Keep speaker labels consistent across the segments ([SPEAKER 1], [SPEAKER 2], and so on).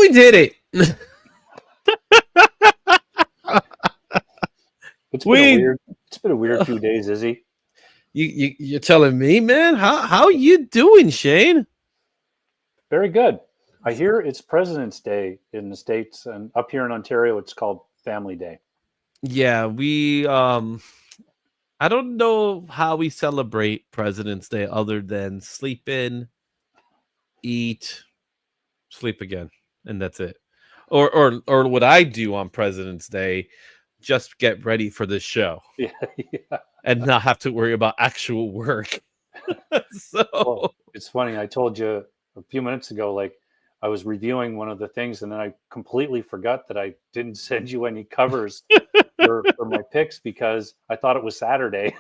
[SPEAKER 1] we did it.
[SPEAKER 2] It's been a weird few days, Izzy.
[SPEAKER 1] You're telling me, man? How you doing, Shane?
[SPEAKER 2] Very good. I hear it's President's Day in the States, and up here in Ontario, it's called Family Day.
[SPEAKER 1] Yeah, we I don't know how we celebrate President's Day other than sleep in, eat, sleep again, and that's it. Or what I do on President's Day, just get ready for this show.
[SPEAKER 2] Yeah.
[SPEAKER 1] And not have to worry about actual work. So
[SPEAKER 2] well, it's funny. I told you a few minutes ago, like I was reviewing one of the things, and then I completely forgot that I didn't send you any covers for my picks because I thought it was Saturday.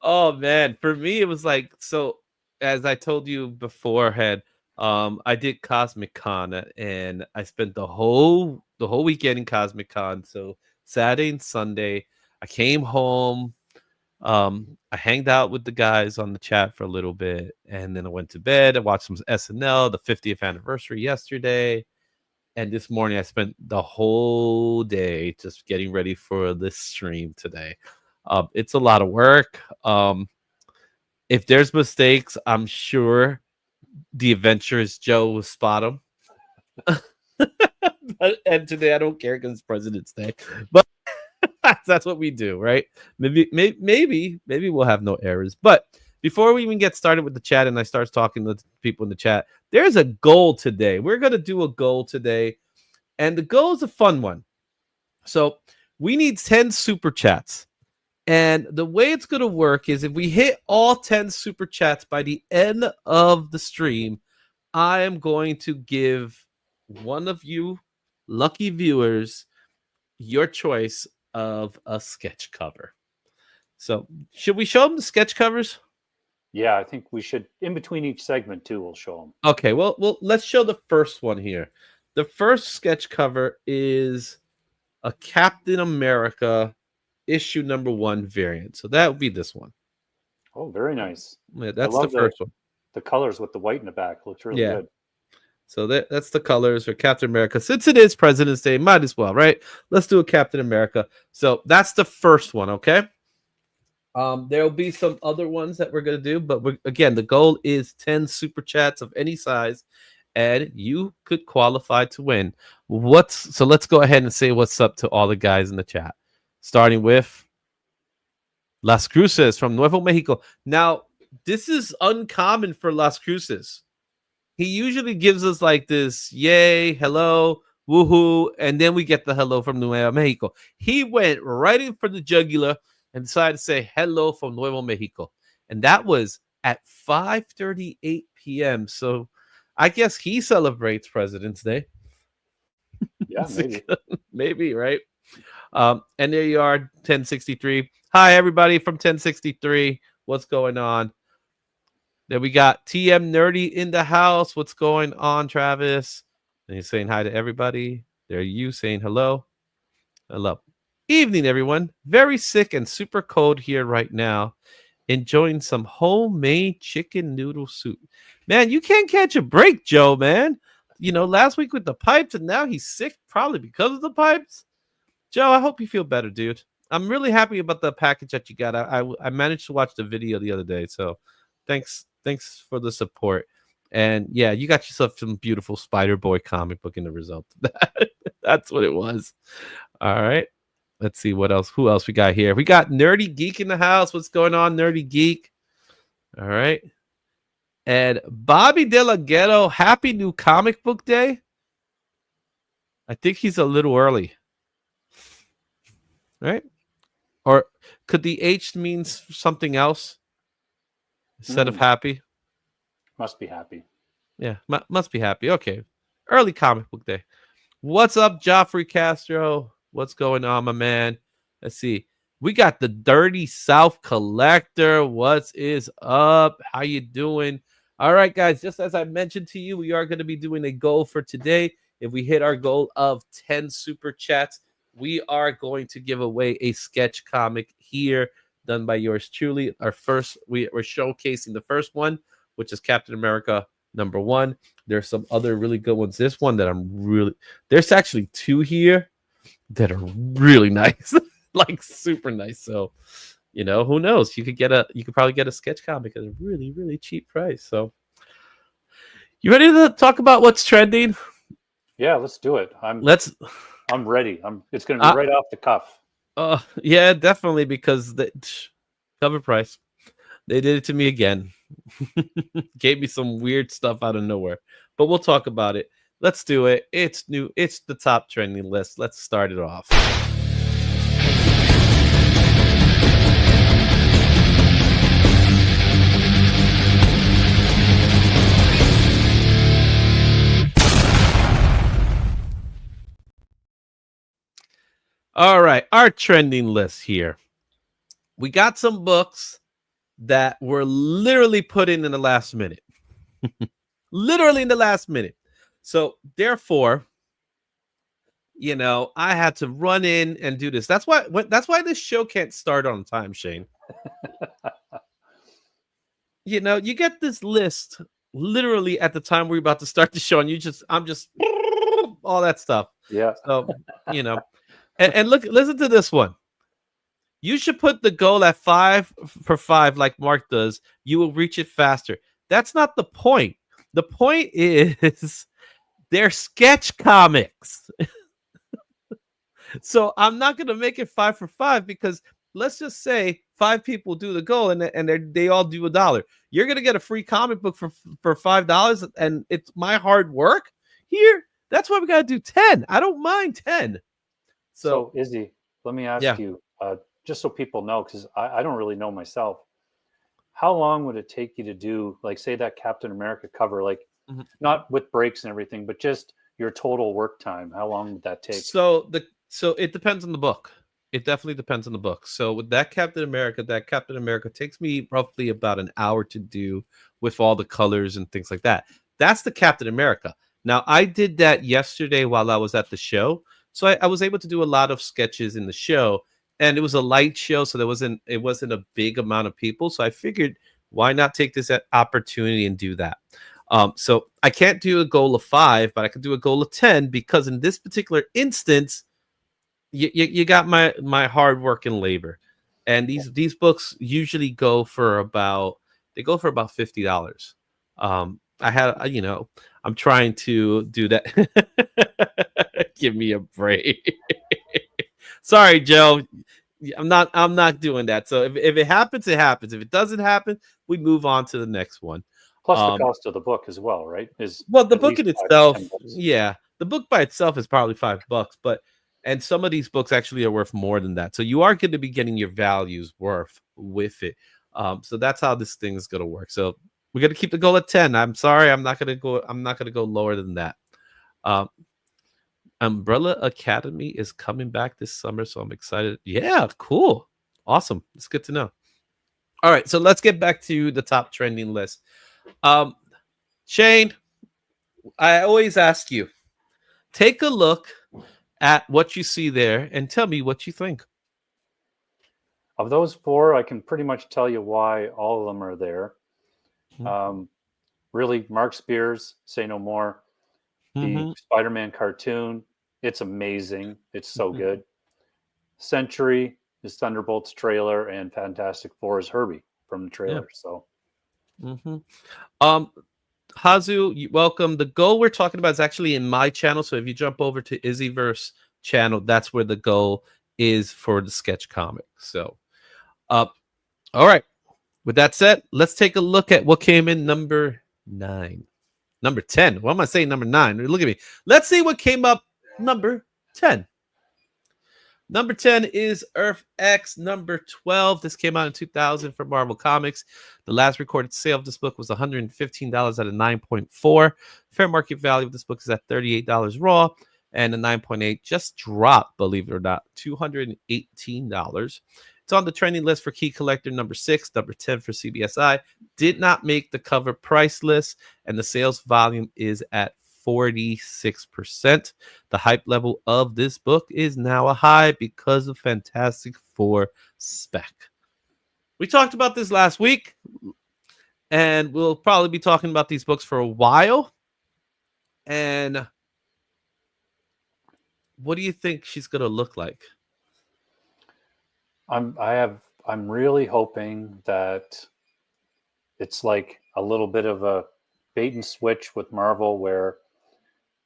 [SPEAKER 1] Oh man, for me it was like, so as I told you beforehand, I did Cosmic Con and I spent the whole weekend in Cosmic Con. So Saturday and Sunday, I came home. I hanged out with the guys on the chat for a little bit, and then I went to bed. I watched some SNL, the 50th anniversary yesterday, And this morning I spent the whole day just getting ready for this stream today. It's a lot of work. If there's mistakes, I'm sure the adventurous Joe will spot them. And today I don't care because it's President's Day. But that's what we do, right? Maybe we'll have no errors. But before we even get started with the chat and I start talking to people in the chat, there's a goal today. We're gonna do a goal today, and the goal is a fun one. So we need 10 super chats. And the way it's going to work is if we hit all 10 super chats by the end of the stream, I am going to give one of you lucky viewers your choice of a sketch cover. So, should we show them the sketch covers?
[SPEAKER 2] Yeah, I think we should, in between each segment too, we'll show them.
[SPEAKER 1] Okay, well, let's show the first one here. The first sketch cover is a Captain America issue #1 variant. So that would be this one.
[SPEAKER 2] Oh, very nice.
[SPEAKER 1] Yeah, that's the first one.
[SPEAKER 2] The colors with the white in the back looks really good.
[SPEAKER 1] So that's the colors for Captain America. Since it is President's Day, might as well, right? Let's do a Captain America. So that's the first one, okay? There will be some other ones that we're going to do, but again, the goal is 10 super chats of any size, and you could qualify to win. So let's go ahead and say what's up to all the guys in the chat. Starting with Las Cruces from Nuevo Mexico. Now, this is uncommon for Las Cruces. He usually gives us like this, yay, hello, woohoo, and then we get the hello from Nuevo Mexico. He went right in for the jugular and decided to say hello from Nuevo Mexico. And that was at 5:38 p.m. So I guess he celebrates President's Day.
[SPEAKER 2] Yeah, maybe.
[SPEAKER 1] Maybe, right? And there you are, 1063. Hi, everybody from 1063. What's going on? Then we got TM Nerdy in the house. What's going on, Travis? And he's saying hi to everybody. There you saying hello. Hello. Evening, everyone. Very sick and super cold here right now. Enjoying some homemade chicken noodle soup. Man, you can't catch a break, Joe, man. You know, last week with the pipes, and now he's sick probably because of the pipes. Joe, I hope you feel better, dude. I'm really happy about the package that you got. I managed to watch the video the other day, so thanks for the support. And yeah, you got yourself some beautiful Spider-Boy comic book in the result of that. That's what it was. All right. Let's see what else. Who else we got here? We got Nerdy Geek in the house. What's going on, Nerdy Geek? All right. And Bobby De La Ghetto, happy new comic book day. I think he's a little early. Right? Or could the H mean something else instead of happy?
[SPEAKER 2] Must be happy.
[SPEAKER 1] Yeah, must be happy. Okay. Early comic book day. What's up, Joffrey Castro? What's going on, my man? Let's see. We got the Dirty South Collector. What is up? How you doing? All right, guys. Just as I mentioned to you, we are going to be doing a goal for today. If we hit our goal of 10 super chats, we are going to give away a sketch comic here done by yours truly. We're showcasing the first one, which is Captain America #1. There's some other really good ones. This one that there's actually 2 here that are really nice, like super nice. So, you know, who knows? You could probably get a sketch comic at a really, really cheap price. So, you ready to talk about what's trending?
[SPEAKER 2] Yeah, let's do it. I'm ready. It's going to be right off the cuff.
[SPEAKER 1] Yeah, definitely, because the cover price. They did it to me again. Gave me some weird stuff out of nowhere. But we'll talk about it. Let's do it. It's new. It's the top trending list. Let's start it off. All right. Our trending list here. We got some books that were literally put in the last minute. Literally in the last minute. So therefore, you know, I had to run in and do this. That's why this show can't start on time, Shane. You know, you get this list literally at the time we're about to start the show, and I'm just all that stuff.
[SPEAKER 2] Yeah.
[SPEAKER 1] So, you know, and look, listen to this one. You should put the goal at 5 for 5 like Mark does. You will reach it faster. That's not the point. The point is they're sketch comics. So I'm not going to make it 5 for 5 because let's just say 5 people do the goal and they all do $1. You're going to get a free comic book for $5 and it's my hard work here. That's why we got to do 10. I don't mind 10.
[SPEAKER 2] So, Izzy, let me ask
[SPEAKER 1] yeah.
[SPEAKER 2] you, just so people know, because I don't really know myself, how long would it take you to do, like, say, that Captain America cover, like,
[SPEAKER 1] Mhm.
[SPEAKER 2] not with breaks and everything, but just your total work time? How long would that take?
[SPEAKER 1] So it depends on the book. It definitely depends on the book. So with that Captain America takes me roughly about an hour to do with all the colors and things like that. That's the Captain America. Now I did that yesterday while I was at the show. So I was able to do a lot of sketches in the show. And it was a light show, so it wasn't a big amount of people. So I figured why not take this opportunity and do that. So I can't do a goal of 5, but I can do a goal of 10 because in this particular instance, you got my hard work and labor, and these books usually go for about $50. I had I'm trying to do that. Give me a break. Sorry, Joe. I'm not doing that. So if it happens, it happens. If it doesn't happen, we move on to the next one.
[SPEAKER 2] Plus the
[SPEAKER 1] Um,
[SPEAKER 2] cost of the book as well, right? Is
[SPEAKER 1] well, the
[SPEAKER 2] at
[SPEAKER 1] book
[SPEAKER 2] least
[SPEAKER 1] in
[SPEAKER 2] 5 to 10
[SPEAKER 1] itself,
[SPEAKER 2] bucks.
[SPEAKER 1] yeah, the book by itself is probably $5, but and some of these books actually are worth more than that. So you are going to be getting your values worth with it. So that's how this thing is going to work. So we're going to keep the goal at 10. I'm sorry, I'm not going to go. I'm not going to go lower than that. Um, Umbrella Academy is coming back this summer, so I'm excited. Yeah, cool, awesome. It's good to know. All right, so let's get back to the top trending list. Um, Shane, I always ask you, take a look at what you see there and tell me what you think.
[SPEAKER 2] Of those 4, I can pretty much tell you why all of them are there. Um, really, Mark Spears, Say No More, the
[SPEAKER 1] Mm-hmm.
[SPEAKER 2] Spider-Man cartoon, it's amazing. It's so
[SPEAKER 1] Mm-hmm.
[SPEAKER 2] good. Century is Thunderbolts trailer, and Fantastic Four is Herbie from the
[SPEAKER 1] Yeah.
[SPEAKER 2] trailer. So
[SPEAKER 1] Mm-hmm. Um, Hazu, welcome. The goal we're talking about is actually in my channel. So if you jump over to IzzyVerse channel, that's where the goal is for the sketch comic. So, all right. With that said, let's take a look at what came in number 9. Number 10. What am I saying? Number 9. Look at me. Let's see what came up number 10. Number 10 is Earth X. Number 12. This came out in 2000 from Marvel Comics. The last recorded sale of this book was $115 at a 9.4. Fair market value of this book is at $38 raw, and a 9.8 just dropped, believe it or not, $218. It's on the trending list for Key Collector number 6, number 10 for CBSI. Did not make the cover price list, and the sales volume is at 46%. The hype level of this book is now a high because of Fantastic Four Spec. We talked about this last week, and we'll probably be talking about these books for a while. And what do you think she's going to look like?
[SPEAKER 2] I'm really hoping that it's like a little bit of a bait and switch with Marvel, where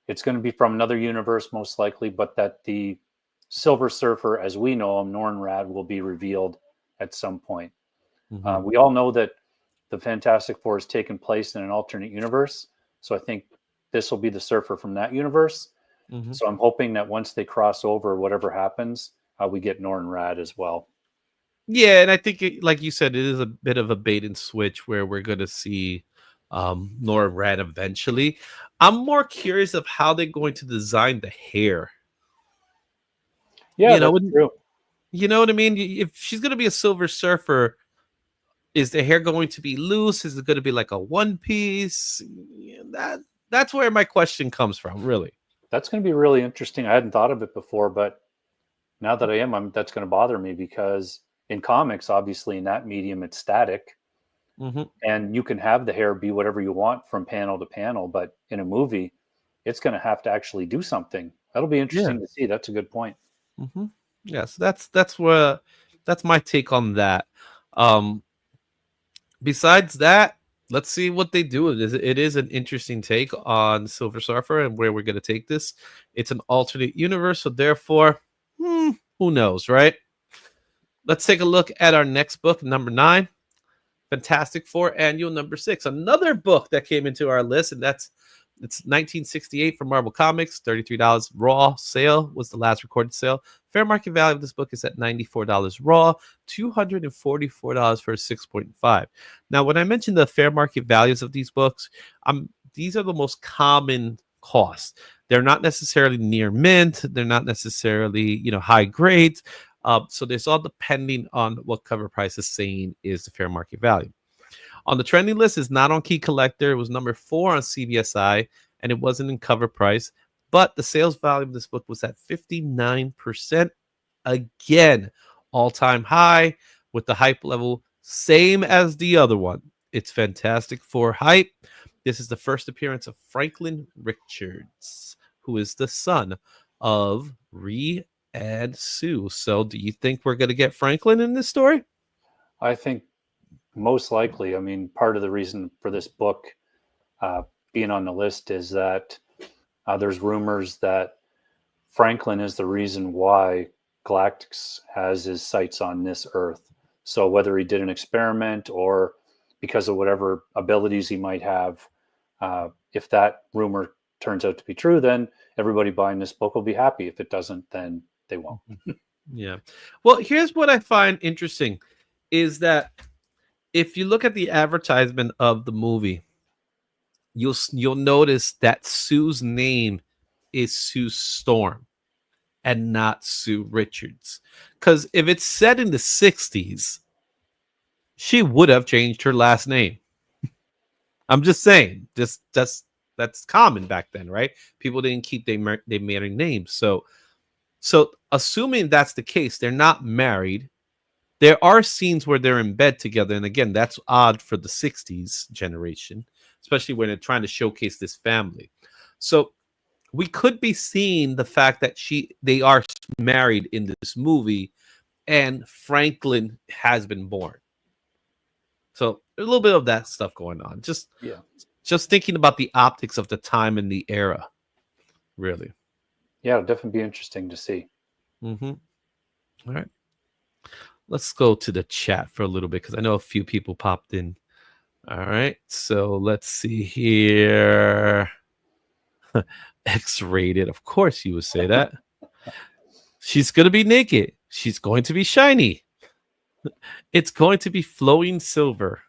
[SPEAKER 2] it's going to be from another universe most likely, but that the Silver Surfer, as we know him, Norrin Rad, will be revealed at some point.
[SPEAKER 1] Mm-hmm.
[SPEAKER 2] We all know that the Fantastic Four has taken place in an alternate universe, so I think this will be the Surfer from that universe.
[SPEAKER 1] Mm-hmm.
[SPEAKER 2] So I'm hoping that once they cross over, whatever happens, we get Norrin Rad as well.
[SPEAKER 1] Yeah, and I think, like you said, it is a bit of a bait and switch where we're going to see Nora Rad eventually. I'm more curious of how they're going to design the hair.
[SPEAKER 2] Yeah,
[SPEAKER 1] You know,
[SPEAKER 2] that's true.
[SPEAKER 1] you know what I mean? If she's going to be a Silver Surfer, is the hair going to be loose? Is it going to be like a one piece? That's where my question comes from, really.
[SPEAKER 2] That's going to be really interesting. I hadn't thought of it before, but now that I am, that's going to bother me because in comics, obviously in that medium, it's static,
[SPEAKER 1] Mm-hmm.
[SPEAKER 2] and you can have the hair be whatever you want from panel to panel. But in a movie, it's going to have to actually do something. That'll be
[SPEAKER 1] Yeah.
[SPEAKER 2] interesting to see. That's a good point.
[SPEAKER 1] Yeah. So that's my take on that. Um, Besides that, let's see what they do. It is an interesting take on Silver Surfer and where we're going to take this. It's an alternate universe, so therefore, who knows, right? Let's take a look at our next book, number 9, Fantastic Four Annual number 6. Another book that came into our list, and it's 1968 from Marvel Comics, $33 raw sale was the last recorded sale. Fair market value of this book is at $94 raw, $244 for a 6.5. Now, when I mentioned the fair market values of these books, these are the most common costs. They're not necessarily near mint. They're not necessarily, high grades. So this all depending on what cover price is saying is the fair market value. On the trending list is not on Key Collector. It was number 4 on CBSI, and it wasn't in cover price. But the sales value of this book was at 59%. Again, all-time high with the hype level, same as the other one. It's Fantastic Four hype. This is the first appearance of Franklin Richards, who is the son of Ree and Sue. So do you think we're going to get Franklin in this story?
[SPEAKER 2] I think most likely. I mean, part of the reason for this book being on the list is that there's rumors that Franklin is the reason why Galactus has his sights on this Earth. So whether he did an experiment or because of whatever abilities he might have, if that rumor turns out to be true, then everybody buying this book will be happy. If it doesn't, then they won't.
[SPEAKER 1] Yeah. Well, here's what I find interesting is that if you look at the advertisement of the movie, you'll notice that Sue's name is Sue Storm and not Sue Richards. Because if it's set in the 60s, she would have changed her last name. I'm just saying, that's common back then, right? People didn't keep their married names. So assuming that's the case, they're not married. There are scenes where they're in bed together. And again, that's odd for the 60s generation, especially when they're trying to showcase this family. So we could be seeing the fact that they are married in this movie and Franklin has been born. So there's a little bit of that stuff going on. Just thinking about the optics of the time and the era, really.
[SPEAKER 2] Yeah, it'll definitely be interesting to see.
[SPEAKER 1] Mm-hmm. All right. Let's go to the chat for a little bit because I know a few people popped in. All right. So let's see here. X-rated. Of course you would say that. She's going to be naked. She's going to be shiny. It's going to be flowing silver.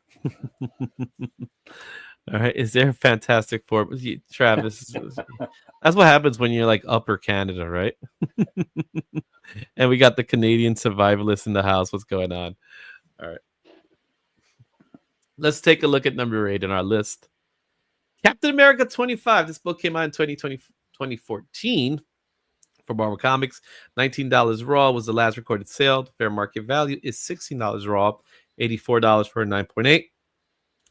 [SPEAKER 1] All right. Is there a Fantastic Four? Travis, that's what happens when you're like Upper Canada, right? And we got the Canadian survivalists in the house. What's going on? All right. Let's take a look at number 8 on our list. Captain America 25. This book came out in 2014 for Marvel Comics. $19 raw was the last recorded sale. The fair market value is $16 raw, $84 for a 9.8.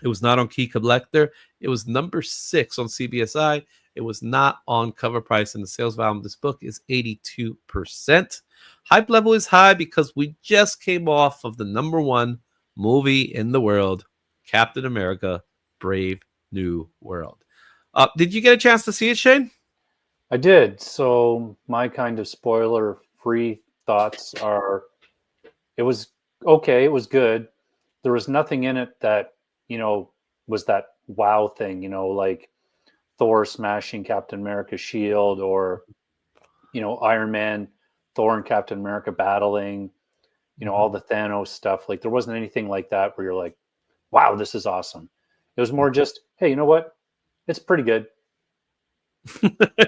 [SPEAKER 1] It was not on Key Collector. It was number 6 on CBSI. It was not on cover price, and the sales value of this book is 82%. Hype level is high because we just came off of the number 1 movie in the world, Captain America, Brave New World. Did you get a chance to see it, Shane?
[SPEAKER 2] I did. So my kind of spoiler-free thoughts are, it was okay. It was good. There was nothing in it that, was that wow thing, like Thor smashing Captain America's shield or, Iron Man, Thor and Captain America battling, all the Thanos stuff. Like there wasn't anything like that where you're like, wow, this is awesome. It was more just, hey, you know what? It's pretty good.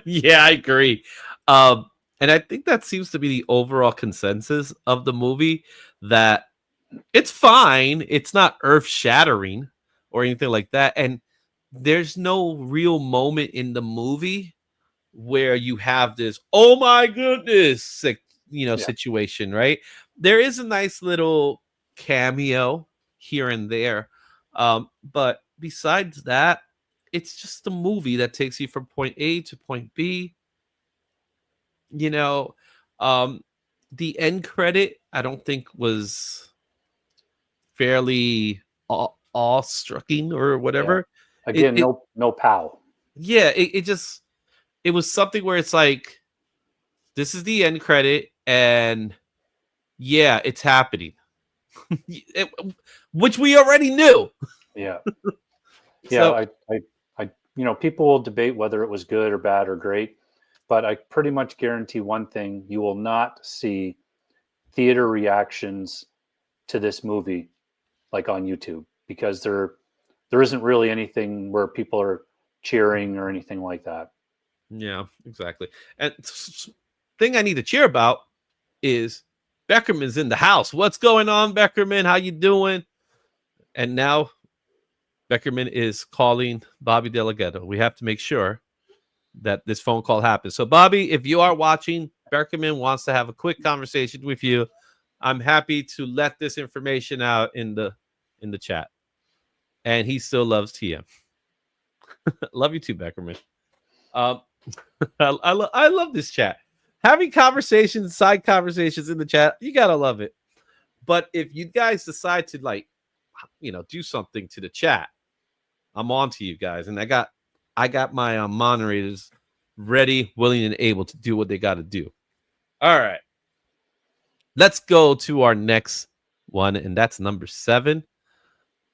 [SPEAKER 1] Yeah, I agree. And I think that seems to be the overall consensus of the movie, that it's fine. It's not earth-shattering or anything like that. And there's no real moment in the movie where you have this, oh my goodness, situation, right? There is a nice little cameo here and there. But besides that, it's just a movie that takes you from point A to point B. You know, um, the end credit I don't think was fairly awe-striking or
[SPEAKER 2] Yeah.
[SPEAKER 1] whatever. It,
[SPEAKER 2] Again,
[SPEAKER 1] it
[SPEAKER 2] no pow.
[SPEAKER 1] yeah, it just it was something where it's like this is the end credit, and yeah, it's happening, It- which we already knew.
[SPEAKER 2] Yeah. Yeah.
[SPEAKER 1] So
[SPEAKER 2] People will debate whether it was good or bad or great, but I pretty much guarantee one thing: you will not see theater reactions to this movie like on YouTube, because there isn't really anything where people are cheering or anything like that.
[SPEAKER 1] yeah, exactly. And thing I need to cheer about is Beckerman's in the house. What's going on, Beckerman? How you doing? And now Beckerman is calling Bobby Delgado. We have to make sure that this phone call happens. So, Bobby, if you are watching, Beckerman wants to have a quick conversation with you. I'm happy to let this information out in the chat. And he still loves TM. Love you too, Beckerman. Um, I love this chat. Having conversations, side conversations in the chat, you gotta love it. But if you guys decide to do something to the chat, I'm on to you guys, and I got my moderators ready, willing, and able to do what they got to do. All right, let's go to our next one, and that's number 7,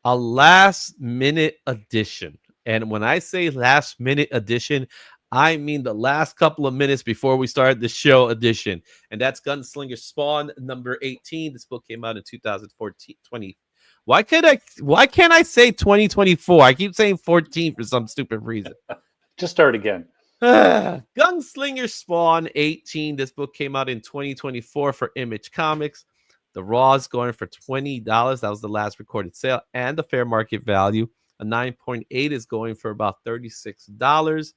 [SPEAKER 1] a last minute edition. And when I say last minute edition, I mean the last couple of minutes before we started the show edition. And that's Gunslinger Spawn number 18. This book came out in 2014, 20. Why can't I say 2024? I keep saying 14 for some stupid reason.
[SPEAKER 2] Just start again.
[SPEAKER 1] Gunslinger Spawn 18. This book came out in 2024 for Image Comics. The Raw is going for $20. That was the last recorded sale, and the fair market value. A 9.8 is going for about $36.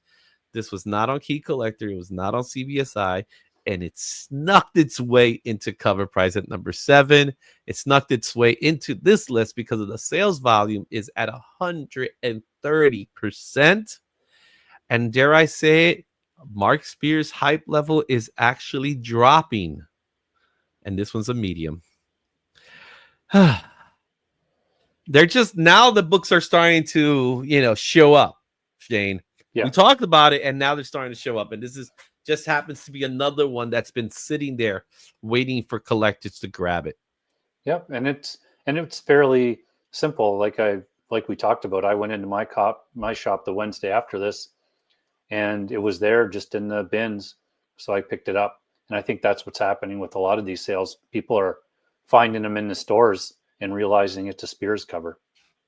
[SPEAKER 1] This was not on Key Collector. It was not on CBSI, and it snuck its way into cover price at number 7. It snuck its way into this list because of the sales volume is at 130%. And dare I say it, Mark Spears' hype level is actually dropping. And this one's a medium. They're just now the books are starting to, show up, Shane.
[SPEAKER 2] Yeah.
[SPEAKER 1] We talked about it, and now they're starting to show up. And this is just happens to be another one that's been sitting there waiting for collectors to grab it.
[SPEAKER 2] Yep. And it's fairly simple. Like we talked about, I went into my shop the Wednesday after this, and it was there just in the bins. So I picked it up. And I think that's what's happening with a lot of these sales. People are finding them in the stores and realizing it's a Spears cover.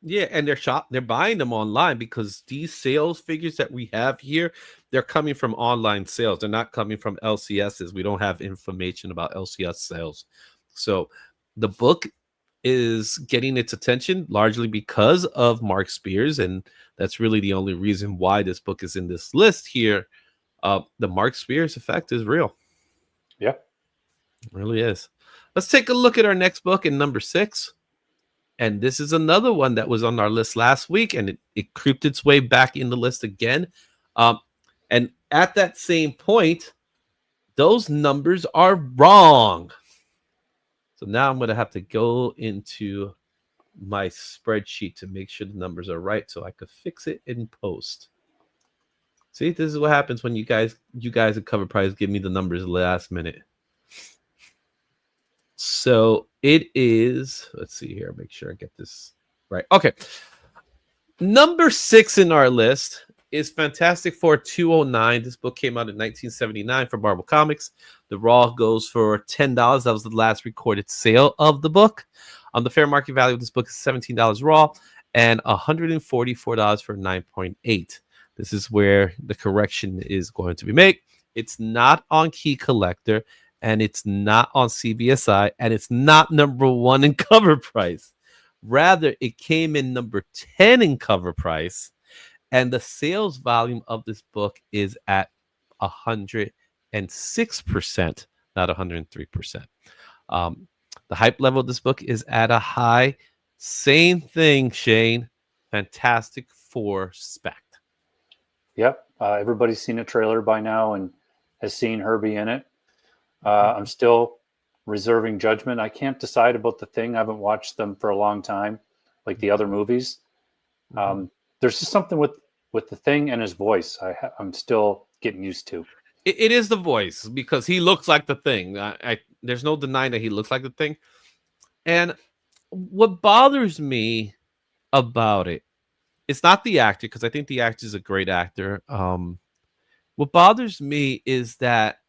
[SPEAKER 1] Yeah, and they're buying them online because these sales figures that we have here, they're coming from online sales. They're not coming from LCSs. We don't have information about LCS sales. So the book is getting its attention largely because of Mark Spears, and that's really the only reason why this book is in this list here. The Mark Spears effect is real.
[SPEAKER 2] Yeah.
[SPEAKER 1] It really is. Let's take a look at our next book in number 6. And this is another one that was on our list last week, and it creeped its way back in the list again. And at that same point, those numbers are wrong. So now I'm going to have to go into my spreadsheet to make sure the numbers are right so I could fix it in post. See, this is what happens when you guys at Cover Price give me the numbers last minute. So it is, let's see here, make sure I get this right. Okay. Number 6 in our list is Fantastic Four 209. This book came out in 1979 for Marvel Comics. The Raw goes for $10. That was the last recorded sale of the book. The fair market value of this book is $17 raw and $144 for 9.8. This is where the correction is going to be made. It's not on Key Collector, and it's not on CBSI, and it's not number 1 in cover price. Rather, it came in number 10 in cover price, and the sales volume of this book is at 106%, not 103%. The hype level of this book is at a high. Same thing, Shane. Fantastic Four Spec.
[SPEAKER 2] Yep. Everybody's seen a trailer by now and has seen Herbie in it. I'm still reserving judgment. I can't decide about The Thing. I haven't watched them for a long time, like the other movies. There's just something with The Thing and his voice. I'm still getting used to.
[SPEAKER 1] It is the voice, because he looks like the Thing. There's no denying that he looks like the Thing. And what bothers me about it, it's not the actor, because I think the actor is a great actor. What bothers me is that,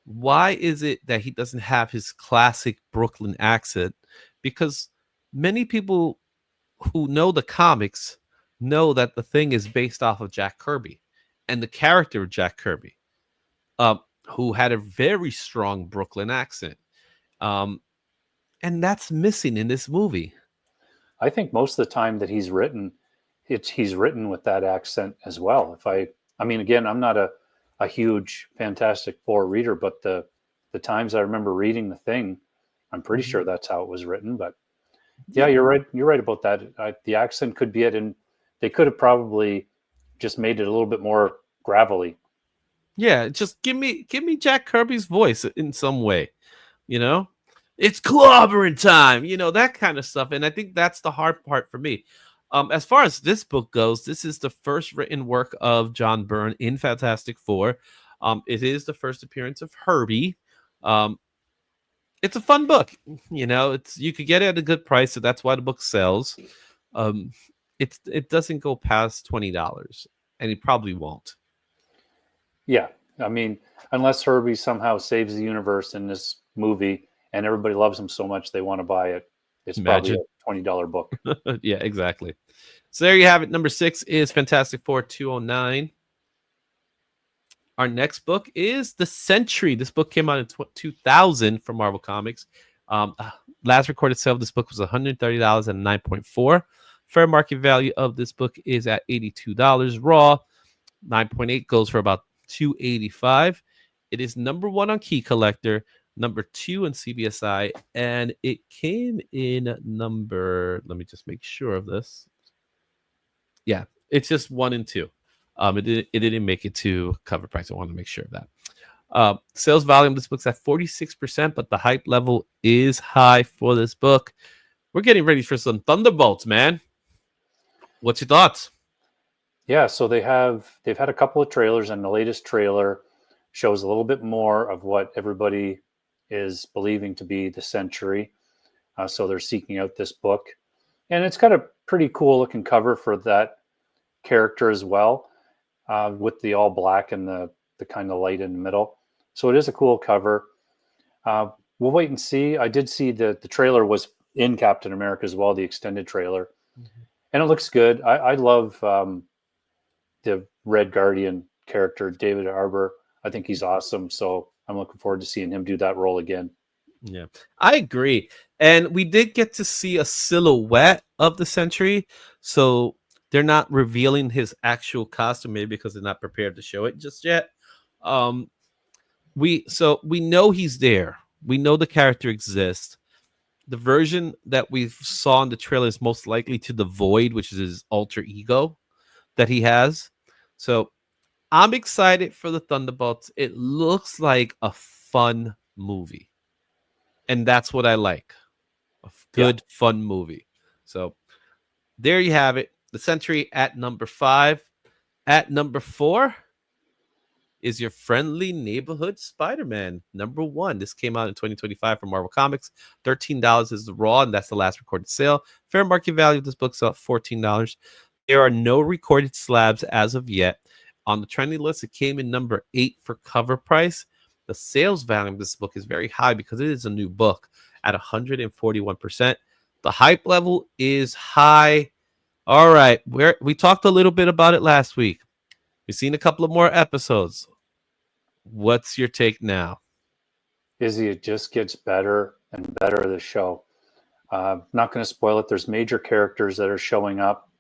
[SPEAKER 1] why is it that he doesn't have his classic Brooklyn accent? Because many people who know the comics know that the Thing is based off of Jack Kirby and the character of Jack Kirby, who had a very strong Brooklyn accent. And that's missing in this movie.
[SPEAKER 2] I think most of the time that he's written, he's written with that accent as well. I mean, again, I'm not a huge Fantastic Four reader, but the times I remember reading The Thing, I'm pretty sure that's how it was written. But yeah, you're right. You're right about that. The accent could be it, and they could have probably just made it a little bit more gravelly.
[SPEAKER 1] Yeah, just give me Jack Kirby's voice in some way, you know? It's clobbering time, that kind of stuff. And I think that's the hard part for me. As far as this book goes, this is the first written work of John Byrne in Fantastic Four. It is the first appearance of Herbie. It's a fun book. You could get it at a good price, so that's why the book sells. It doesn't go past $20, and it probably won't.
[SPEAKER 2] Yeah, I mean, unless Herbie somehow saves the universe in this movie, and everybody loves him so much they want to buy it, it's probably a $20 book.
[SPEAKER 1] Yeah, exactly. So there you have it. Number 6 is Fantastic Four 209. Our next book is The Sentry. This book came out in 2000 from Marvel Comics. Last recorded sale of this book was $130 at 9.4. Fair market value of this book is at $82 raw. 9.8 goes for about $285. It is number 1 on Key Collector, number 2 on CBSI, and it came in number, let me just make sure of this. Yeah, it's just 1 and 2. It didn't make it to cover price. I want to make sure of that. Sales volume of this book's at 46%, but the hype level is high for this book. We're getting ready for some thunderbolts, man. What's your thoughts?
[SPEAKER 2] Yeah, so they've had a couple of trailers, and the latest trailer shows a little bit more of what everybody is believing to be the Sentry. So they're seeking out this book, and it's got a pretty cool looking cover for that character as well, with the all black and the kind of light in the middle. So it is a cool cover. We'll wait and see. I did see the trailer was in Captain America as well, the extended trailer, and it looks good. I love the Red Guardian character, David Harbour. I think he's awesome. So I'm looking forward to seeing him do that role again.
[SPEAKER 1] Yeah, I agree. And we did get to see a silhouette of the Sentry. So they're not revealing his actual costume, maybe because they're not prepared to show it just yet. We know he's there. We know the character exists. The version that we saw in the trailer is most likely to the Void, which is his alter ego that he has. So I'm excited for the Thunderbolts. It looks like a fun movie. And that's what I like. A good, fun movie. So there you have it. The Sentry at number 5. At number 4 is your friendly neighborhood Spider-Man, number 1. This came out in 2025 from Marvel Comics. $13 is the raw, and that's the last recorded sale. Fair market value of this book's up $14. There are no recorded slabs as of yet. On the trendy list, it came in number 8 for cover price. The sales value of this book is very high because it is a new book at 141%. The hype level is high. All right, we talked a little bit about it last week. We've seen a couple of more episodes. What's your take now?
[SPEAKER 2] Izzy, it just gets better and better, the show. Not going to spoil it. There's major characters that are showing up.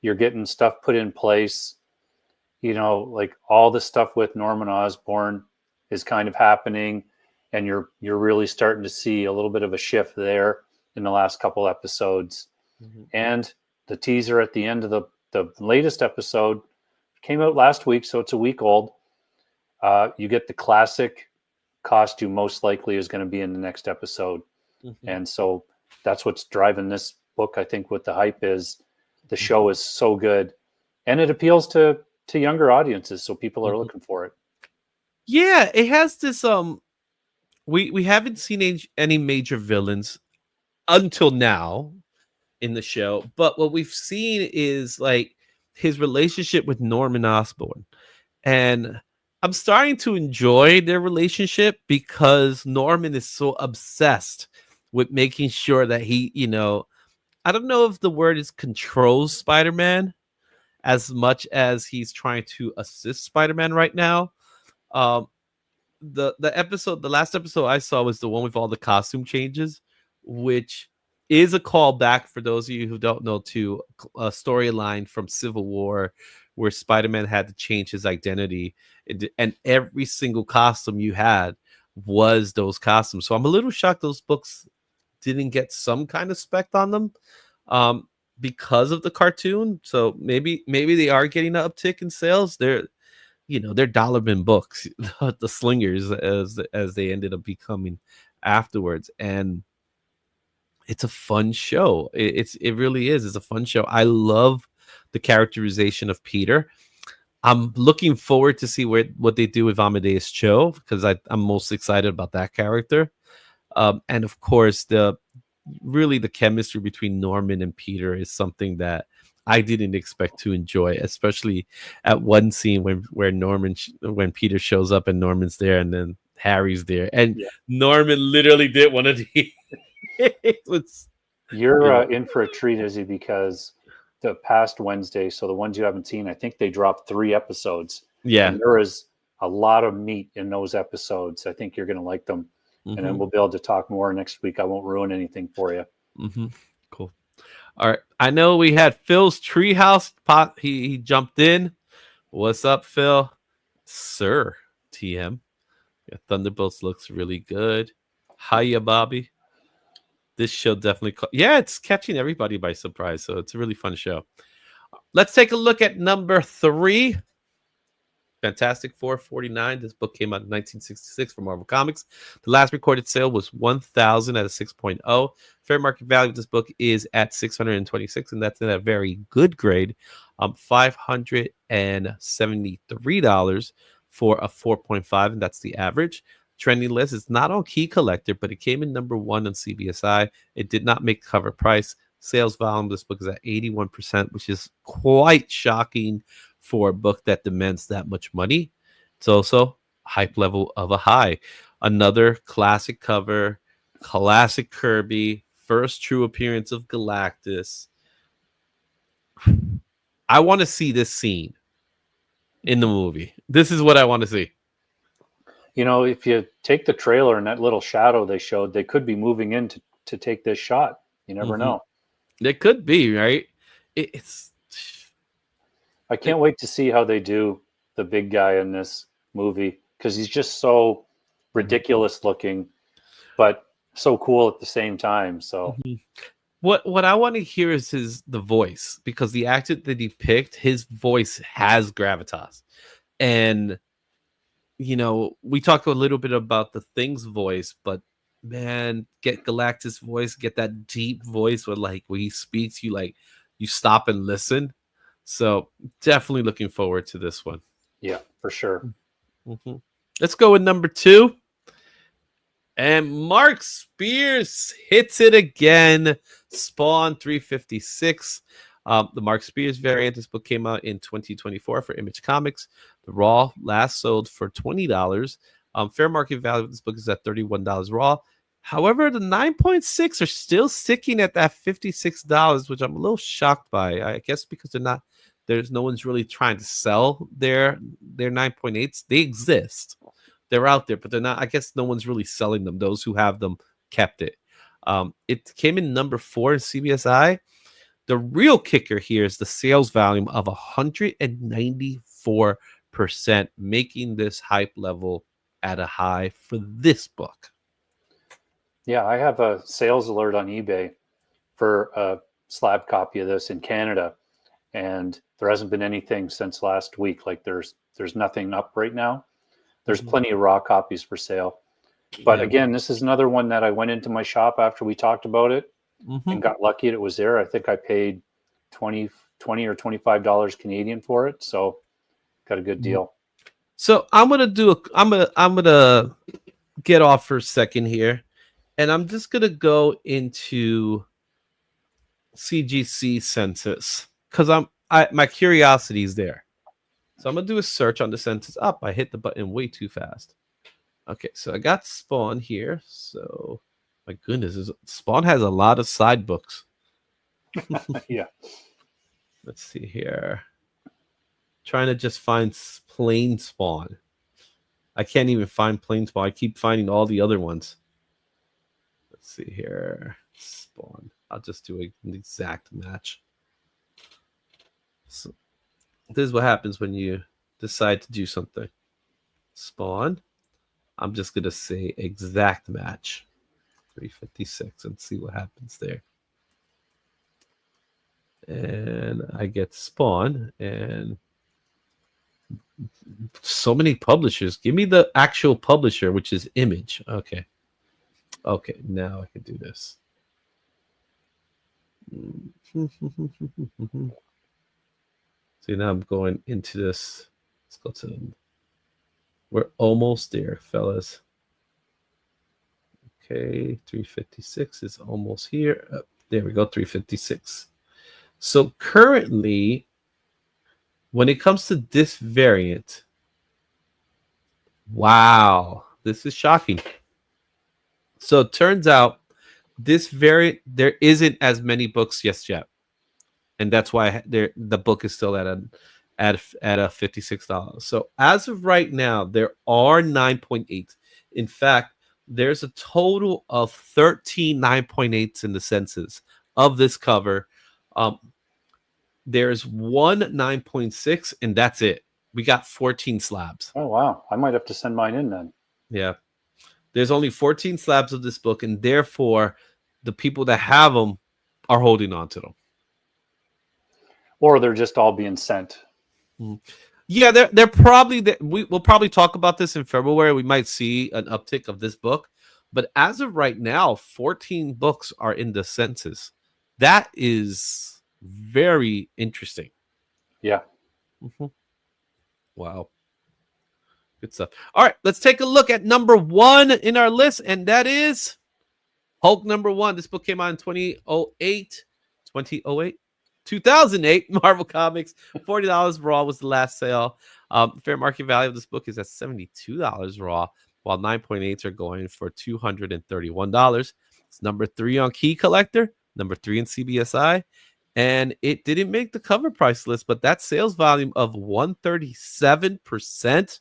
[SPEAKER 2] You're getting stuff put in place. Like all the stuff with Norman Osborn is kind of happening, and you're really starting to see a little bit of a shift there in the last couple episodes. And the teaser at the end of the latest episode came out last week, so it's a week old. You get the classic costume, most likely is going to be in the next episode.
[SPEAKER 1] Mhm.
[SPEAKER 2] And so that's what's driving this book, I think, what the hype is. The show is so good, and it appeals to younger audiences, so people are
[SPEAKER 1] Mhm.
[SPEAKER 2] looking for it.
[SPEAKER 1] Yeah, it has this we haven't seen any major villains until now in the show, but what we've seen is like his relationship with Norman Osborn. And I'm starting to enjoy their relationship because Norman is so obsessed with making sure that he, I don't know if the word is controls Spider-Man as much as he's trying to assist Spider-Man right now. Um, the last episode I saw was the one with all the costume changes, which is a callback for those of you who don't know to a storyline from Civil War where Spider-Man had to change his identity, and every single costume you had was those costumes. So I'm a little shocked those books didn't get some kind of spec on them, um, because of the cartoon. So maybe they are getting an uptick in sales. They're dollar bin books, the slingers as they ended up becoming afterwards. And it's a fun show. It really is. It's a fun show. I love the characterization of Peter. I'm looking forward to see what they do with Amadeus Cho because I'm most excited about that character. And of course, the chemistry between Norman and Peter is something that I didn't expect to enjoy, especially at one scene when Peter shows up and Norman's there, and then Harry's there, and
[SPEAKER 2] Yeah.
[SPEAKER 1] Norman literally did one of the. It was, you
[SPEAKER 2] You're
[SPEAKER 1] know,
[SPEAKER 2] in for a treat, Izzy, because the past Wednesday, so the ones you haven't seen, I think they dropped 3 episodes,
[SPEAKER 1] yeah.
[SPEAKER 2] and there is a lot of meat in those episodes. I think you're going to like them, and then
[SPEAKER 1] Hmm.
[SPEAKER 2] we'll be able to talk more next week. I won't ruin anything for you.
[SPEAKER 1] Hmm. Cool. All right. I know we had Phil's treehouse pot. He jumped in. What's up, Phil? Sir TM. Yeah, Thunderbolts looks really good. Hiya, Bobby. This show definitely, yeah, it's catching everybody by surprise. So it's a really fun show. Let's take a look at number 3. Fantastic Four 49. This book came out in 1966 from Marvel Comics. The last recorded sale was 1,000 at a 6.0. Fair market value of this book is at 626, and that's in a very good grade. $573 for a 4.5, and that's the average. Trending list is not on Key Collector, but it came in number 1 on CBSI. It did not make cover price. Sales volume of this book is at 81%, which is quite shocking for a book that demands that much money. It's also hype level of a high. Another classic cover, classic Kirby, first true appearance of Galactus. I want to see this scene in the movie. This is what I want to see.
[SPEAKER 2] If you take the trailer and that little shadow they showed, they could be moving in to take this shot. You never
[SPEAKER 1] Mm-hmm.
[SPEAKER 2] know.
[SPEAKER 1] It could be, right? It's
[SPEAKER 2] I can't wait to see how they do the big guy in this movie because he's just so ridiculous looking, but so cool at the same time. So
[SPEAKER 1] Mhm. What I want to hear is the voice, because the actor that he picked, his voice has gravitas. And we talked a little bit about the Thing's voice, but man, get Galactus' voice, get that deep voice where when he speaks, you stop and listen. So definitely looking forward to this one.
[SPEAKER 2] yeah, for sure.
[SPEAKER 1] Mhm. Let's go with number 2. And Mark Spears hits it again. Spawn 356. The Mark Spears variant. This book came out in 2024 for Image Comics. The Raw last sold for $20. Fair market value of this book is at $31 Raw. However, the 9.6 are still sticking at that $56, which I'm a little shocked by. I guess because there's no one's really trying to sell their 9.8s. They exist. They're out there, but they're not. I guess no one's really selling them. Those who have them kept it. It came in number 4 in CBSI. The real kicker here is the sales volume of 194%, making this hype level at a high for this book.
[SPEAKER 2] Yeah, I have a sales alert on eBay for a slab copy of this in Canada, and there hasn't been anything since last week. Like there's nothing up right now. There's
[SPEAKER 1] Mhm.
[SPEAKER 2] plenty of raw copies for sale. But
[SPEAKER 1] Yeah.
[SPEAKER 2] again, this is another one that I went into my shop after we talked about it
[SPEAKER 1] Hmm.
[SPEAKER 2] and got lucky it was there. I think I paid 20 or $25 Canadian for it, so got a good deal.
[SPEAKER 1] So I'm gonna get off for a second here, and I'm just gonna go into CGC census because my curiosity is there. So I'm gonna do a search on the census. Up, I hit the button way too fast. Okay, so I got Spawn here. So my goodness, Spawn has a lot of side books.
[SPEAKER 2] Yeah.
[SPEAKER 1] Let's see here. Trying to just find plain Spawn. I can't even find plain Spawn. I keep finding all the other ones. Let's see here. Spawn. I'll just do an exact match. So this is what happens when you decide to do something. Spawn. I'm just gonna say exact match. 356 and see what happens there. And I get Spawn and so many publishers. Give me the actual publisher, which is Image. Okay. Okay, now I can do this. See, now I'm going into this. Let's go to them. We're almost there, fellas. Okay, 356 is almost here. There we go, 356. So currently, when it comes to this variant, wow, this is shocking. So it turns out this variant, there isn't as many books yet. And that's why the book is still at a $56. So as of right now, there are 9.8. In fact, there's a total of 13 9.8s in the census of this cover. There's one 9.6, and that's it. We got 14 slabs.
[SPEAKER 2] Oh wow, I might have to send mine in then.
[SPEAKER 1] Yeah. There's only 14 slabs of this book, and therefore the people that have them are holding on to them.
[SPEAKER 2] Or they're just all being sent.
[SPEAKER 1] Yeah, they're probably we'll probably talk about this in February. We might see an uptick of this book, but as of right now, 14 books are in the census. That is very interesting.
[SPEAKER 2] Yeah.
[SPEAKER 1] Mhm. Wow, good stuff. All right, let's take a look at number one in our list, and that is Hulk number one. This book came out in 2008. 2008 Marvel Comics. $40 raw was the last sale. Fair market value of this book is at $72 raw, while 9.8s are going for $231. It's number 3 on Key Collector, number 3 in CBSI, and it didn't make the cover price list, but that sales volume of 137%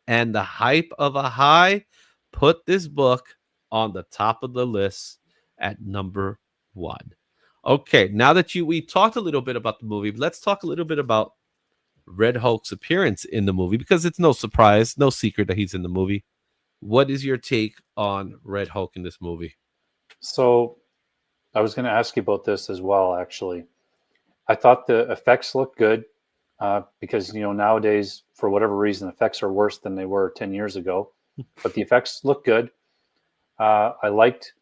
[SPEAKER 1] and the hype of a high put this book on the top of the list at number 1. Okay, now that we talked a little bit about the movie, let's talk a little bit about Red Hulk's appearance in the movie, because it's no surprise, no secret that he's in the movie. What is your take on Red Hulk in this movie?
[SPEAKER 2] So I was going to ask you about this as well, actually. I thought the effects looked good because, nowadays, for whatever reason, effects are worse than they were 10 years ago. But the effects look good. I liked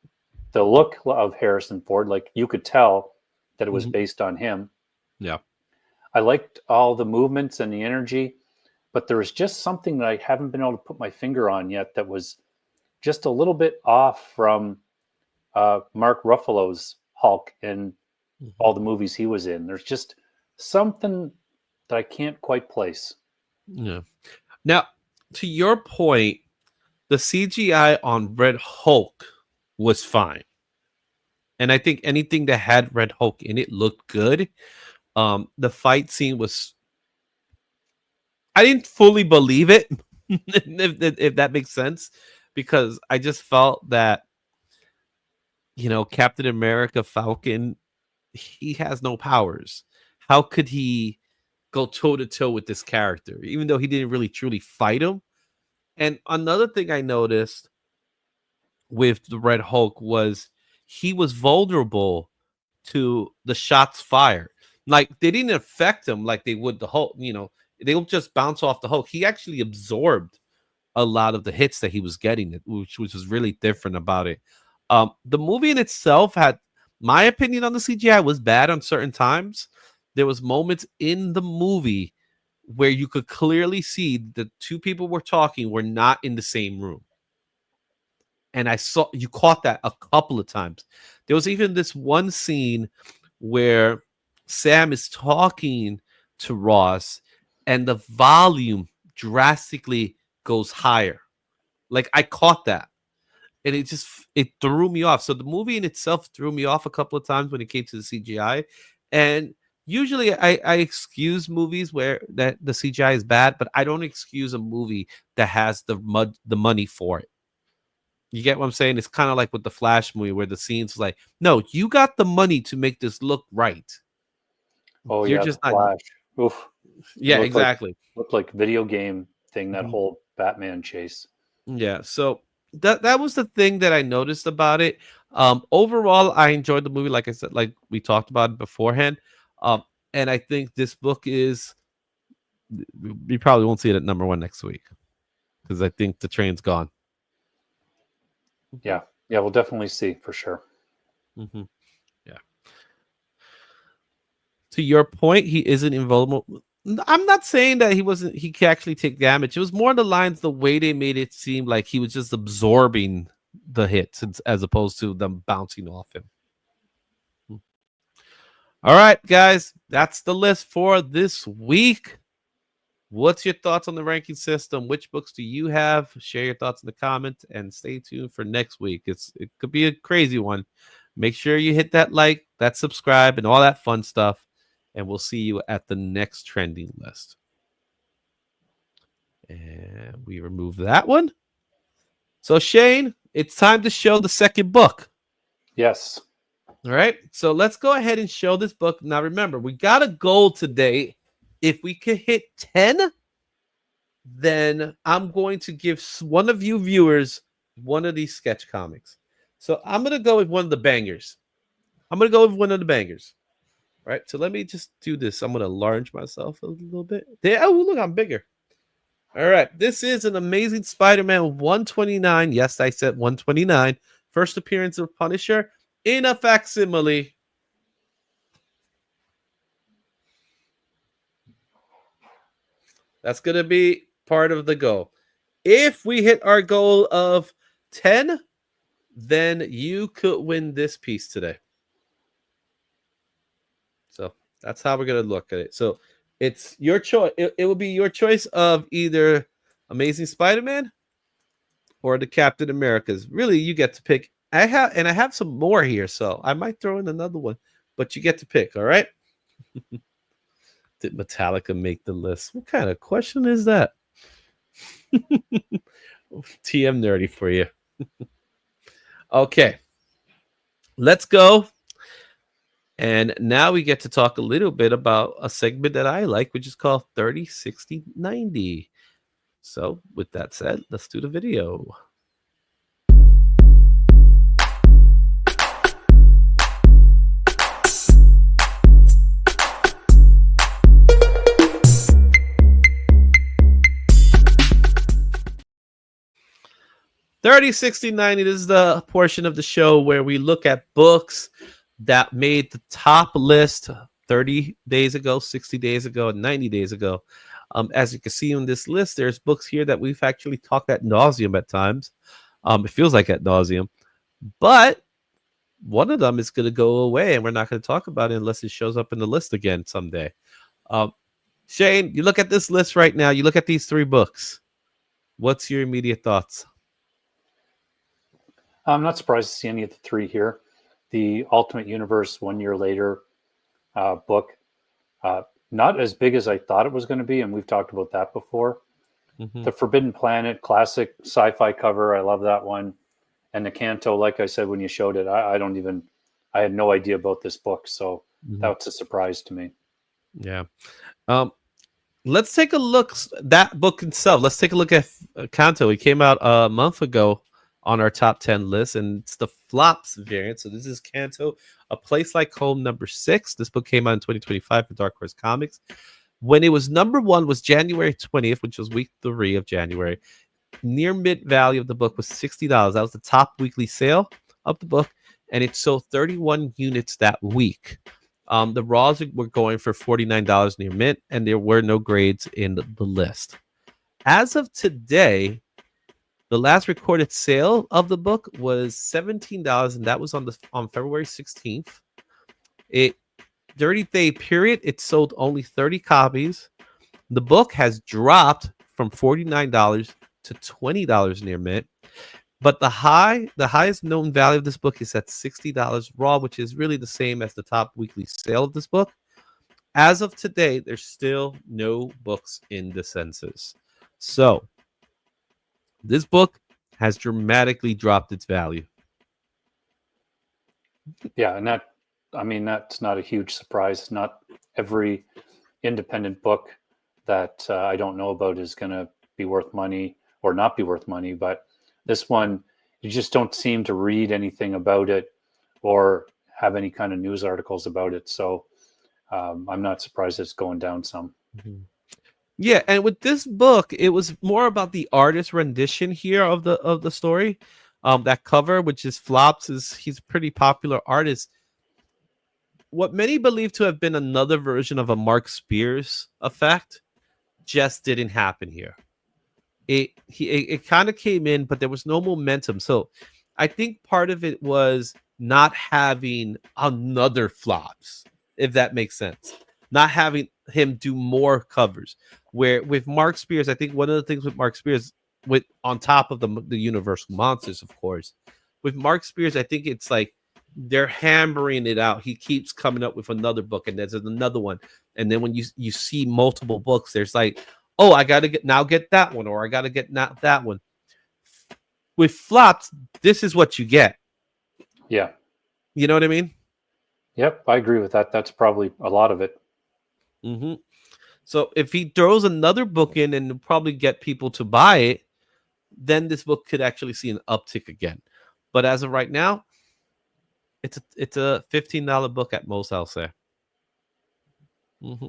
[SPEAKER 2] the look of Harrison Ford. Like, you could tell that it was based on him.
[SPEAKER 1] Yeah.
[SPEAKER 2] I liked all the movements and the energy, but there was just something that I haven't been able to put my finger on yet that was just a little bit off from Mark Ruffalo's Hulk and all the movies he was in. There's just something that I can't quite place.
[SPEAKER 1] Yeah. Now, to your point, the CGI on Red Hulk was fine. And I think anything that had Red Hulk in it looked good. The fight scene was, I didn't fully believe it, if that makes sense, because I just felt that, Captain America Falcon, he has no powers. How could he go toe to toe with this character, even though he didn't really truly fight him? And another thing I noticed with the Red Hulk was he was vulnerable to the shots fired. Like they didn't affect him like they would the Hulk. They will just bounce off the Hulk. He actually absorbed a lot of the hits that he was getting, which was really different about it. The movie in itself had, my opinion on the CGI was bad on certain times. There was moments in the movie where you could clearly see the two people were talking were not in the same room. And I saw you caught that a couple of times. There was even this one scene where Sam is talking to Ross and the volume drastically goes higher. Like I caught that. And it threw me off. So the movie in itself threw me off a couple of times when it came to the CGI. And usually I excuse movies where that the CGI is bad, but I don't excuse a movie that has the money for it. You get what I'm saying? It's kind of like with the Flash movie where the scenes like, no, you got the money to make this look right.
[SPEAKER 2] Oh
[SPEAKER 1] You're
[SPEAKER 2] yeah, the
[SPEAKER 1] just not.
[SPEAKER 2] Flash. Oof.
[SPEAKER 1] Yeah, exactly.
[SPEAKER 2] Looked like video game thing, that whole Batman chase.
[SPEAKER 1] Yeah, so that was the thing that I noticed about it. Overall, I enjoyed the movie, like I said, like we talked about it beforehand. And I think this book is, we probably won't see it at number one next week because I think the train's gone.
[SPEAKER 2] Yeah, we'll definitely see for sure.
[SPEAKER 1] Yeah. To your point, he isn't invulnerable. I'm not saying that he can actually take damage. It was more the lines, the way they made it seem like he was just absorbing the hits as opposed to them bouncing off him. All right, guys, that's the list for this week. What's your thoughts on the ranking system? Which books do you have? Share your thoughts in the comments and stay tuned for next week. It could be a crazy one. Make sure you hit that like, that subscribe, and all that fun stuff. And we'll see you at the next trending list. And we remove that one. So, Shane, it's time to show the second book.
[SPEAKER 2] Yes.
[SPEAKER 1] All right. So let's go ahead and show this book. Now, remember, we got a goal today. If we could hit 10, then I'm going to give one of you viewers one of these sketch comics. So I'm going to go with one of the bangers. All right. So let me just do this. I'm going to enlarge myself a little bit. There. Oh, look, I'm bigger. All right. This is an Amazing Spider-Man 129. Yes, I said 129. First appearance of Punisher in a facsimile. That's going to be part of the goal. If we hit our goal of 10, then you could win this piece today. So that's how we're going to look at it. So it's your choice. It will be your choice of either Amazing Spider-Man or the Captain Americas. Really, you get to pick. I have some more here, so I might throw in another one, but you get to pick. All right. Did Metallica make the list? What kind of question is that? TM nerdy for you. Okay. Let's go. And now we get to talk a little bit about a segment that I like, which is called 30, 60, 90. So with that said, let's do the video. $30, $60, $90. This is the portion of the show where we look at books that made the top list 30 days ago, 60 days ago, and 90 days ago. As you can see on this list, there's books here that we've actually talked ad nauseum at times. It feels like ad nauseum. But one of them is going to go away, and we're not going to talk about it unless it shows up in the list again someday. Shane, you look at this list right now. You look at these three books. What's your immediate thoughts?
[SPEAKER 2] I'm not surprised to see any of the three here. The Ultimate Universe 1 year later book, not as big as I thought it was going to be, and we've talked about that before. The Forbidden Planet, classic sci-fi cover. I love that one. And the Canto, like I said when you showed it, I had no idea about this book, so that's a surprise to me.
[SPEAKER 1] Yeah. Let's take a look that book itself. Let's take a look at Canto. It came out a month ago on our top 10 list, and it's the flops variant. So this is Canto, A Place Like Home, number 6. This book came out in 2025 for Dark Horse Comics. When it was number 1 was January 20th, which was week 3 of January. Near mid value of the book was $60. That was the top weekly sale of the book, and it sold 31 units that week. The raws were going for $49 near mint, and there were no grades in the list. As of today, the last recorded sale of the book was $17, and that was on February 16th. It 30-day period, it sold only 30 copies. The book has dropped from $49 to $20 near mint. But the highest known value of this book is at $60 raw, which is really the same as the top weekly sale of this book. As of today, there's still no books in the census. So this book has dramatically dropped its value.
[SPEAKER 2] Yeah, and that's not a huge surprise. Not every independent book that I don't know about is going to be worth money or not be worth money, but this one, you just don't seem to read anything about it or have any kind of news articles about it. So I'm not surprised it's going down some.
[SPEAKER 1] Mm-hmm. Yeah, and with this book, it was more about the artist rendition here of the story. That cover, which is Flops, he's a pretty popular artist. What many believe to have been another version of a Mark Spears effect just didn't happen here. It kind of came in, but there was no momentum. So I think part of it was not having another Flops, if that makes sense. Not having him do more covers. Where with Mark Spears, I think one of the things with Mark Spears, with on top of the Universal Monsters, of course, with Mark Spears, I think it's like they're hammering it out. He keeps coming up with another book, and there's another one, and then when you see multiple books, there's like, oh, I gotta get that one, or I gotta get not that one. With Flops, this is what you get.
[SPEAKER 2] Yeah.
[SPEAKER 1] You know what I mean?
[SPEAKER 2] Yep, I agree with that. That's probably a lot of it.
[SPEAKER 1] Mm-hmm. So if he throws another book in and probably get people to buy it, then this book could actually see an uptick again. But as of right now, it's a $15 book at most, I'll say. Mm-hmm.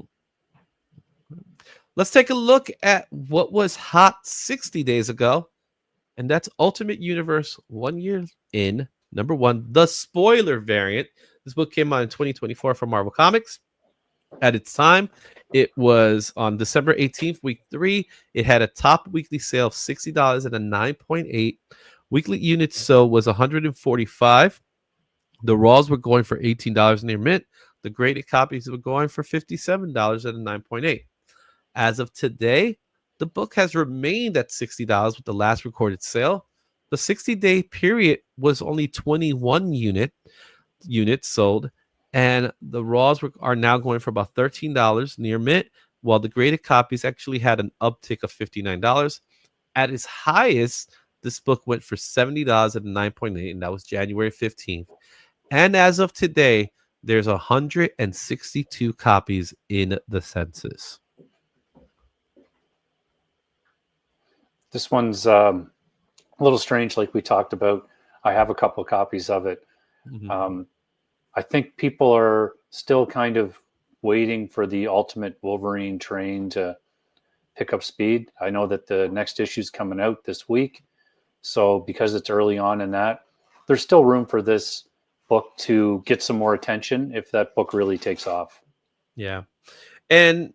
[SPEAKER 1] Let's take a look at what was hot 60 days ago, and that's Ultimate Universe 1 year in. Number 1, the spoiler variant. This book came out in 2024 from Marvel Comics. At its time, it was on December 18th, week 3. It had a top weekly sale of $60 and a 9.8. Weekly units sold was 145. The raws were going for $18 near mint. The graded copies were going for $57 at a 9.8. As of today, the book has remained at $60 with the last recorded sale. The 60-day period was only 21 units sold, and the raws are now going for about $13 near mint, while the graded copies actually had an uptick of $59. At its highest, this book went for $70 at a 9.8, and that was January 15th. And as of today, there's 162 copies in the census.
[SPEAKER 2] This one's a little strange, like we talked about. I have a couple of copies of it. Mm-hmm. I think people are still kind of waiting for the Ultimate Wolverine train to pick up speed. I know that the next issue is coming out this week. So because it's early on in that, there's still room for this book to get some more attention if that book really takes off.
[SPEAKER 1] Yeah. And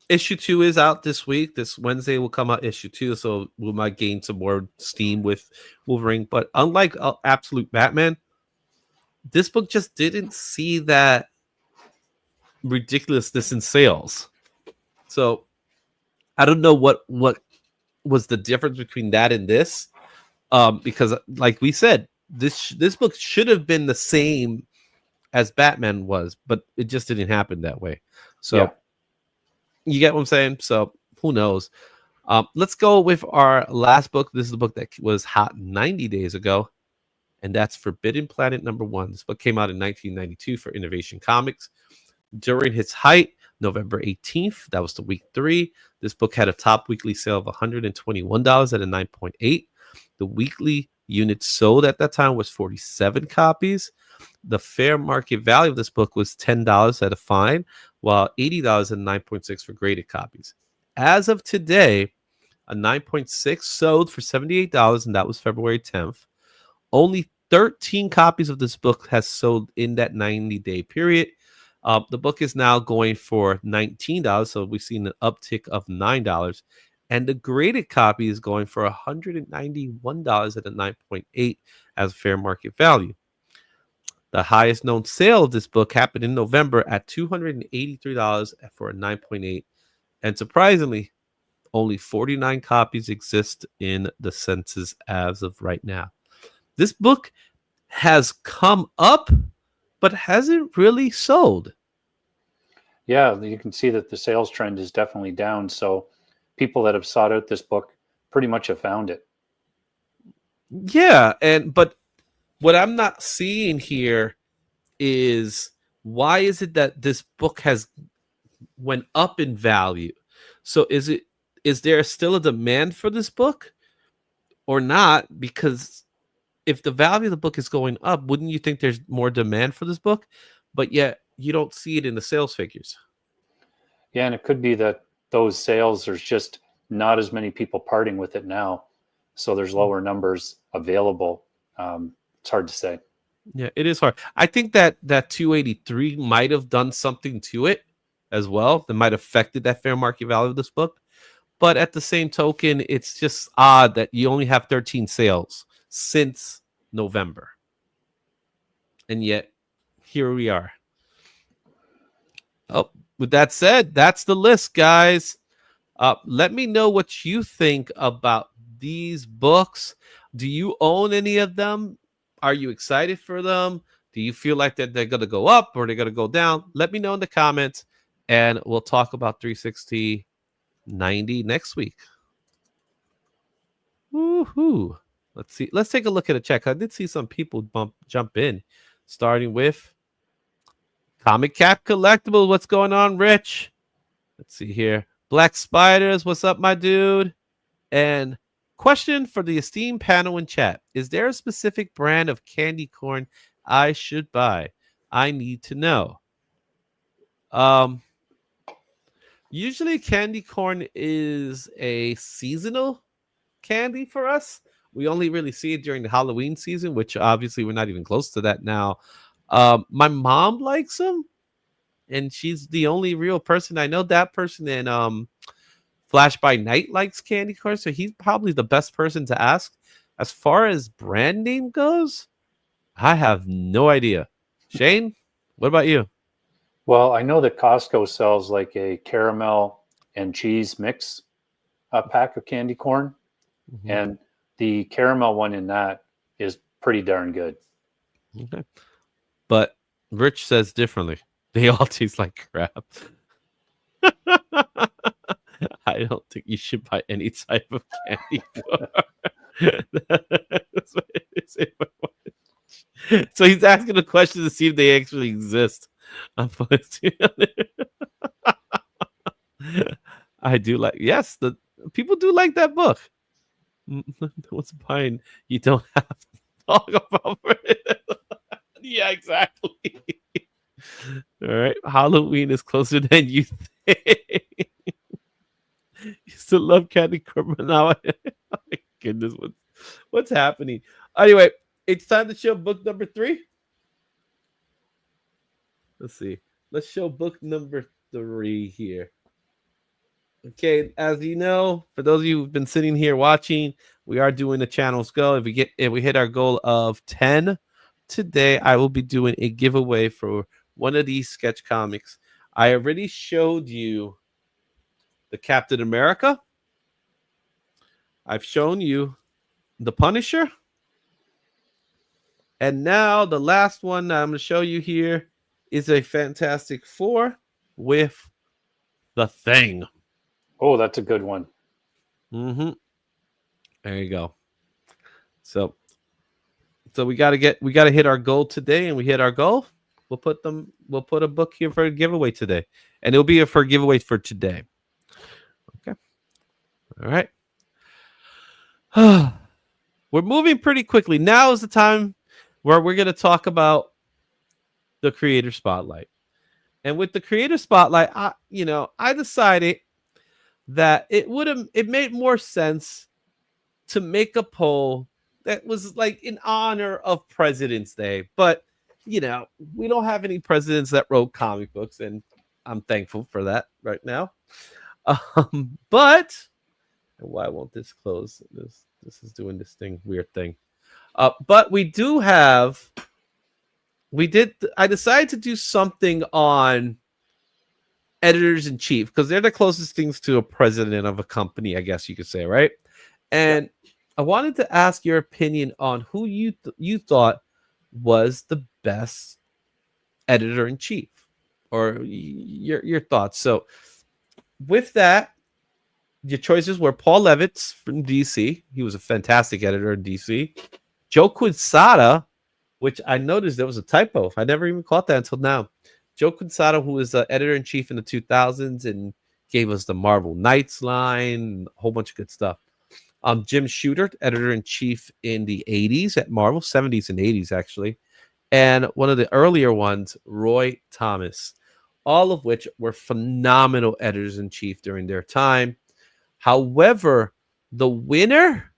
[SPEAKER 1] issue 2 is out this week. This Wednesday will come out issue 2, so we might gain some more steam with Wolverine. But unlike Absolute Batman, this book just didn't see that ridiculousness in sales. So I don't know what was the difference between that and this, because like we said, this book should have been the same as Batman was, but it just didn't happen that way. So yeah. You get what I'm saying? So who knows? Let's go with our last book. This is the book that was hot 90 days ago, and that's Forbidden Planet number 1. This book came out in 1992 for Innovation Comics. During its height, November 18th, that was the week 3, this book had a top weekly sale of $121 at a 9.8. The weekly Units sold at that time was 47 copies. The fair market value of this book was $10 at a fine, while $80 and 9.6 for graded copies. As of today, a 9.6 sold for $78, and that was February 10th. Only 13 copies of this book has sold in that 90-day period. The book is now going for $19, so we've seen an uptick of $9. And the graded copy is going for $191 at a 9.8 as fair market value. The highest known sale of this book happened in November at $283 for a 9.8. And surprisingly, only 49 copies exist in the census as of right now. This book has come up, but hasn't really sold.
[SPEAKER 2] Yeah, you can see that the sales trend is definitely down. So people that have sought out this book pretty much have found it.
[SPEAKER 1] Yeah, but what I'm not seeing here is why is it that this book has went up in value? So is there still a demand for this book or not? Because if the value of the book is going up, wouldn't you think there's more demand for this book? But yet you don't see it in the sales figures.
[SPEAKER 2] Yeah, and it could be that those sales, there's just not as many people parting with it now. So there's lower numbers available. It's hard to say.
[SPEAKER 1] Yeah, it is hard. I think that 283 might have done something to it as well. That might have affected that fair market value of this book. But at the same token, it's just odd that you only have 13 sales since November. And yet, here we are. Oh, with that said, that's the list, guys. Let me know what you think about these books. Do you own any of them? Are you excited for them? Do you feel like that they're going to go up or they're going to go down? Let me know in the comments, and we'll talk about 360 90 next week. Woohoo! Let's see. Let's take a look at a check. I did see some people jump in, starting with Comic Cap Collectible. What's going on, Rich? Let's see here. Black Spiders. What's up, my dude? And question for the esteemed panel in chat: is there a specific brand of candy corn I should buy? I need to know. Usually candy corn is a seasonal candy for us. We only really see it during the Halloween season, which obviously we're not even close to that now. My mom likes them, and she's the only real person I know. That person in Flash by Night likes candy corn, so he's probably the best person to ask. As far as brand name goes, I have no idea. Shane, what about you?
[SPEAKER 2] Well, I know that Costco sells like a caramel and cheese mix pack of candy corn.
[SPEAKER 1] Mm-hmm.
[SPEAKER 2] And the caramel one in that is pretty darn good.
[SPEAKER 1] Okay. But Rich says differently. They all taste like crap. I don't think you should buy any type of candy corn. So he's asking a question to see if they actually exist. I do like, yes, the people do like that book. What's buying? You don't have to talk about it. Yeah, exactly. All right, Halloween is closer than you think. You still love candy corn now. Oh my goodness, what's happening? Anyway, it's time to show book number 3. Let's see. Let's show book number 3 here. Okay, as you know, for those of you who've been sitting here watching, we are doing the channel's goal. If we hit our goal of 10 today, I will be doing a giveaway for one of these sketch comics. I already showed you the Captain America. I've shown you the Punisher. And now the last one I'm going to show you here is a Fantastic Four with the Thing.
[SPEAKER 2] Oh, that's a good one.
[SPEAKER 1] Mm-hmm. There you go. So we gotta hit our goal today, and we hit our goal. We'll put a book here for a giveaway today, and it'll be for a giveaway for today. Okay. All right. we're moving pretty quickly. Now is the time where we're going to talk about the creator spotlight. And with the creator spotlight, I decided that it made more sense to make a poll that was like in honor of President's Day. But we don't have any presidents that wrote comic books, and I'm thankful for that right now. But why won't this close? This is doing this weird thing. But I decided to do something on editors in chief because they're the closest things to a president of a company, I guess you could say, right? And I wanted to ask your opinion on who you thought was the best editor in chief, or your thoughts. So with that, your choices were Paul Levitz from DC. He was a fantastic editor in DC. Joe Quesada, which I noticed there was a typo. I never even caught that until now. Joe Quesada, who was the editor-in-chief in the 2000s and gave us the Marvel Knights line, a whole bunch of good stuff. Jim Shooter, editor-in-chief in the 80s at Marvel, 70s and 80s, actually. And one of the earlier ones, Roy Thomas, all of which were phenomenal editors-in-chief during their time. However, the winner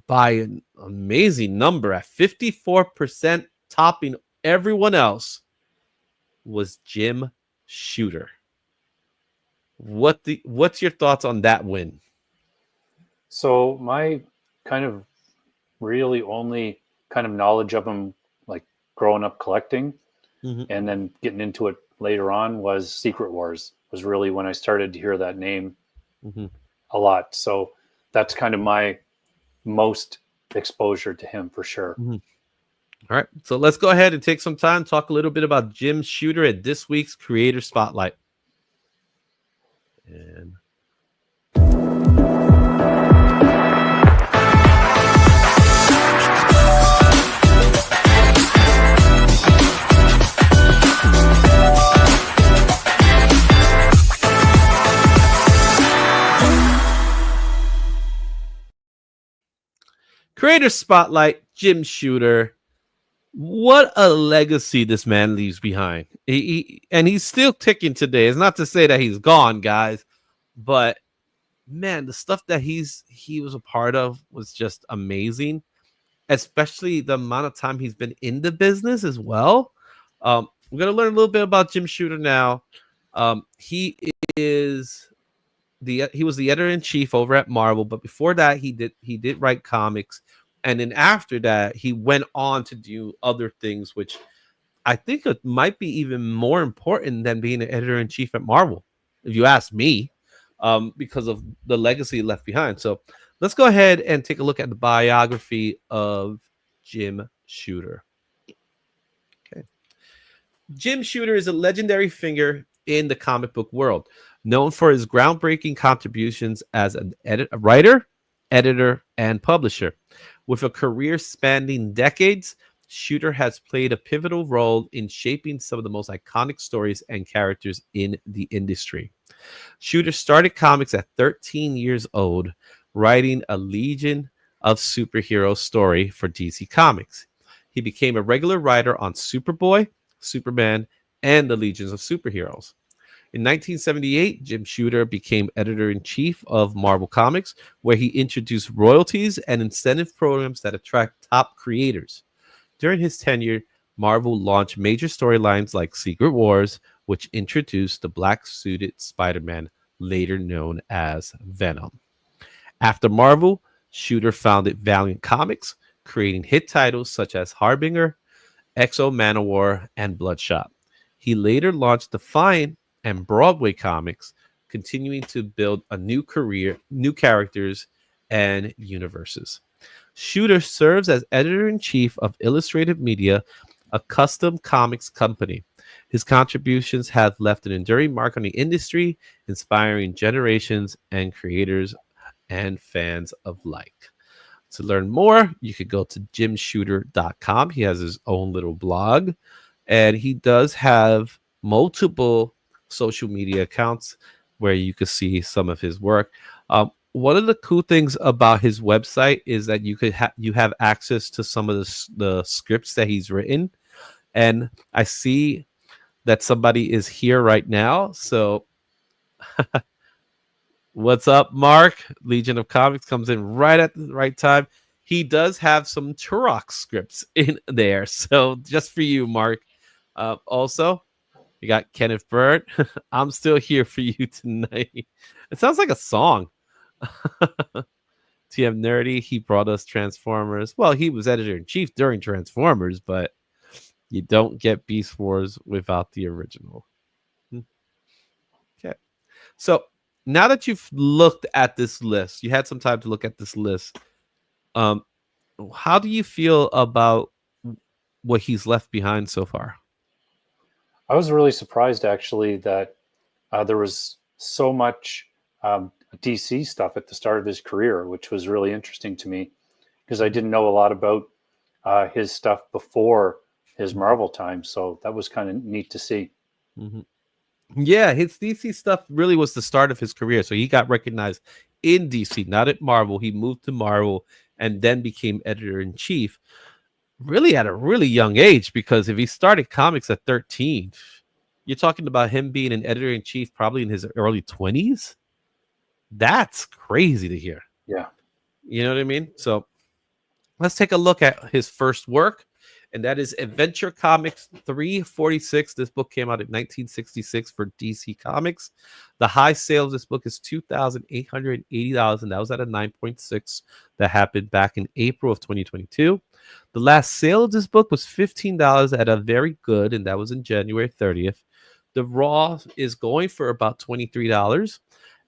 [SPEAKER 1] by an amazing number at 54%, topping everyone else, was Jim Shooter. What's your thoughts on that win?
[SPEAKER 2] So my kind of really only kind of knowledge of him, like growing up collecting and then getting into it later on, was Secret Wars. Was really when I started to hear that name a lot. So that's kind of my most exposure to him for sure.
[SPEAKER 1] All right, so let's go ahead and take some time, talk a little bit about Jim Shooter at this week's Creator Spotlight. And Creator Spotlight, Jim Shooter. What a legacy this man leaves behind. And he's still ticking today. It's not to say that he's gone, guys, but man, the stuff that he was a part of was just amazing, especially the amount of time he's been in the business as well. We're going to learn a little bit about Jim Shooter now. He was the editor-in-chief over at Marvel, but before that he did write comics. And then after that, he went on to do other things, which I think it might be even more important than being an editor-in-chief at Marvel, if you ask me, because of the legacy left behind. So let's go ahead and take a look at the biography of Jim Shooter. Okay. Jim Shooter is a legendary figure in the comic book world, known for his groundbreaking contributions as a writer, editor, and publisher. With a career spanning decades, Shooter has played a pivotal role in shaping some of the most iconic stories and characters in the industry. Shooter started comics at 13 years old, writing a Legion of Superheroes story for DC Comics. He became a regular writer on Superboy, Superman, and the Legions of Superheroes. In 1978, Jim Shooter became editor-in-chief of Marvel Comics, where he introduced royalties and incentive programs that attract top creators. During his tenure, Marvel launched major storylines like Secret Wars, which introduced the black-suited Spider-Man, later known as Venom. After Marvel, Shooter founded Valiant Comics, creating hit titles such as Harbinger, X-O Manowar, and Bloodshot. He later launched Defiant and Broadway Comics, continuing to build a new career, new characters, and universes. Shooter serves as editor-in-chief of Illustrated Media, a custom comics company. His contributions have left an enduring mark on the industry, inspiring generations and creators and fans alike. To learn more, you could go to jimshooter.com. He has his own little blog, and he does have multiple social media accounts where you can see some of his work. one of the cool things about his website is that you have access to some of the scripts that he's written, and I see that somebody is here right now. So what's up, Mark? Legion of Comics comes in right at the right time. He does have some Turok scripts in there, so just for you, Mark. Also, you got Kenneth Burt. I'm still here for you tonight. It sounds like a song. TM Nerdy, he brought us Transformers. Well, he was editor in chief during Transformers, but you don't get Beast Wars without the original. Okay. So now that you've looked at this list, you had some time to look at this list. How do you feel about what he's left behind so far?
[SPEAKER 2] I was really surprised actually that there was so much DC stuff at the start of his career, which was really interesting to me because I didn't know a lot about his stuff before his Marvel time. So that was kind of neat to see.
[SPEAKER 1] Mm-hmm. Yeah, his DC stuff really was the start of his career. So he got recognized in DC, not at Marvel. He moved to Marvel and then became editor in chief, really at a really young age, because if he started comics at 13, you're talking about him being an editor in chief probably in his early 20s. That's crazy to hear.
[SPEAKER 2] Yeah.
[SPEAKER 1] You know what I mean? So let's take a look at his first work, and that is Adventure Comics 346. This book came out in 1966 for DC Comics. The high sale of this book is $2,880, and that was at a 9.6 that happened back in April of 2022. The last sale of this book was $15 at a very good, and that was in January 30th. The raw is going for about $23,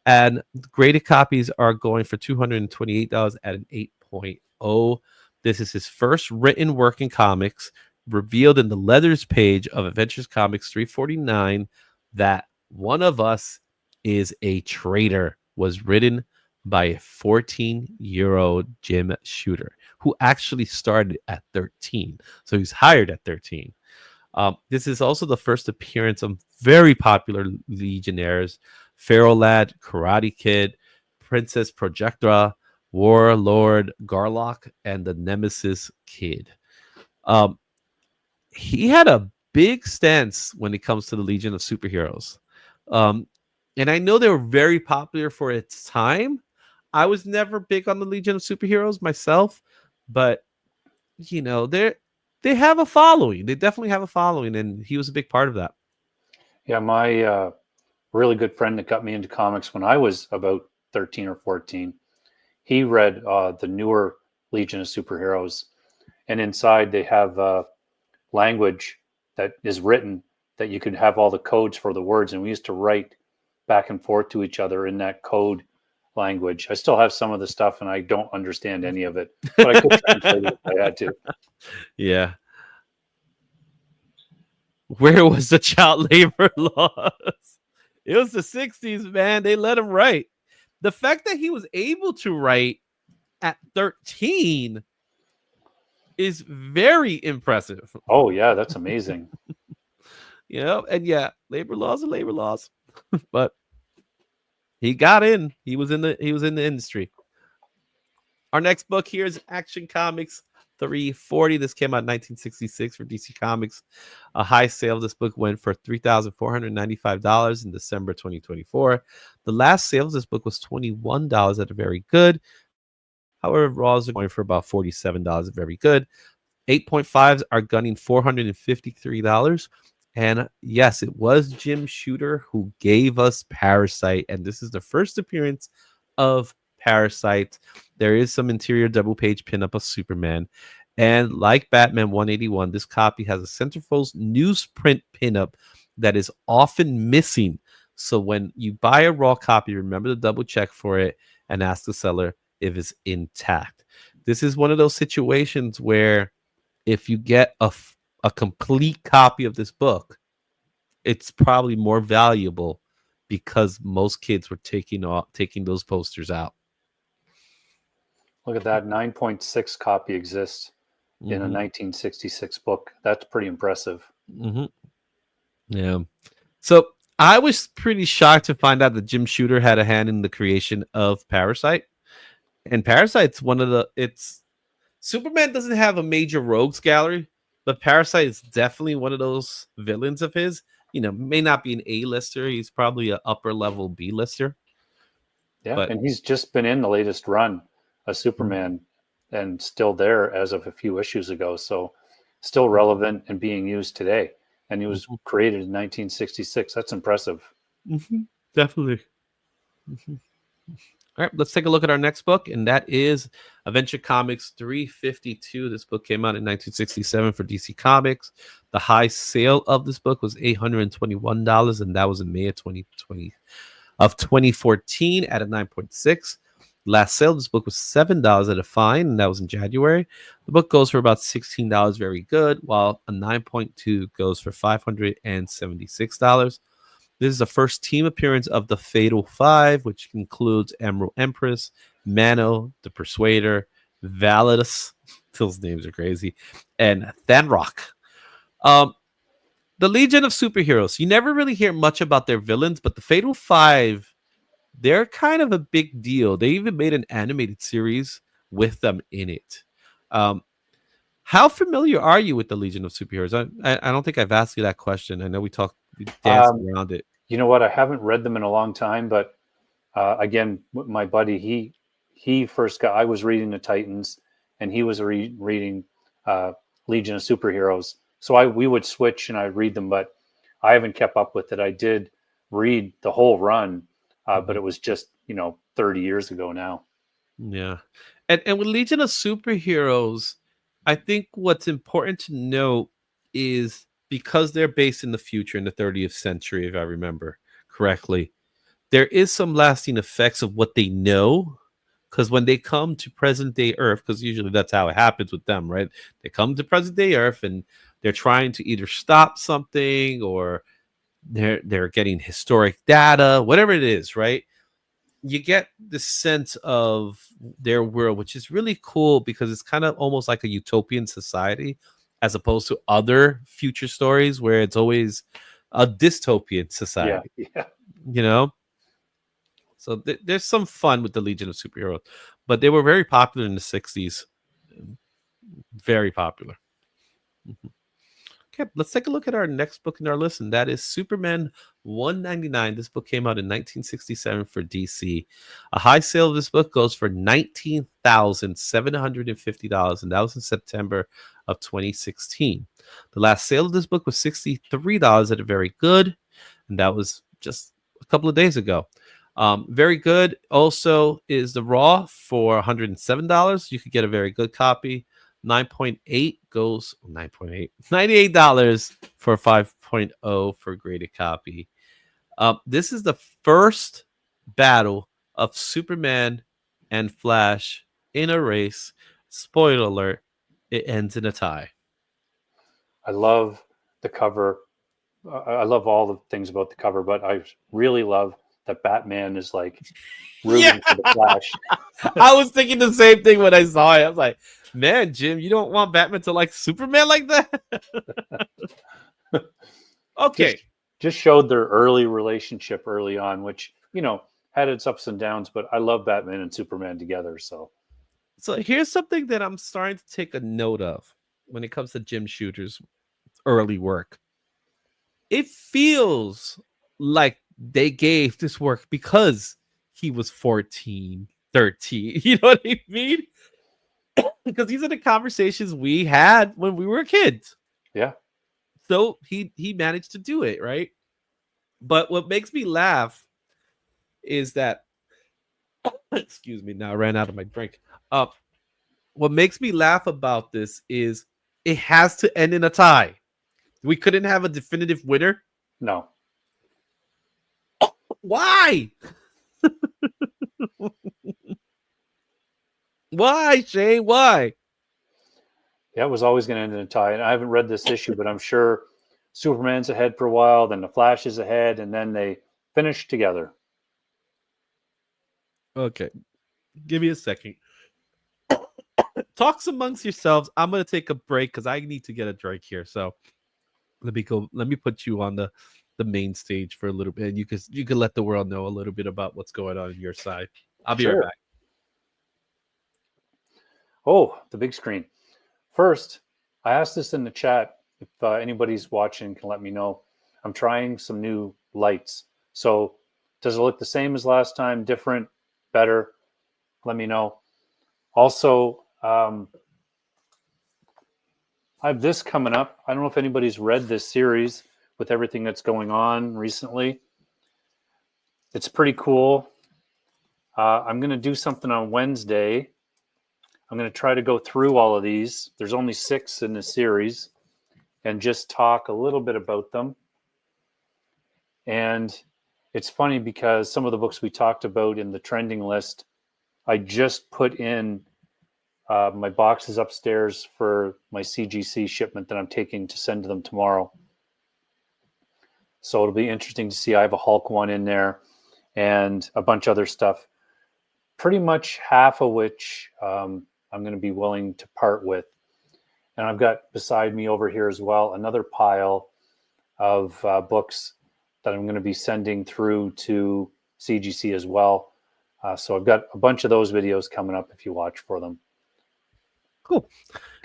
[SPEAKER 1] and graded copies are going for $228 at an 8.0. This is his first written work in comics, revealed in the letters page of Adventures Comics 349 that One of Us is a Traitor was written by a 14-year-old Jim Shooter, who actually started at 13. So he's hired at 13. This is also the first appearance of very popular Legionnaires, Feral Lad, Karate Kid, Princess Projectra, Warlord Garlock, and the Nemesis Kid. He had a big stance when it comes to the Legion of Superheroes. And I know they were very popular for its time. I was never big on the Legion of Superheroes myself, but you know, they have a following. They definitely have a following, and he was a big part of that.
[SPEAKER 2] Yeah, my really good friend that got me into comics when I was about 13 or 14, he read the newer Legion of Superheroes, and inside they have language that is written that you could have all the codes for the words, and we used to write back and forth to each other in that code language. I still have some of the stuff, and I don't understand any of it, but I could translate it if I had to.
[SPEAKER 1] Yeah. Where was the child labor laws? It was the 60s, man. They let him write. The fact that he was able to write at 13 is very impressive.
[SPEAKER 2] Oh yeah, that's amazing.
[SPEAKER 1] You know, and yeah, labor laws are labor laws. But he got in. He was in the industry. Our next book here is Action Comics 340. This came out in 1966 for DC Comics. A high sale of this book went for $3,495 in December 2024. The last sale of this book was $21 at a very good. However, raws are going for about $47 at very good. 8.5s are gunning $453. And yes, it was Jim Shooter who gave us Parasite. And this is the first appearance of Parasite. There is some interior double page pinup of Superman. And like Batman 181, this copy has a centerfold newsprint pinup that is often missing. So when you buy a raw copy, remember to double check for it and ask the seller if it's intact. This is one of those situations where if you get a complete copy of this book, it's probably more valuable because most kids were taking those posters out.
[SPEAKER 2] Look at that, 9.6 copy exists in a 1966 book. That's pretty impressive.
[SPEAKER 1] Mm-hmm. Yeah. So I was pretty shocked to find out that Jim Shooter had a hand in the creation of Parasite. And Parasite's one of the it's Superman doesn't have a major rogues gallery, but Parasite is definitely one of those villains of his. May not be an A-lister. He's probably an upper level B-lister.
[SPEAKER 2] Yeah,
[SPEAKER 1] But
[SPEAKER 2] and he's just been in the latest run of Superman and still there as of a few issues ago. So still relevant and being used today. And he was created in 1966. That's impressive.
[SPEAKER 1] Definitely. All right, let's take a look at our next book, and that is Adventure Comics 352. This book came out in 1967 for DC Comics. The high sale of this book was $821, and that was in May of 2014 at a 9.6. Last sale of this book was $7 at a fine, and that was in January. The book goes for about $16, very good, while a 9.2 goes for $576. This is the first team appearance of the Fatal Five, which includes Emerald Empress, Mano, the Persuader, Validus, those names are crazy, and Thanrock. The Legion of Superheroes. You never really hear much about their villains, but the Fatal Five, they're kind of a big deal. They even made an animated series with them in it. How familiar are you with the Legion of Superheroes? I don't think I've asked you that question. I know we danced around it.
[SPEAKER 2] You know what? I haven't read them in a long time, but again, my buddy, he first got. I was reading the Titans, and he was reading Legion of Superheroes. So we would switch, and I'd read them, but I haven't kept up with it. I did read the whole run, but it was just 30 years ago now.
[SPEAKER 1] Yeah, and with Legion of Superheroes, I think what's important to note is because they're based in the future in the 30th century, if I remember correctly, there is some lasting effects of what they know. Because when they come to present day Earth, because usually that's how it happens with them, right? They come to present day Earth and they're trying to either stop something or they're getting historic data, whatever it is, right? You get this sense of their world, which is really cool because it's kind of almost like a utopian society as opposed to other future stories where it's always a dystopian society.
[SPEAKER 2] Yeah.
[SPEAKER 1] So there's some fun with the Legion of Superheroes, but they were very popular in the 60s. Very popular. Okay, let's take a look at our next book in our list, and that is Superman 199. This book came out in 1967 for DC. A high sale of this book goes for $19,750, and that was in September of 2016. The last sale of this book was $63 at a very good, and that was just a couple of days ago. Very good also is the Raw for $107. You could get a very good copy. 9.8 goes $98 for 5.0 for graded copy. This is the first battle of Superman and Flash in a race. Spoiler alert, it ends in a tie.
[SPEAKER 2] I love the cover. I love all the things about the cover, but I really love that Batman is like rooting for the Flash.
[SPEAKER 1] I was thinking the same thing when I saw it. I was like, man, Jim, you don't want Batman to like Superman like that? Okay.
[SPEAKER 2] Just showed their early relationship early on, which, had its ups and downs, but I love Batman and Superman together. So
[SPEAKER 1] here's something that I'm starting to take a note of when it comes to Jim Shooter's early work. It feels like they gave this work because he was 14, 13. You know what I mean? Because these are the conversations we had when we were kids.
[SPEAKER 2] Yeah.
[SPEAKER 1] So he managed to do it, right? But what makes me laugh is that excuse me, now I ran out of my drink. What makes me laugh about this is it has to end in a tie. We couldn't have a definitive winner.
[SPEAKER 2] No.
[SPEAKER 1] Why? Why, Shane? Why?
[SPEAKER 2] Yeah, it was always going to end in a tie. And I haven't read this issue, but I'm sure Superman's ahead for a while, then the Flash is ahead, and then they finish together.
[SPEAKER 1] Okay. Give me a second. Talks amongst yourselves. I'm going to take a break because I need to get a drink here. So let me go. Let me put you on the the main stage for a little bit, and you could let the world know a little bit about what's going on your side. I'll be right
[SPEAKER 2] Sure.
[SPEAKER 1] back.
[SPEAKER 2] Oh, the big screen. First, I asked this in the chat. If anybody's watching, can let me know. I'm trying some new lights. So, does it look the same as last time? Different? Better? Let me know. Also, I have this coming up. I don't know if anybody's read this series with everything that's going on recently. It's pretty cool. I'm going to do something on Wednesday. I'm going to try to go through all of these. There's only 6 in the series, and just talk a little bit about them. And it's funny because some of the books we talked about in the trending list, I just put in my boxes upstairs for my CGC shipment that I'm taking to send to them tomorrow. So it'll be interesting to see. I have a Hulk one in there and a bunch of other stuff, pretty much half of which I'm going to be willing to part with. And I've got beside me over here as well another pile of books that I'm going to be sending through to CGC as well. So I've got a bunch of those videos coming up if you watch for them.
[SPEAKER 1] Cool.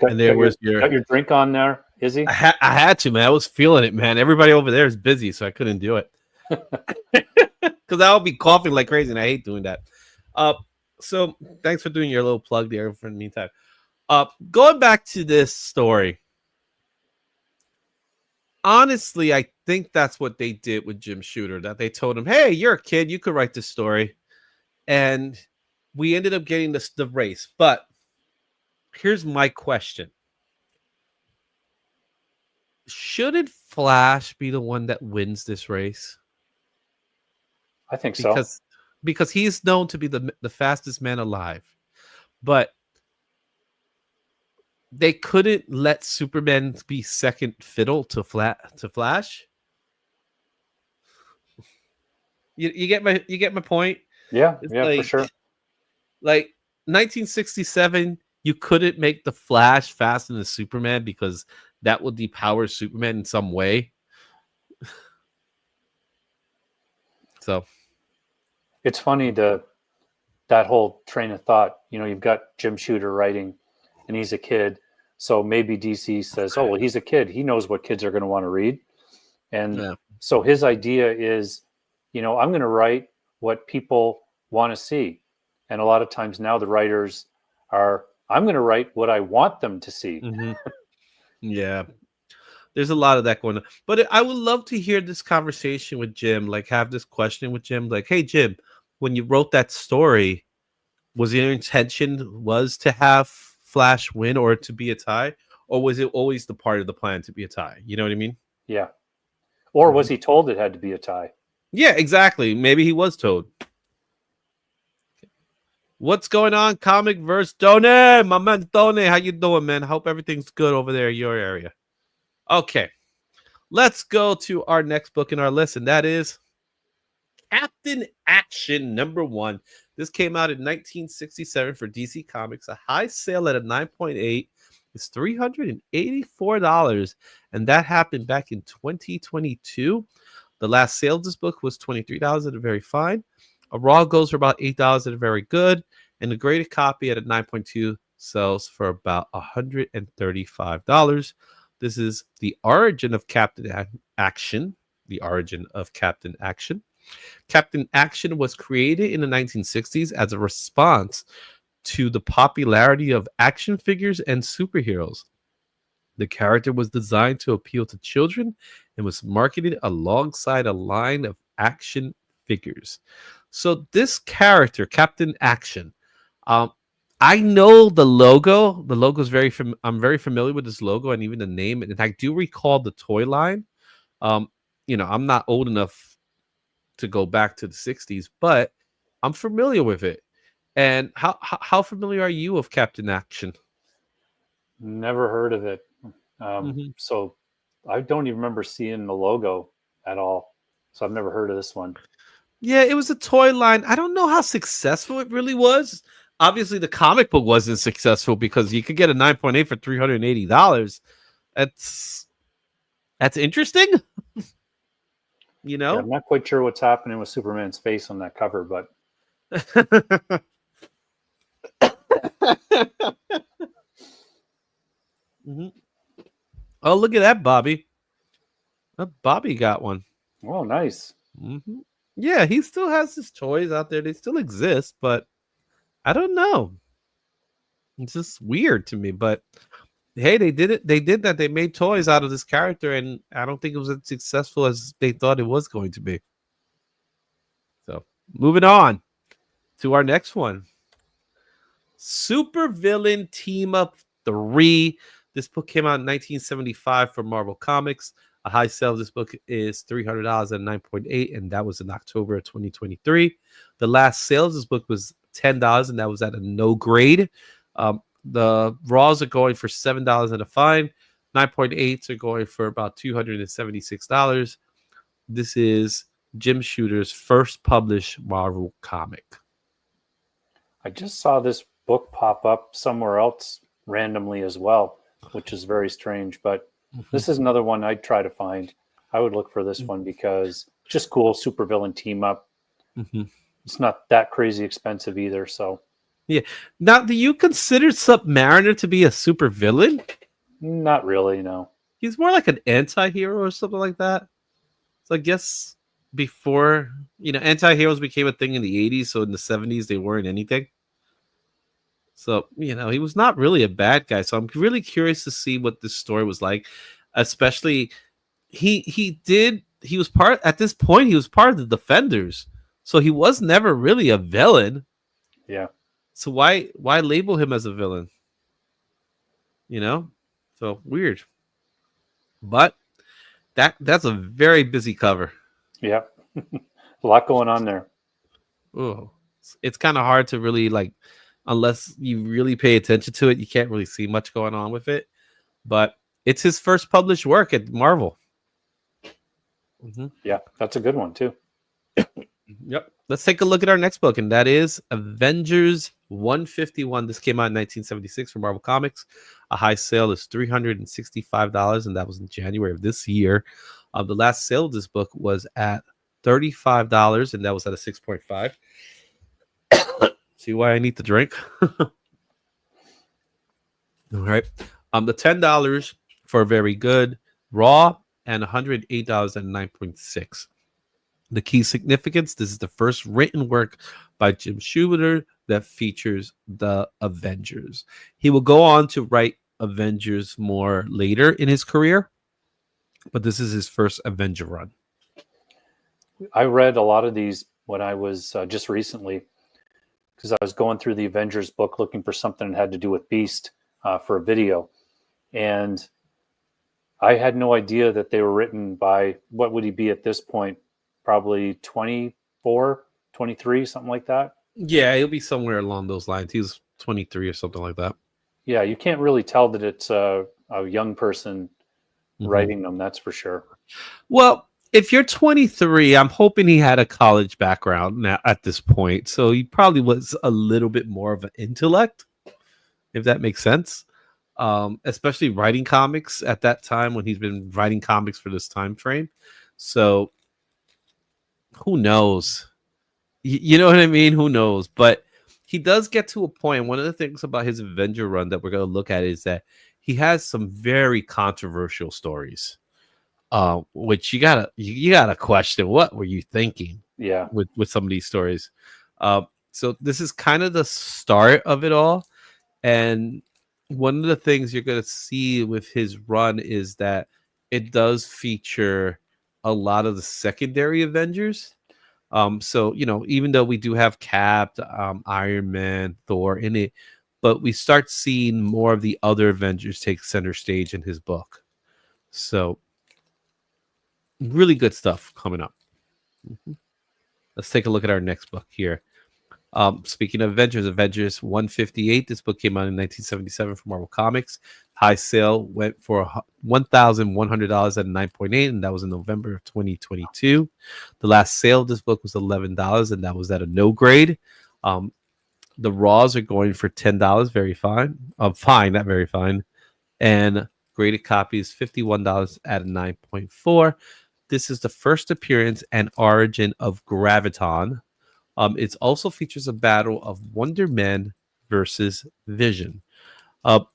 [SPEAKER 1] And there was
[SPEAKER 2] got your drink on there, Izzy?
[SPEAKER 1] I had to, man. I was feeling it, man. Everybody over there is busy, so I couldn't do it. Because I'll be coughing like crazy, and I hate doing that. So thanks for doing your little plug there for the meantime. Going back to this story. Honestly, I think that's what they did with Jim Shooter, that they told him, hey, you're a kid, you could write this story. And we ended up getting the race. But here's my question. Shouldn't Flash be the one that wins this race?
[SPEAKER 2] I think so.
[SPEAKER 1] Because he's known to be the fastest man alive. But they couldn't let Superman be second fiddle to Flash. You get my point?
[SPEAKER 2] Yeah, for sure.
[SPEAKER 1] Like 1967, you couldn't make the Flash faster than Superman because that would depower Superman in some way. So
[SPEAKER 2] it's funny that whole train of thought. You've got Jim Shooter writing, and he's a kid. So maybe DC says, oh, well, he's a kid. He knows what kids are going to want to read. And so his idea is, I'm going to write what people want to see. And a lot of times now the writers are, I'm going to write what I want them to see.
[SPEAKER 1] Mm-hmm. Yeah. There's a lot of that going on. But I would love to hear this conversation with Jim, like have this question with Jim, like, hey, Jim, when you wrote that story, was your intention was to have Flash win or to be a tie? Or was it always the part of the plan to be a tie? You know what I mean?
[SPEAKER 2] Yeah. Or was he told it had to be a tie?
[SPEAKER 1] Yeah, exactly. Maybe he was told. What's going on, Comic Verse Tony? My man Tony, how you doing, man? Hope everything's good over there in your area. Okay. Let's go to our next book in our list, and that is Captain Action #1. This came out in 1967 for DC Comics. A high sale at a 9.8 is $384, and that happened back in 2022. The last sale of this book was $23 at a very fine. A raw goes for about $8 at a very good, and the graded copy at a 9.2 sells for about $135. This is the origin of Captain Action. The origin of Captain Action. Captain Action was created in the 1960s as a response to the popularity of action figures and superheroes. The character was designed to appeal to children and was marketed alongside a line of action figures. So this character, Captain Action, I know the logo. The logo is I'm very familiar with this logo and even the name. And I do recall the toy line. I'm not old enough to go back to the 60s, but I'm familiar with it. And how familiar are you with Captain Action?
[SPEAKER 2] Never heard of it. So I don't even remember seeing the logo at all. So I've never heard of this one.
[SPEAKER 1] Yeah, it was a toy line. I don't know how successful it really was. Obviously, the comic book wasn't successful because you could get a 9.8 for $380. That's interesting. You
[SPEAKER 2] Yeah,
[SPEAKER 1] know?
[SPEAKER 2] I'm not quite sure what's happening with Superman's face on that cover, but
[SPEAKER 1] Mhm. Oh, look at that, Bobby. Bobby got one.
[SPEAKER 2] oh, nice.
[SPEAKER 1] Yeah, he still has his toys out there. They still exist, but I don't know. It's just weird to me. But hey, they did it. They did that. They made toys out of this character, and I don't think it was as successful as they thought it was going to be. So, moving on to our next one. Super Villain Team Up 3. This book came out in 1975 for Marvel Comics. A high sale of this book is $300 at 9.8, and that was in October of 2023. The last sale of this book was $10, and that was at a no grade. The raws are going for $7 at a fine. 9.8s are going for about $276. This is Jim Shooter's first published Marvel comic.
[SPEAKER 2] I just saw this book pop up somewhere else randomly as well, which is very strange. But this is another one I'd try to find. I would look for this one because just cool supervillain team up. It's not that crazy expensive either. So
[SPEAKER 1] yeah. Now, do you consider Submariner to be a super villain?
[SPEAKER 2] not really, no.
[SPEAKER 1] He's more like an anti-hero or something like that. So I guess before, anti-heroes became a thing in the 80s, so in the 70s they weren't anything. So, he was not really a bad guy. So I'm really curious to see what this story was like, especially he was part at this point, he was part of the Defenders. So he was never really a villain.
[SPEAKER 2] Yeah.
[SPEAKER 1] So why label him as a villain? So weird. But that's a very busy cover.
[SPEAKER 2] Yeah. A lot going on there.
[SPEAKER 1] Oh, it's kind of hard to really unless you really pay attention to it, you can't really see much going on with it. But it's his first published work at Marvel.
[SPEAKER 2] Yeah, that's a good one too.
[SPEAKER 1] Yep. Let's take a look at our next book, and that is Avengers 151. This came out in 1976 from Marvel Comics. A high sale is $365, and that was in January of this year. The last sale of this book was at $35, and that was at a 6.5. See why I need the drink? All right. The $10 for Very Good, Raw, and $108 at 9.6. The key significance: this is the first written work by Jim Shooter that features the Avengers. He will go on to write Avengers more later in his career, but this is his first Avenger run.
[SPEAKER 2] I read a lot of these when I was just recently, because I was going through the Avengers book looking for something that had to do with Beast for a video. And I had no idea that they were written by, what would he be at this point? Probably 24, 23, something like that.
[SPEAKER 1] Yeah, he'll be somewhere along those lines. He's 23 or something like that.
[SPEAKER 2] Yeah, you can't really tell that it's a young person writing them, that's for sure.
[SPEAKER 1] Well, if you're 23, I'm hoping he had a college background now at this point. So he probably was a little bit more of an intellect, if that makes sense. Especially writing comics at that time when he's been writing comics for this time frame. So who knows? You know what I mean? Who knows? But he does get to a point. One of the things about his Avenger run that we're going to look at is that he has some very controversial stories, which you gotta question. What were you thinking?
[SPEAKER 2] Yeah,
[SPEAKER 1] with some of these stories. So this is kind of the start of it all, and one of the things you're going to see with his run is that it does feature a lot of the secondary Avengers. So even though we do have Cap, Iron Man, Thor in it, but we start seeing more of the other Avengers take center stage in his book. So really good stuff coming up. Let's take a look at our next book here. Speaking of Avengers 158. This book came out in 1977 from Marvel Comics. High sale went for $1,100 at 9.8, and that was in November of 2022. The last sale of this book was $11, and that was at a no grade. The raws are going for $10. Very fine. Fine, not very fine. And graded copies $51 at a 9.4. This is the first appearance and origin of Graviton. It also features a battle of Wonder Man versus Vision.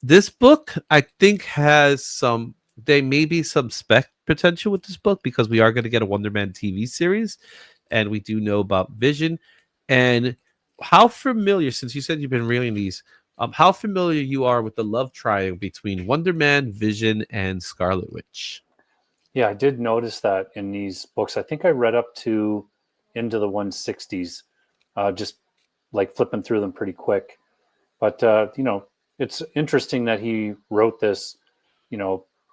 [SPEAKER 1] This book, I think, has some. There may be some spec potential with this book because we are going to get a Wonder Man TV series, and we do know about Vision. And how familiar, since you said you've been reading these, how familiar you are with the love triangle between Wonder Man, Vision, and Scarlet Witch?
[SPEAKER 2] Yeah, I did notice that in these books. I think I read up to into the 160s, just like flipping through them pretty quick. But it's interesting that he wrote this,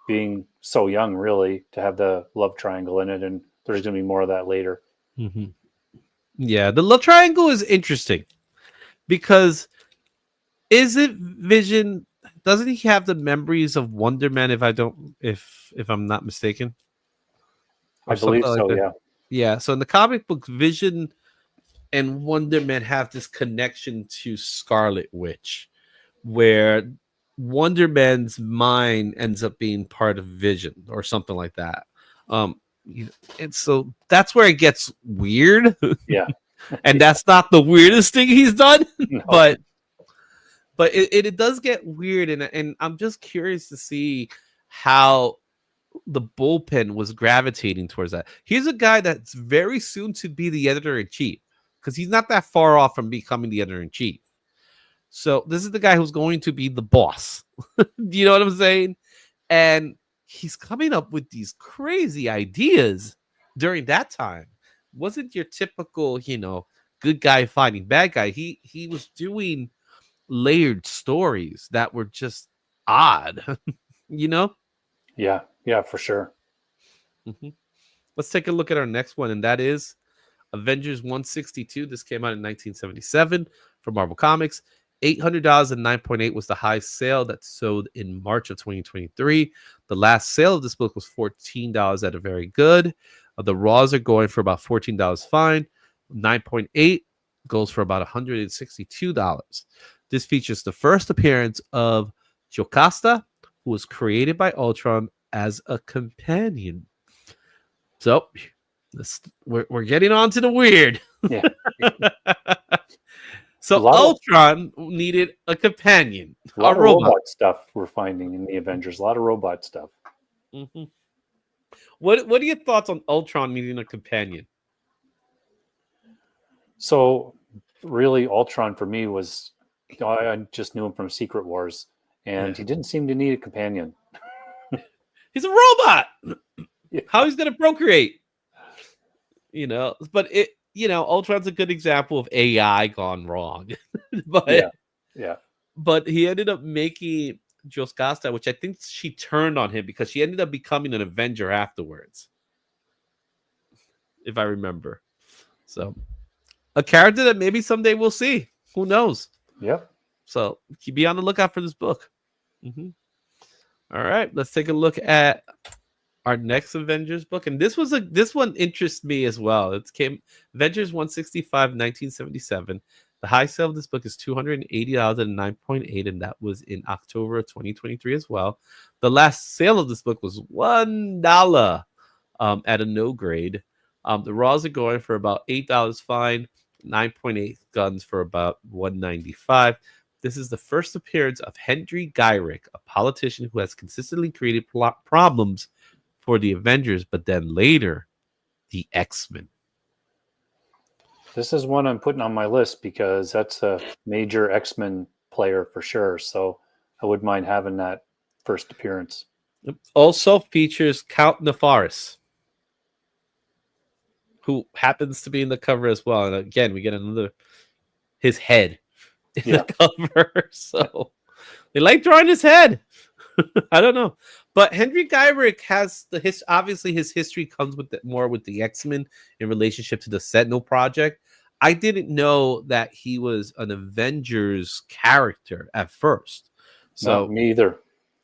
[SPEAKER 2] being so young, really, to have the love triangle in it, and there's going to be more of that later.
[SPEAKER 1] Mm-hmm. Yeah, the love triangle is interesting because is it Vision? Doesn't he have the memories of Wonder Man? If I'm not mistaken,
[SPEAKER 2] I
[SPEAKER 1] or
[SPEAKER 2] believe
[SPEAKER 1] something like
[SPEAKER 2] so.
[SPEAKER 1] that.
[SPEAKER 2] Yeah,
[SPEAKER 1] Yeah. So in the comic book, Vision and Wonder Man have this connection to Scarlet Witch, where Wonder Man's mind ends up being part of Vision or something like that. Um, and so that's where it gets weird,
[SPEAKER 2] yeah,
[SPEAKER 1] and that's not the weirdest thing he's done,
[SPEAKER 2] no,
[SPEAKER 1] but it does get weird, and I'm just curious to see how the bullpen was gravitating towards that. He's a guy that's very soon to be the editor in chief because he's not that far off from becoming the editor in chief. So this is the guy who's going to be the boss. Do you know what I'm saying? And he's coming up with these crazy ideas during that time. Wasn't your typical, good guy fighting bad guy. He was doing layered stories that were just odd, you know?
[SPEAKER 2] yeah, yeah, for sure.
[SPEAKER 1] Mhm. Let's take a look at our next one, and that is Avengers 162. This came out in 1977 from Marvel Comics. $800 and 9.8 was the high sale that sold in March of 2023. The last sale of this book was $14 at a very good. The Raws are going for about $14 fine. 9.8 goes for about $162. This features the first appearance of Jocasta, who was created by Ultron as a companion. So we're getting on to the weird.
[SPEAKER 2] Yeah, a
[SPEAKER 1] So
[SPEAKER 2] lot of
[SPEAKER 1] Ultron needed a companion,
[SPEAKER 2] a
[SPEAKER 1] a
[SPEAKER 2] lot of
[SPEAKER 1] robot.
[SPEAKER 2] robot stuff we're finding in the Avengers. A lot of robot stuff.
[SPEAKER 1] Mhm. What are your thoughts on Ultron needing a companion?
[SPEAKER 2] So really, Ultron for me was, I just knew him from Secret Wars, and
[SPEAKER 1] Yeah.
[SPEAKER 2] he didn't seem to need a companion.
[SPEAKER 1] He's a robot.
[SPEAKER 2] Yeah,
[SPEAKER 1] How he's gonna procreate? But Ultron's a good example of AI gone wrong. but
[SPEAKER 2] yeah, yeah.
[SPEAKER 1] but he ended up making Jocasta, which I think she turned on him because she ended up becoming an Avenger afterwards, if I remember. So a character that maybe someday we'll see. Who knows?
[SPEAKER 2] Yep.
[SPEAKER 1] So be on the lookout for this book. Mhm. All right, let's take a look at our next Avengers book, and this one interests me as well. It came Avengers 165, 1977. The high sale of this book is $280 and 9.8, and that was in October of 2023 as well. The last sale of this book was $1 at a no grade. The raws are going for about $8 fine, 9.8 guns for about $195. This is the first appearance of Henry Gyrick, a politician who has consistently created problems for the Avengers, but then later the X-Men.
[SPEAKER 2] This is one I'm putting on my list because that's a major X-Men player for sure. So I wouldn't mind having that first appearance.
[SPEAKER 1] Also features Count Nefaris, who happens to be in the cover as well. And again, we get his head in
[SPEAKER 2] Yeah.
[SPEAKER 1] the cover. So they like drawing his head. I don't know, but Henry Gyrick has obviously his history comes with more with the X-Men in relationship to the Sentinel Project. I didn't know that he was an Avengers character at first.
[SPEAKER 2] No,
[SPEAKER 1] So
[SPEAKER 2] me either.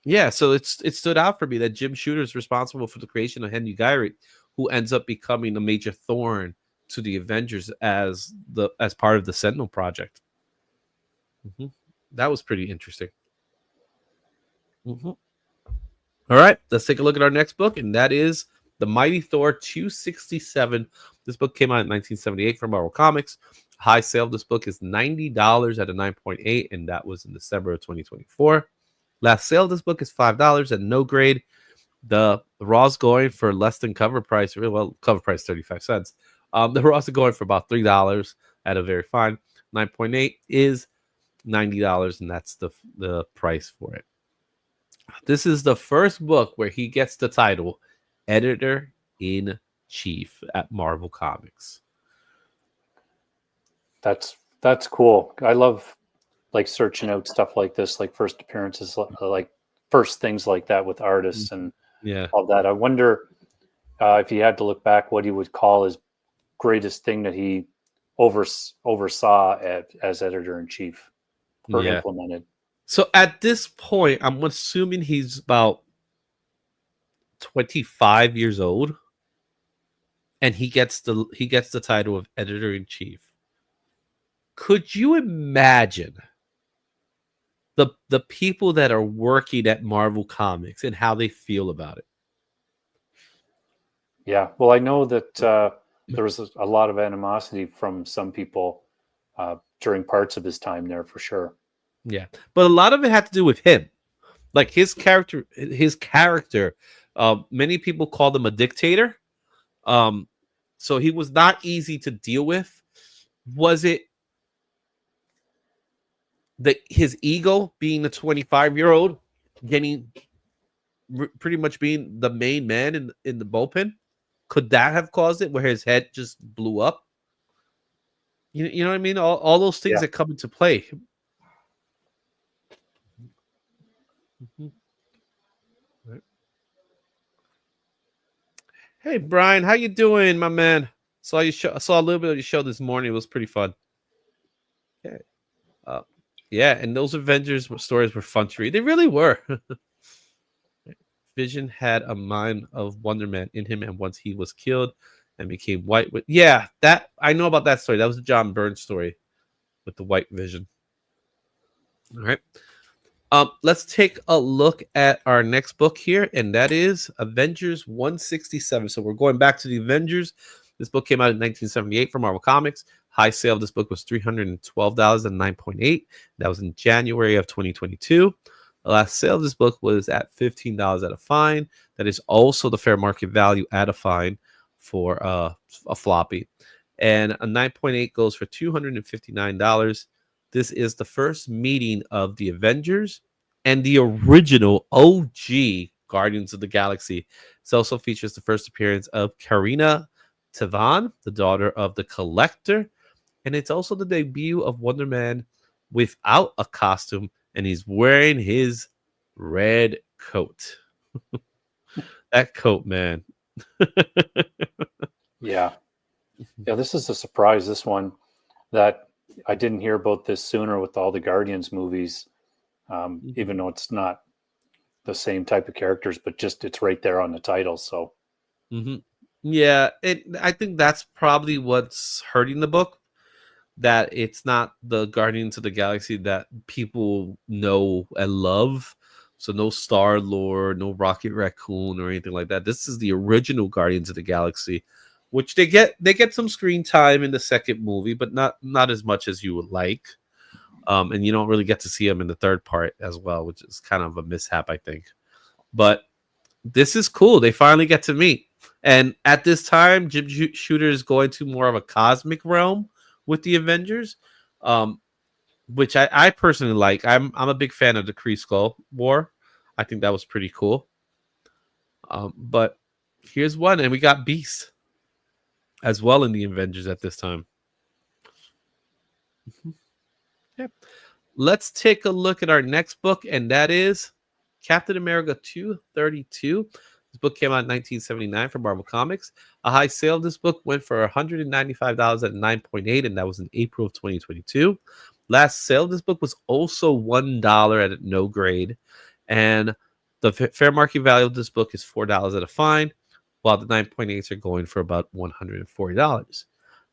[SPEAKER 1] yeah, so it stood out for me that Jim Shooter is responsible for the creation of Henry Gyrick, who ends up becoming a major thorn to the Avengers as part of the Sentinel Project. Mm-hmm. That was pretty interesting. Mm-hmm. All right, let's take a look at our next book, and that is The Mighty Thor 267. This book came out in 1978 from Marvel Comics. High sale of this book is $90 at a 9.8, and that was in December of 2024. Last sale of this book is $5 at no grade. The Raw's going for less than cover price. Well, cover price 35 cents. The Raw's are going for about $3 at a very fine 9.8 is $90, and that's the price for it. This is the first book where he gets the title Editor in Chief at Marvel Comics.
[SPEAKER 2] That's cool. I love like searching out stuff like this, like first appearances, like first things like that with artists and all that. I wonder if he had to look back, what he would call his greatest thing that he oversaw as editor in chief or implemented.
[SPEAKER 1] So at this point, I'm assuming he's about 25 years old, and he gets the title of editor in chief. Could you imagine the people that are working at Marvel Comics and how they feel about it?
[SPEAKER 2] Yeah, well, I know that there was a lot of animosity from some people during parts of his time there, for sure.
[SPEAKER 1] Yeah, but a lot of it had to do with him, like his character. Many people called him a dictator. So he was not easy to deal with. Was it his ego being the 25-year-old, pretty much being the main man in the bullpen? Could that have caused it, where his head just blew up? You know what I mean? All those things that come into play. Right. Hey Brian, how you doing, my man? Saw a little bit of your show this morning. It was pretty fun. Okay. Yeah, and those Avengers stories were fun to read. They really were. Vision had a mind of Wonder Man in him, and once he was killed and became white. That I know about that story. That was a John Byrne story with the white Vision. All right. Let's take a look at our next book here, and that is Avengers 167. So we're going back to the Avengers. This book came out in 1978 from Marvel Comics. High sale of this book was $312 at 9.8. That was in January of 2022. The last sale of this book was at $15 at a fine. That is also the fair market value at a fine for a floppy. And a 9.8 goes for $259. This is the first meeting of the Avengers and the original OG Guardians of the Galaxy. It also features the first appearance of Karina Tavan, the daughter of the Collector. And it's also the debut of Wonder Man without a costume, and he's wearing his red coat. That coat, man.
[SPEAKER 2] Yeah, this is a surprise, this one, that I didn't hear about this sooner with all the Guardians movies, even though it's not the same type of characters, but just it's right there on the title. So,
[SPEAKER 1] yeah, I think that's probably what's hurting the book, that it's not the Guardians of the Galaxy that people know and love. So no Star-Lord, no Rocket Raccoon or anything like that. This is the original Guardians of the Galaxy, which they get some screen time in the second movie, but not as much as you would like. And you don't really get to see them in the third part as well, which is kind of a mishap, I think. But this is cool. They finally get to meet. And at this time, Jim Shooter is going to more of a cosmic realm with the Avengers, which I personally like. I'm a big fan of the Kree Skull War. I think that was pretty cool. But here's one, and we got Beast as well in the Avengers at this time. Yeah. Let's take a look at our next book, and that is Captain America 232. This book came out in 1979 from Marvel Comics. A high sale of this book went for $195 at 9.8, and that was in April of 2022. Last sale of this book was also $1 at no grade, and the fair market value of this book is $4 at a fine, while the 9.8s are going for about $140.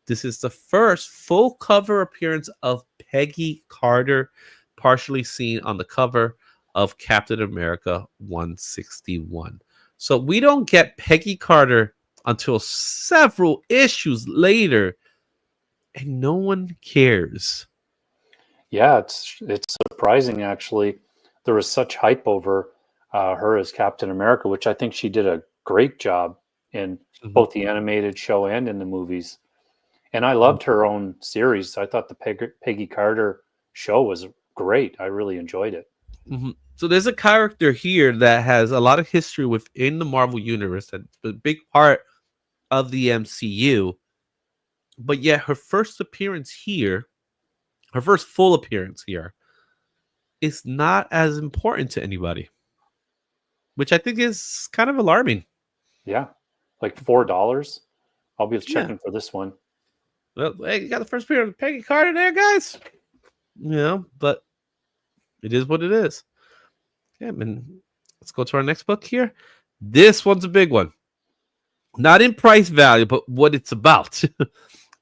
[SPEAKER 1] This is the first full cover appearance of Peggy Carter, partially seen on the cover of Captain America 161. So we don't get Peggy Carter until several issues later, and no one cares.
[SPEAKER 2] Yeah, it's surprising actually. There was such hype over her as Captain America, which I think she did a great job in
[SPEAKER 1] Mhm.
[SPEAKER 2] both the animated show and in the movies. And I loved her own series. I thought the Peggy Carter show was great. I really enjoyed it.
[SPEAKER 1] Mhm. So there's a character here that has a lot of history within the Marvel universe. That's a big part of the MCU. But yet her first appearance here, her first full appearance here, is not as important to anybody, which I think is kind of alarming.
[SPEAKER 2] Yeah, like $4. I'll be
[SPEAKER 1] Yeah.
[SPEAKER 2] checking for this one.
[SPEAKER 1] Well, hey, you got the first appearance of Peggy Carter there, guys. You know, but it is what it is. Yeah, man. Let's go to our next book here. This one's a big one. Not in price value, but what it's about.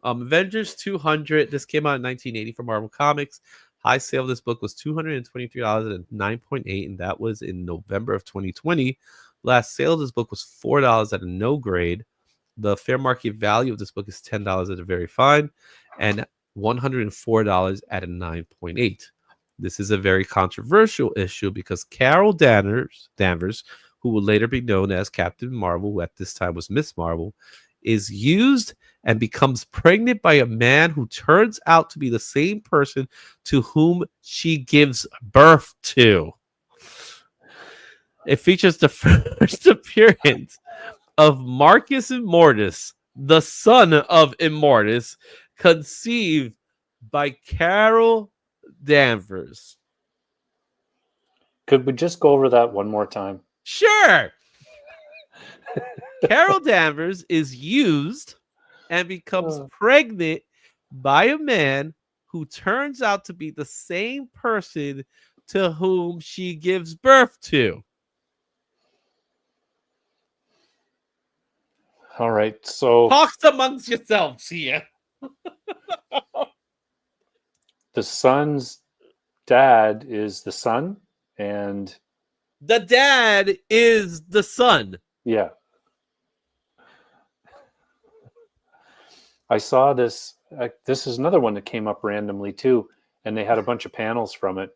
[SPEAKER 1] Avengers 200. This came out in 1980 from Marvel Comics. High sale of this book was $223 at 9.8, and that was in November of 2020. Last sale of this book was $4 at a no grade. The fair market value of this book is $10 at a very fine, and $104 at a 9.8. This is a very controversial issue because Carol Danvers, who will later be known as Captain Marvel, who at this time was Miss Marvel, is used and becomes pregnant by a man who turns out to be the same person to whom she gives birth to. It features the first appearance of Marcus Immortus, the son of Immortus, conceived by Carol Danvers.
[SPEAKER 2] Could we just go over that one more time?
[SPEAKER 1] Sure. Carol Danvers is used and becomes pregnant by a man who turns out to be the same person to whom she gives birth to.
[SPEAKER 2] All right. So
[SPEAKER 1] Talk amongst yourselves here.
[SPEAKER 2] the son's dad is the son, and
[SPEAKER 1] The dad is the son.
[SPEAKER 2] yeah, I saw this. This is another one that came up randomly too, and they had a bunch of panels from it,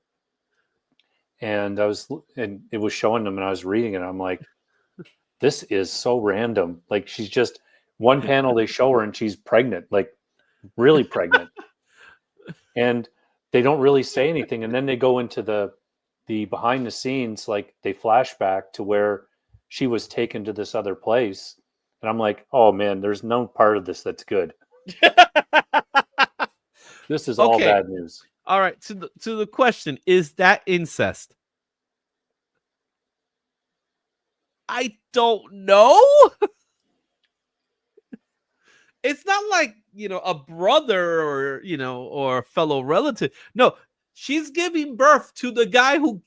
[SPEAKER 2] and and it was showing them, and I was reading it. I'm like, this is so random. Like she's just one panel they show her, and she's pregnant, like really pregnant, and they don't really say anything, and then they go into the behind the scenes, like they flashback to where she was taken to this other place, and I'm like, oh man, there's no part of this that's good. This is all
[SPEAKER 1] Okay.
[SPEAKER 2] bad news.
[SPEAKER 1] All right. To the question, is that incest? I don't know. It's not like, a brother or a fellow relative. No, she's giving birth to the guy who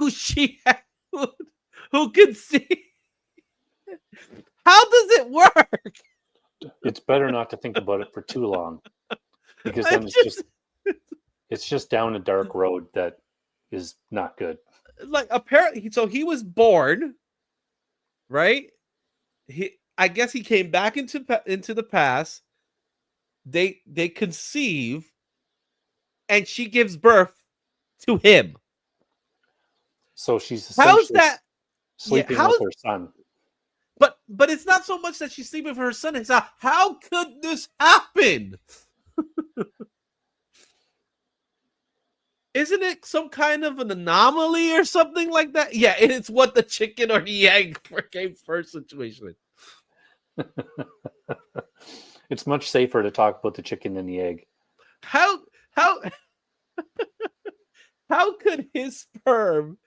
[SPEAKER 1] she who can see. How does it work?
[SPEAKER 2] It's better not to think about it for too long, because
[SPEAKER 1] I'm
[SPEAKER 2] then
[SPEAKER 1] just
[SPEAKER 2] it's just down a dark road that is not good.
[SPEAKER 1] like, apparently, so he was born, right? I guess he came back into the past. They conceive, and she gives birth to him.
[SPEAKER 2] So she's
[SPEAKER 1] How's
[SPEAKER 2] essentially
[SPEAKER 1] that? Yeah,
[SPEAKER 2] sleeping with her son.
[SPEAKER 1] but it's not so much that she's sleeping with her son. It's how could this happen? Isn't it some kind of an anomaly or something like that? Yeah, it's what the chicken or the egg came first situation.
[SPEAKER 2] It's much safer to talk about the chicken than the egg.
[SPEAKER 1] How how how could his sperm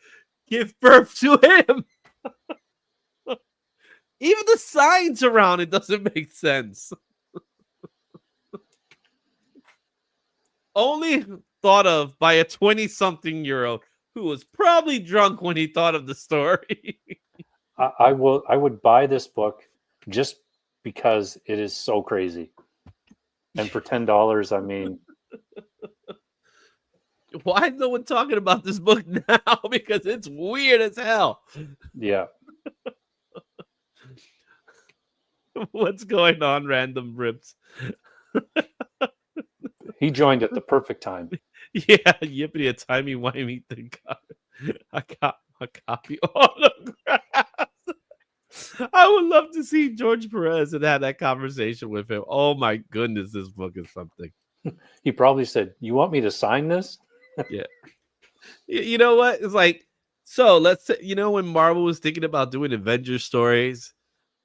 [SPEAKER 1] give birth to him? Even the signs around it doesn't make sense. Only thought of by a 20-something-year-old who was probably drunk when he thought of the story.
[SPEAKER 2] I would buy this book just because it is so crazy. And for $10, I mean,
[SPEAKER 1] Why is no one talking about this book now? Because it's weird as hell.
[SPEAKER 2] Yeah.
[SPEAKER 1] What's going on, Random Rips?
[SPEAKER 2] He joined at the perfect time.
[SPEAKER 1] Yeah, yippity a timey wimey thing. I got my copy autograph. I would love to see George Perez and have that conversation with him. Oh my goodness, this book is something.
[SPEAKER 2] He probably said, "You want me to sign this?"
[SPEAKER 1] Yeah. You know what? It's like, so let's say, when Marvel was thinking about doing Avengers stories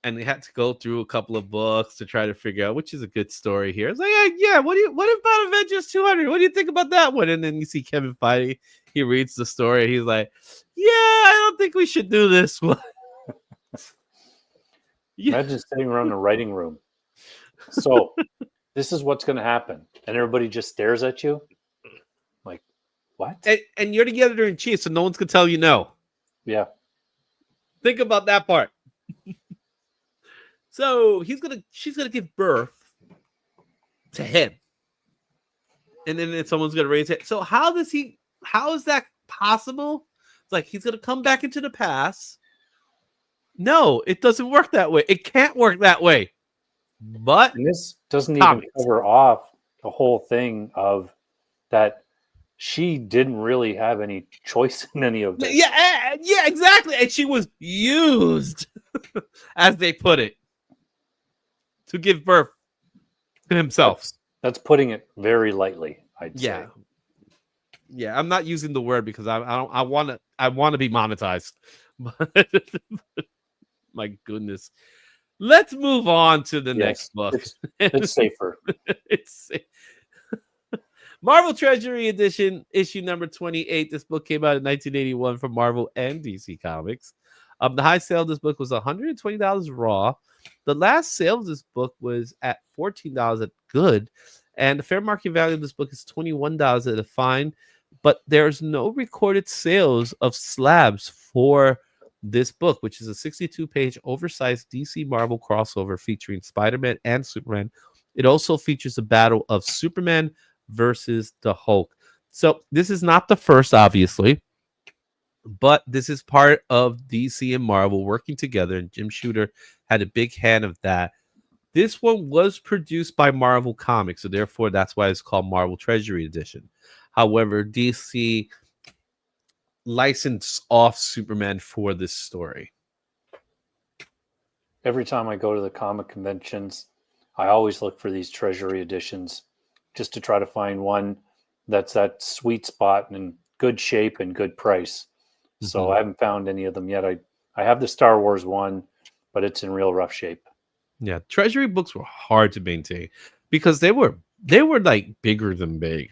[SPEAKER 1] and they had to go through a couple of books to try to figure out which is a good story here. It's like, yeah, what about Avengers 200? What do you think about that one? And then you see Kevin Feige, he reads the story. He's like, yeah, I don't think we should do this one. Yeah.
[SPEAKER 2] Imagine sitting around the writing room. So this is what's going to happen. And everybody just stares at you like, what?
[SPEAKER 1] And you're the editor in chief, so no one's going to tell you no.
[SPEAKER 2] Yeah.
[SPEAKER 1] Think about that part. So she's going to give birth to him. And then someone's going to raise it. So how is that possible? It's like he's going to come back into the past. No, it doesn't work that way. It can't work that way. But
[SPEAKER 2] and this doesn't even cover off the whole thing of that she didn't really have any choice in any of this.
[SPEAKER 1] Yeah, exactly. And she was used, as they put it, to give birth to himself.
[SPEAKER 2] That's putting it very lightly, I'd say.
[SPEAKER 1] Yeah, I'm not using the word because I want to be monetized. My goodness. Let's move on to the next book.
[SPEAKER 2] It's safer.
[SPEAKER 1] It's safe. Marvel Treasury Edition, issue number 28. This book came out in 1981 from Marvel and DC Comics. The high sale of this book was $120 raw. The last sale of this book was at $14 at good. And the fair market value of this book is $21 at a fine. But there's no recorded sales of slabs for this book, which is a 62-page oversized DC Marvel crossover featuring Spider-Man and Superman. It also features a battle of Superman versus the Hulk. So this is not the first, obviously, but this is part of DC and Marvel working together, and Jim Shooter had a big hand of that. This one was produced by Marvel Comics, so therefore that's why it's called Marvel Treasury Edition. However, DC licensed off Superman for this story.
[SPEAKER 2] Every time I go to the comic conventions, I always look for these Treasury editions just to try to find one that's that sweet spot and in good shape and good price. So I haven't found any of them yet. I have the Star Wars one, but it's in real rough shape.
[SPEAKER 1] Yeah, Treasury books were hard to maintain because they were like bigger than big,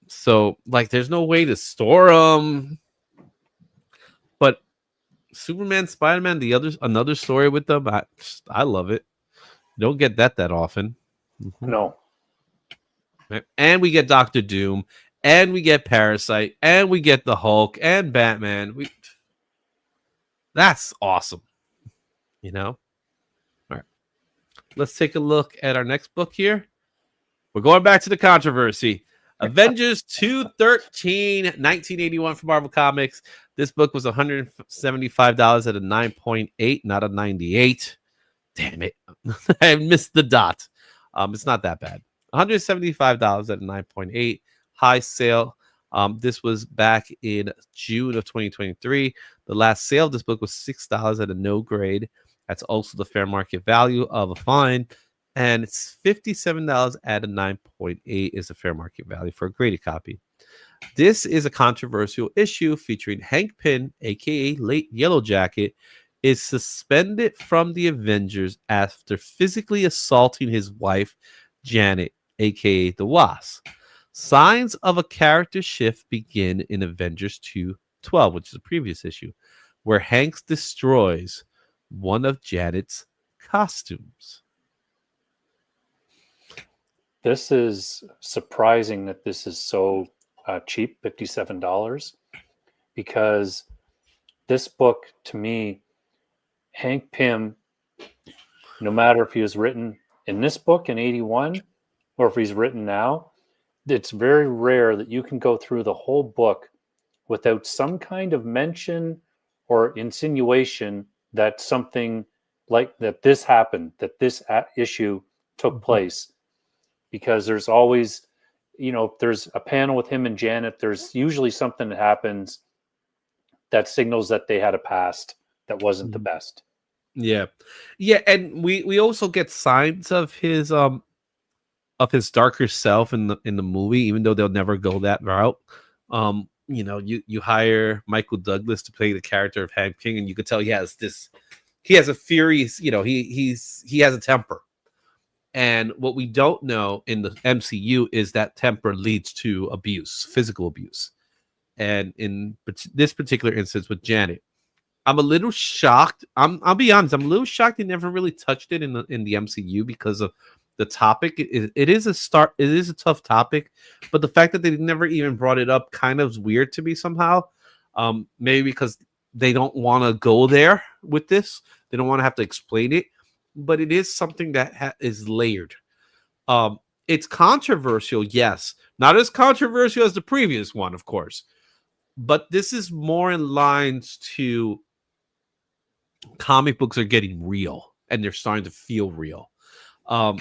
[SPEAKER 1] So like, there's no way to store them. But Superman, Spider-Man, another story with them. I love it. Don't get that often.
[SPEAKER 2] No.
[SPEAKER 1] And we get Doctor Doom, and we get Parasite, and we get the Hulk and Batman. That's awesome. All right. Let's take a look at our next book here. We're going back to the controversy. Avengers 213, 1981 from Marvel Comics. This book was $175 at a 9.8, not a 98. Damn it. I missed the dot. It's not that bad. $175 at a 9.8. High sale. This was back in June of 2023. The last sale of this book was $6 at a no grade. That's also the fair market value of a fine. And it's $57 at a 9.8 is the fair market value for a graded copy. This is a controversial issue featuring Hank Pym, a.k.a. Late Yellow Jacket, is suspended from the Avengers after physically assaulting his wife, Janet, a.k.a. the Wasp. Signs of a character shift begin in Avengers 2:12, which is the previous issue, where Hank destroys one of Janet's costumes.
[SPEAKER 2] This is surprising that this is so cheap, $57, because this book, to me, Hank Pym, no matter if he was written in this book in 81 or if he's written now, it's very rare that you can go through the whole book without some kind of mention or insinuation that something like that this happened, that this issue took
[SPEAKER 1] Mhm.
[SPEAKER 2] place, because there's always, if there's a panel with him and Janet, there's usually something that happens that signals that they had a past that wasn't the
[SPEAKER 1] Mhm.
[SPEAKER 2] best.
[SPEAKER 1] Yeah. Yeah, and we also get signs of his darker self in the movie, even though they'll never go that route. You hire Michael Douglas to play the character of Hank King, and you could tell he has a furious, he has a temper. And what we don't know in the MCU is that temper leads to abuse, physical abuse. And in this particular instance with Janet, I'm a little shocked. I'll be honest. I'm a little shocked they never really touched it in the MCU because of the topic. It is a start. It is a tough topic, but the fact that they never even brought it up kind of is weird to me somehow. Maybe because they don't want to go there with this. They don't want to have to explain it, but it is something that is layered. It's controversial, yes, not as controversial as the previous one, of course, but this is more in lines to comic books are getting real and they're starting to feel real. Um,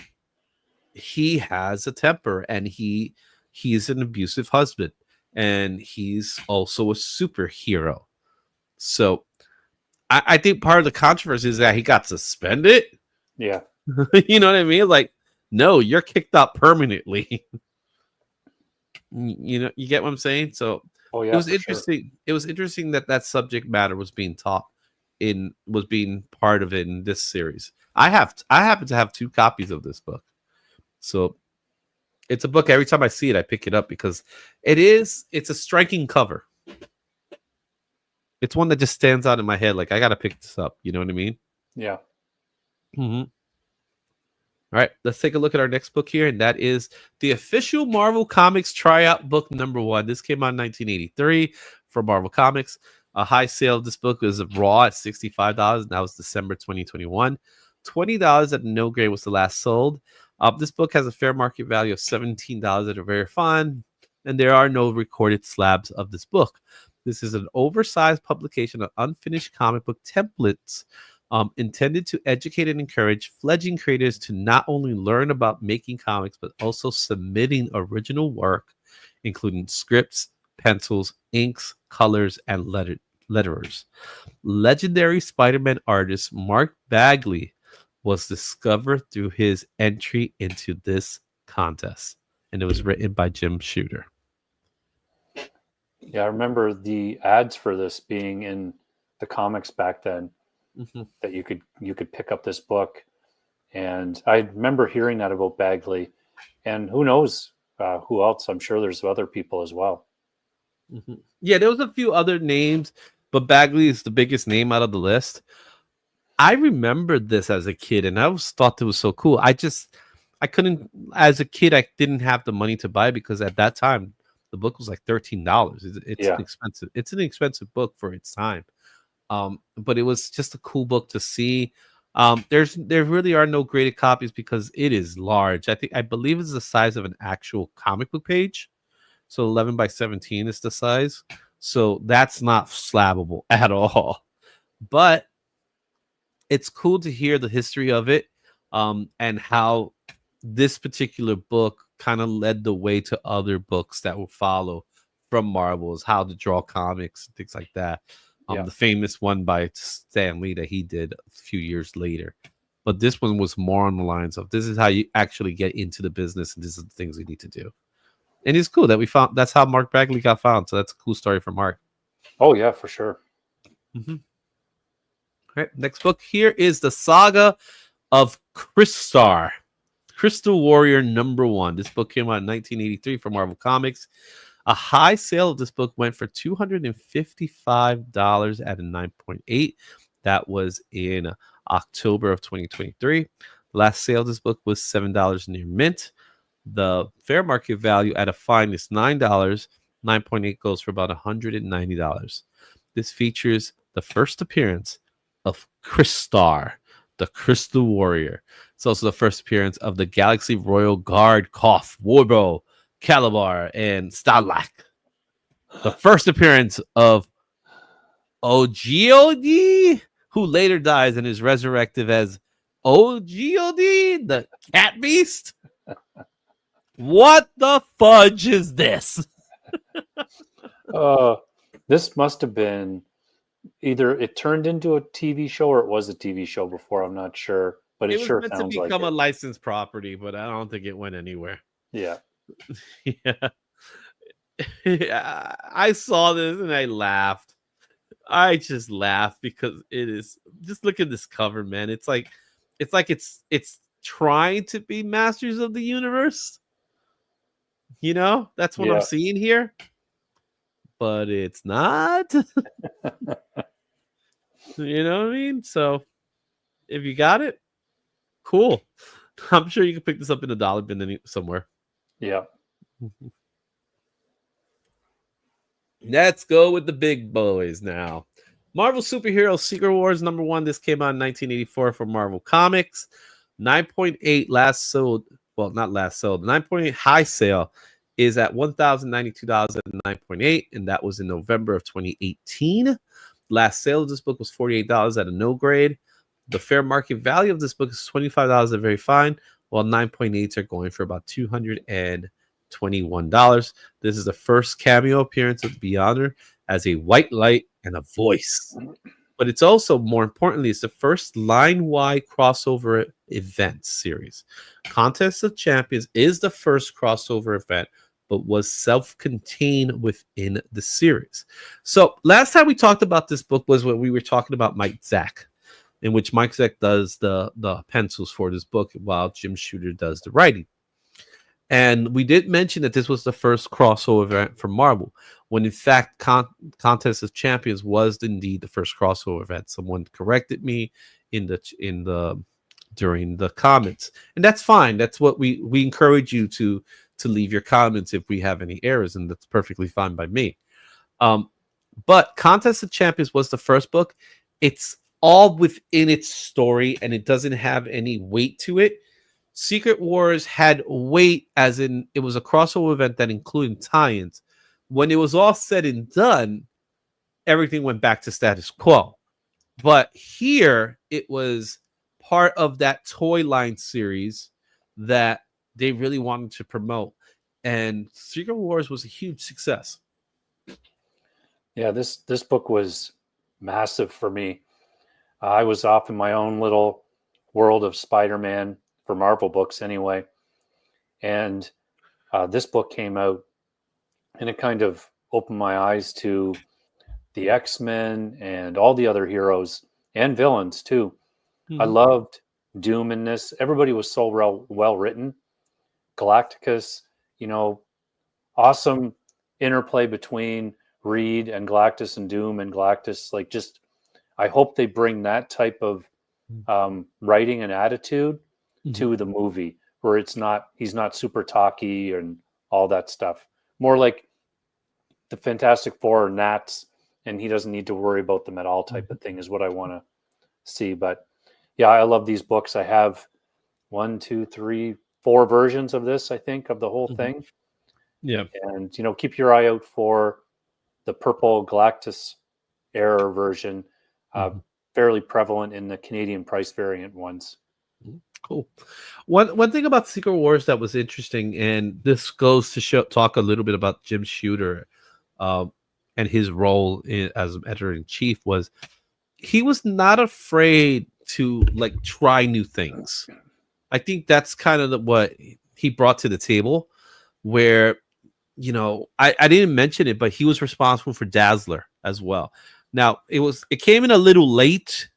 [SPEAKER 1] he has a temper and he's an abusive husband and he's also a superhero. So I think part of the controversy is that he got suspended.
[SPEAKER 2] Yeah.
[SPEAKER 1] You know what I mean? Like, no, you're kicked out permanently. You get what I'm saying? So
[SPEAKER 2] Oh
[SPEAKER 1] it
[SPEAKER 2] yeah,
[SPEAKER 1] was
[SPEAKER 2] for sure.
[SPEAKER 1] interesting. It was interesting that that subject matter was being taught was being part of it in this series. I happen to have 2 copies of this book. So it's a book every time I see it I pick it up because it's a striking cover. It's one that just stands out in my head like I got to pick this up, you know what I mean?
[SPEAKER 2] Yeah.
[SPEAKER 1] Mhm. All right, let's take a look at our next book here, and that is the official Marvel Comics tryout book #1. This came out in 1983 for Marvel Comics. A high sale of this book was raw at $65, and that was December 2021. $20 at no grade was the last sold. This book has a fair market value of $17 at a very fun, and there are no recorded slabs of this book. This is an oversized publication of unfinished comic book templates intended to educate and encourage fledgling creators to not only learn about making comics, but also submitting original work, including scripts, pencils, inks, colors, and letterers. Legendary Spider-Man artist Mark Bagley was discovered through his entry into this contest, and it was written by Jim Shooter.
[SPEAKER 2] Yeah, I remember the ads for this being in the comics back then,
[SPEAKER 1] Mhm.
[SPEAKER 2] that you could pick up this book. And I remember hearing that about Bagley, and who knows who else? I'm sure there's other people as well.
[SPEAKER 1] Mhm. Yeah, there was a few other names, but Bagley is the biggest name out of the list. I remembered this as a kid, and I always thought it was so cool. I couldn't, as a kid, I didn't have the money to buy because at that time the book was like $13. It's
[SPEAKER 2] Yeah,
[SPEAKER 1] an expensive. It's an expensive book for its time. But it was just a cool book to see. There really are no graded copies because it is large. I believe it's the size of an actual comic book page. So 11 by 17 is the size. So that's not slabbable at all. But it's cool to hear the history of it, and how this particular book kind of led the way to other books that will follow from Marvel's How to Draw Comics and things like that.
[SPEAKER 2] yeah.
[SPEAKER 1] The famous one by Stan Lee that he did a few years later. But this one was more on the lines of this is how you actually get into the business and this is the things we need to do. And it's cool that we found that's how Mark Bagley got found. So that's a cool story for Mark.
[SPEAKER 2] Oh yeah, for sure.
[SPEAKER 1] Mhm. All right, next book here is the Saga of Crystar. Crystal Warrior #1. This book came out in 1983 for Marvel Comics. A high sale of this book went for $255 at a 9.8. That was in October of 2023. The last sale of this book was $7 near mint. The fair market value at a fine is $9. 9.8 goes for about $190. This features the first appearance of Crystar, the Crystal Warrior. It's also the first appearance of the Galaxy Royal Guard Koth Warbro, Calabar and Starlack. The first appearance of Ogod, who later dies and is resurrected as Ogod, the cat beast. What the fudge is this?
[SPEAKER 2] This must have been either it turned into a TV show or it was a TV show before. I'm not sure, but
[SPEAKER 1] It
[SPEAKER 2] it
[SPEAKER 1] was
[SPEAKER 2] sure
[SPEAKER 1] meant to
[SPEAKER 2] sounds like
[SPEAKER 1] become a
[SPEAKER 2] it.
[SPEAKER 1] licensed property, but I don't think it went anywhere.
[SPEAKER 2] Yeah.
[SPEAKER 1] Yeah. I saw this and I laughed. I just laughed because it is just look at this cover, man. It's trying to be Masters of the Universe. You know, that's what I'm
[SPEAKER 2] Yeah.
[SPEAKER 1] seeing here. But it's not. You know what I mean? So if you got it, cool. I'm sure you can pick this up in a dollar bin somewhere.
[SPEAKER 2] Yeah.
[SPEAKER 1] Let's go with the big boys now. Marvel Superhero Secret Wars #1. This came out in 1984 for Marvel Comics. 9.8 last sold. Well, not last sold. 9.8 high sale is at $1,092 at 9.8, and that was in November of 2018. Last sale of this book was $48 at a no grade. The fair market value of this book is $25 at very fine, while 9.8s are going for about $221. This is the first cameo appearance of Beyonder as a white light and a voice. But it's also, more importantly, it's the first line-wide crossover event series. Contest of Champions is the first crossover event, but was self-contained within the series. So last time we talked about this book was when we were talking about Mike Zeck, in which Mike Zeck does the pencils for this book while Jim Shooter does the writing. And we did mention that this was the first crossover event for Marvel, when in fact Contest of Champions was indeed the first crossover event. Someone corrected me during the comments, and that's fine. That's what we encourage you to leave your comments if we have any errors, and that's perfectly fine by me. But Contest of Champions was the first book. It's all within its story, and it doesn't have any weight to it. Secret Wars had weight, as in it was a crossover event that included tie-ins. When it was all said and done, everything went back to status quo. But here, it was part of that toy line series that they really wanted to promote. And Secret Wars was a huge success.
[SPEAKER 2] Yeah, this book was massive for me. I was off in my own little world of Spider-Man for Marvel books anyway. And this book came out and it kind of opened my eyes to the X-Men and all the other heroes and villains too. I loved Doom in this. Everybody was so well written. Galacticus, awesome interplay between Reed and Galactus and Doom and Galactus. Like, just, I hope they bring that type of writing and attitude to the movie, where he's not super talky and all that stuff. More like the Fantastic Four or Nats, and he doesn't need to worry about them at all type of thing is what I want to see. But yeah, I love these books. I have 1, 2, 3, 4 versions of this, I think, of the whole thing.
[SPEAKER 1] Yeah.
[SPEAKER 2] And, keep your eye out for the purple Galactus era version, fairly prevalent in the Canadian price variant ones.
[SPEAKER 1] Cool. One thing about Secret Wars that was interesting, and this goes to talk a little bit about Jim Shooter and his role as editor-in-chief, was he was not afraid to try new things. I think that's kind of what he brought to the table, where I didn't mention it, but he was responsible for Dazzler as well. Now it came in a little late,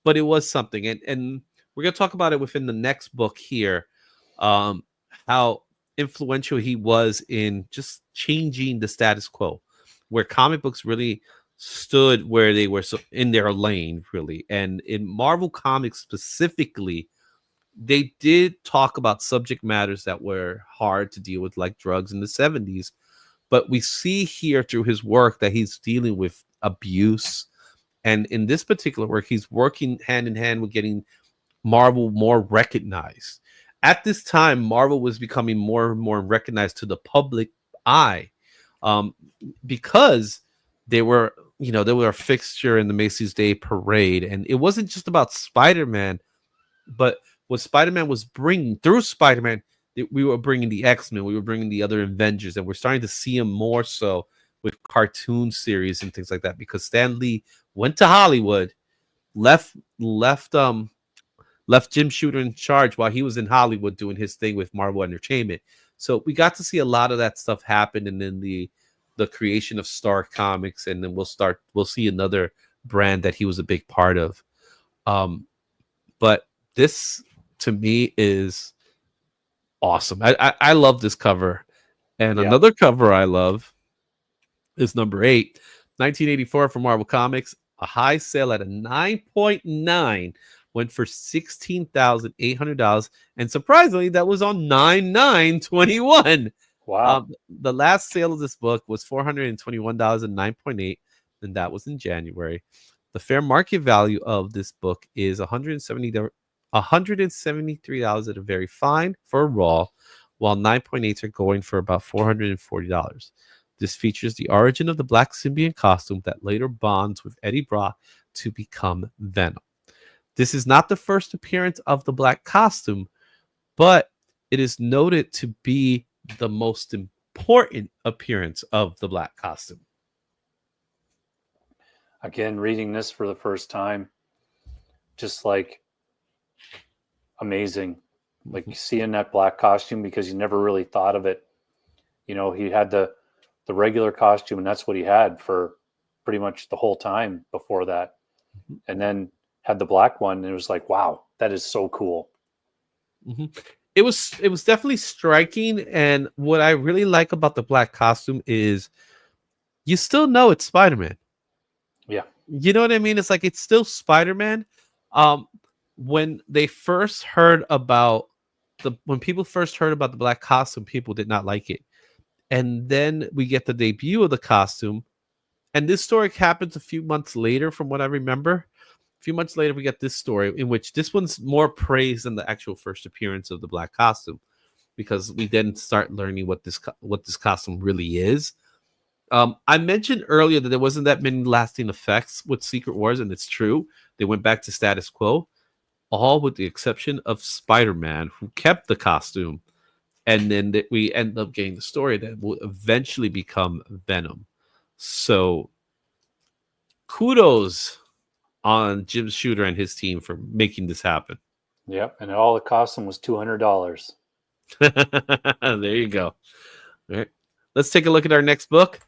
[SPEAKER 1] but it was something, and we're going to talk about it within the next book here, how influential he was in just changing the status quo, where comic books really stood where they were in their lane, really. And in Marvel Comics specifically, they did talk about subject matters that were hard to deal with, like drugs in the 70s. But we see here through his work that he's dealing with abuse. And in this particular work, he's working hand in hand with getting Marvel more recognized. at this time, Marvel was becoming more and more recognized to the public eye, um, because they were, they were a fixture in the Macy's Day Parade, and it wasn't just about Spider-Man, but what Spider-Man was bringing through Spider-Man, we were bringing the X-Men, we were bringing the other Avengers, and we're starting to see them more so with cartoon series and things like that, because Stan Lee went to Hollywood, left left left Jim Shooter in charge while he was in Hollywood doing his thing with Marvel Entertainment. So we got to see a lot of that stuff happen, and then the creation of Star Comics, and then we'll see another brand that he was a big part of. But this to me is awesome. I love this cover. And
[SPEAKER 2] Yeah.
[SPEAKER 1] another cover I love is number 8, 1984 from Marvel Comics. A high sale at a 9.9 went for $16,800. And surprisingly, that was on 9/9/21.
[SPEAKER 2] Wow.
[SPEAKER 1] The last sale of this book was $421 and 9.8, and that was in January. The fair market value of this book is $173 at a very fine for a raw, while 9.8s are going for about $440. This features the origin of the Black Symbiote costume that later bonds with Eddie Brock to become Venom. This is not the first appearance of the Black costume, but it is noted to be the most important appearance of the Black costume.
[SPEAKER 2] Again, reading this for the first time, just like amazing. Like seeing that Black costume, because you never really thought of it. He had the regular costume, and that's what he had for pretty much the whole time before that. And then had the Black one, and it was like, wow, that is so cool.
[SPEAKER 1] Mm-hmm. It was definitely striking, and what I really like about the Black costume is you still know it's Spider-Man.
[SPEAKER 2] Yeah.
[SPEAKER 1] You know what I mean? It's like it's still Spider-Man. When they first heard about when people first heard about the Black costume, people did not like it. And then we get the debut of the costume, and this story happens a few months later, from what I remember. A few months later, we get this story in which this one's more praised than the actual first appearance of the Black costume, because we then start learning what this costume really is. I mentioned earlier that there wasn't that many lasting effects with Secret Wars, and it's true. They went back to status quo, all with the exception of Spider-Man, who kept the costume. And then we end up getting the story that will eventually become Venom. So kudos on Jim Shooter and his team for making this happen.
[SPEAKER 2] Yep. And all the costume was $200.
[SPEAKER 1] There you go. All right. Let's take a look at our next book.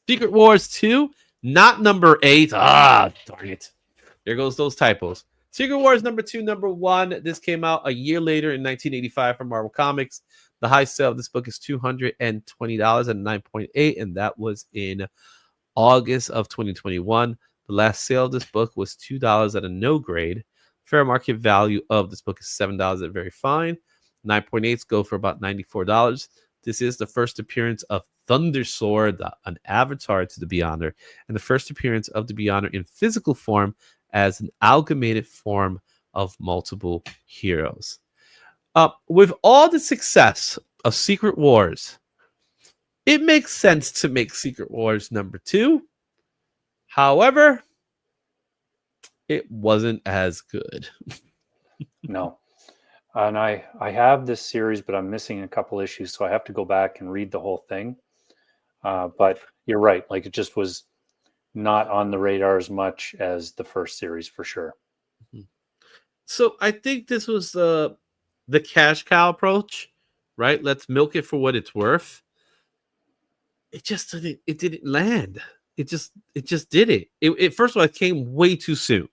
[SPEAKER 1] Secret Wars 2, not number 8. Ah, darn it. There goes those typos. Secret Wars number 2, number 1. This came out a year later in 1985 from Marvel Comics. The high sale of this book is $220 and 9.8, and that was in August of 2021. The last sale of this book was $2 at a no grade. Fair market value of this book is $7 at very fine. 9.8s go for about $94. This is the first appearance of Thunder Sword, an avatar to the Beyonder, and the first appearance of the Beyonder in physical form as an amalgamated form of multiple heroes. With all the success of Secret Wars, it makes sense to make Secret Wars number 2. However, it wasn't as good.
[SPEAKER 2] No. And I have this series, but I'm missing a couple issues, so I have to go back and read the whole thing. But you're right. Like, it just was not on the radar as much as the first series, for sure.
[SPEAKER 1] So I think this was the cash cow approach, right? Let's milk it for what it's worth. It just didn't land. It just did it. It first of all, it came way too soon.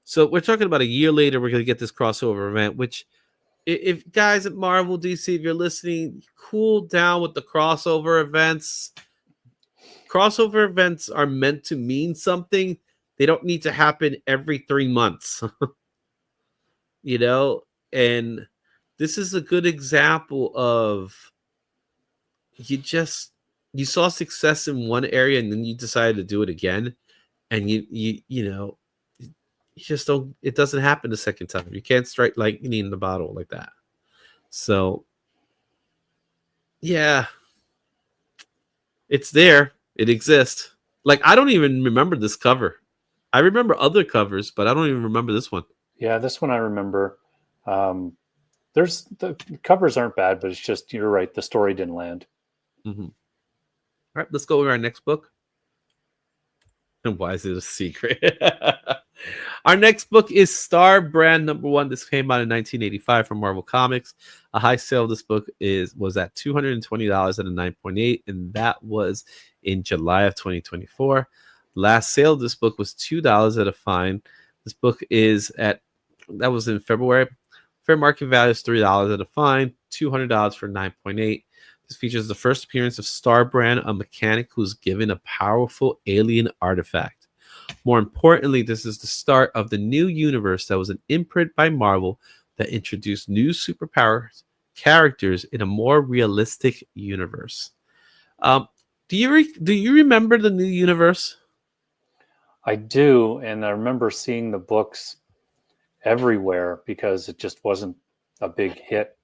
[SPEAKER 1] So we're talking about a year later, we're going to get this crossover event, which, if guys at Marvel, DC, if you're listening, cool down with the crossover events. Crossover events are meant to mean something. They don't need to happen every 3 months. And this is a good example of you saw success in one area, and then you decided to do it again, and you you just don't. It doesn't happen the second time. You can't strike lightning in the bottle like that. So yeah, it's there. It exists. Like I don't even remember this cover. I remember other covers, but I don't even remember this one.
[SPEAKER 2] Yeah, this one I remember. Um, there's the covers aren't bad, but it's just you're right. The story didn't land.
[SPEAKER 1] Mm-hmm. All right, let's go with our next book. And why is it a secret? Our next book is Star Brand #1. This came out in 1985 from Marvel Comics. A high sale of this book was at $220 at a 9.8, and that was in July of 2024. Last sale of this book was $2 at a fine. This book that was in February. Fair market value is $3 at a fine, $200 for 9.8. This features the first appearance of Star Brand, a mechanic who's given a powerful alien artifact. More importantly, this is the start of the new universe that was an imprint by Marvel that introduced new superpower characters in a more realistic universe. Do you remember the new universe?
[SPEAKER 2] I do, and I remember seeing the books everywhere because it just wasn't a big hit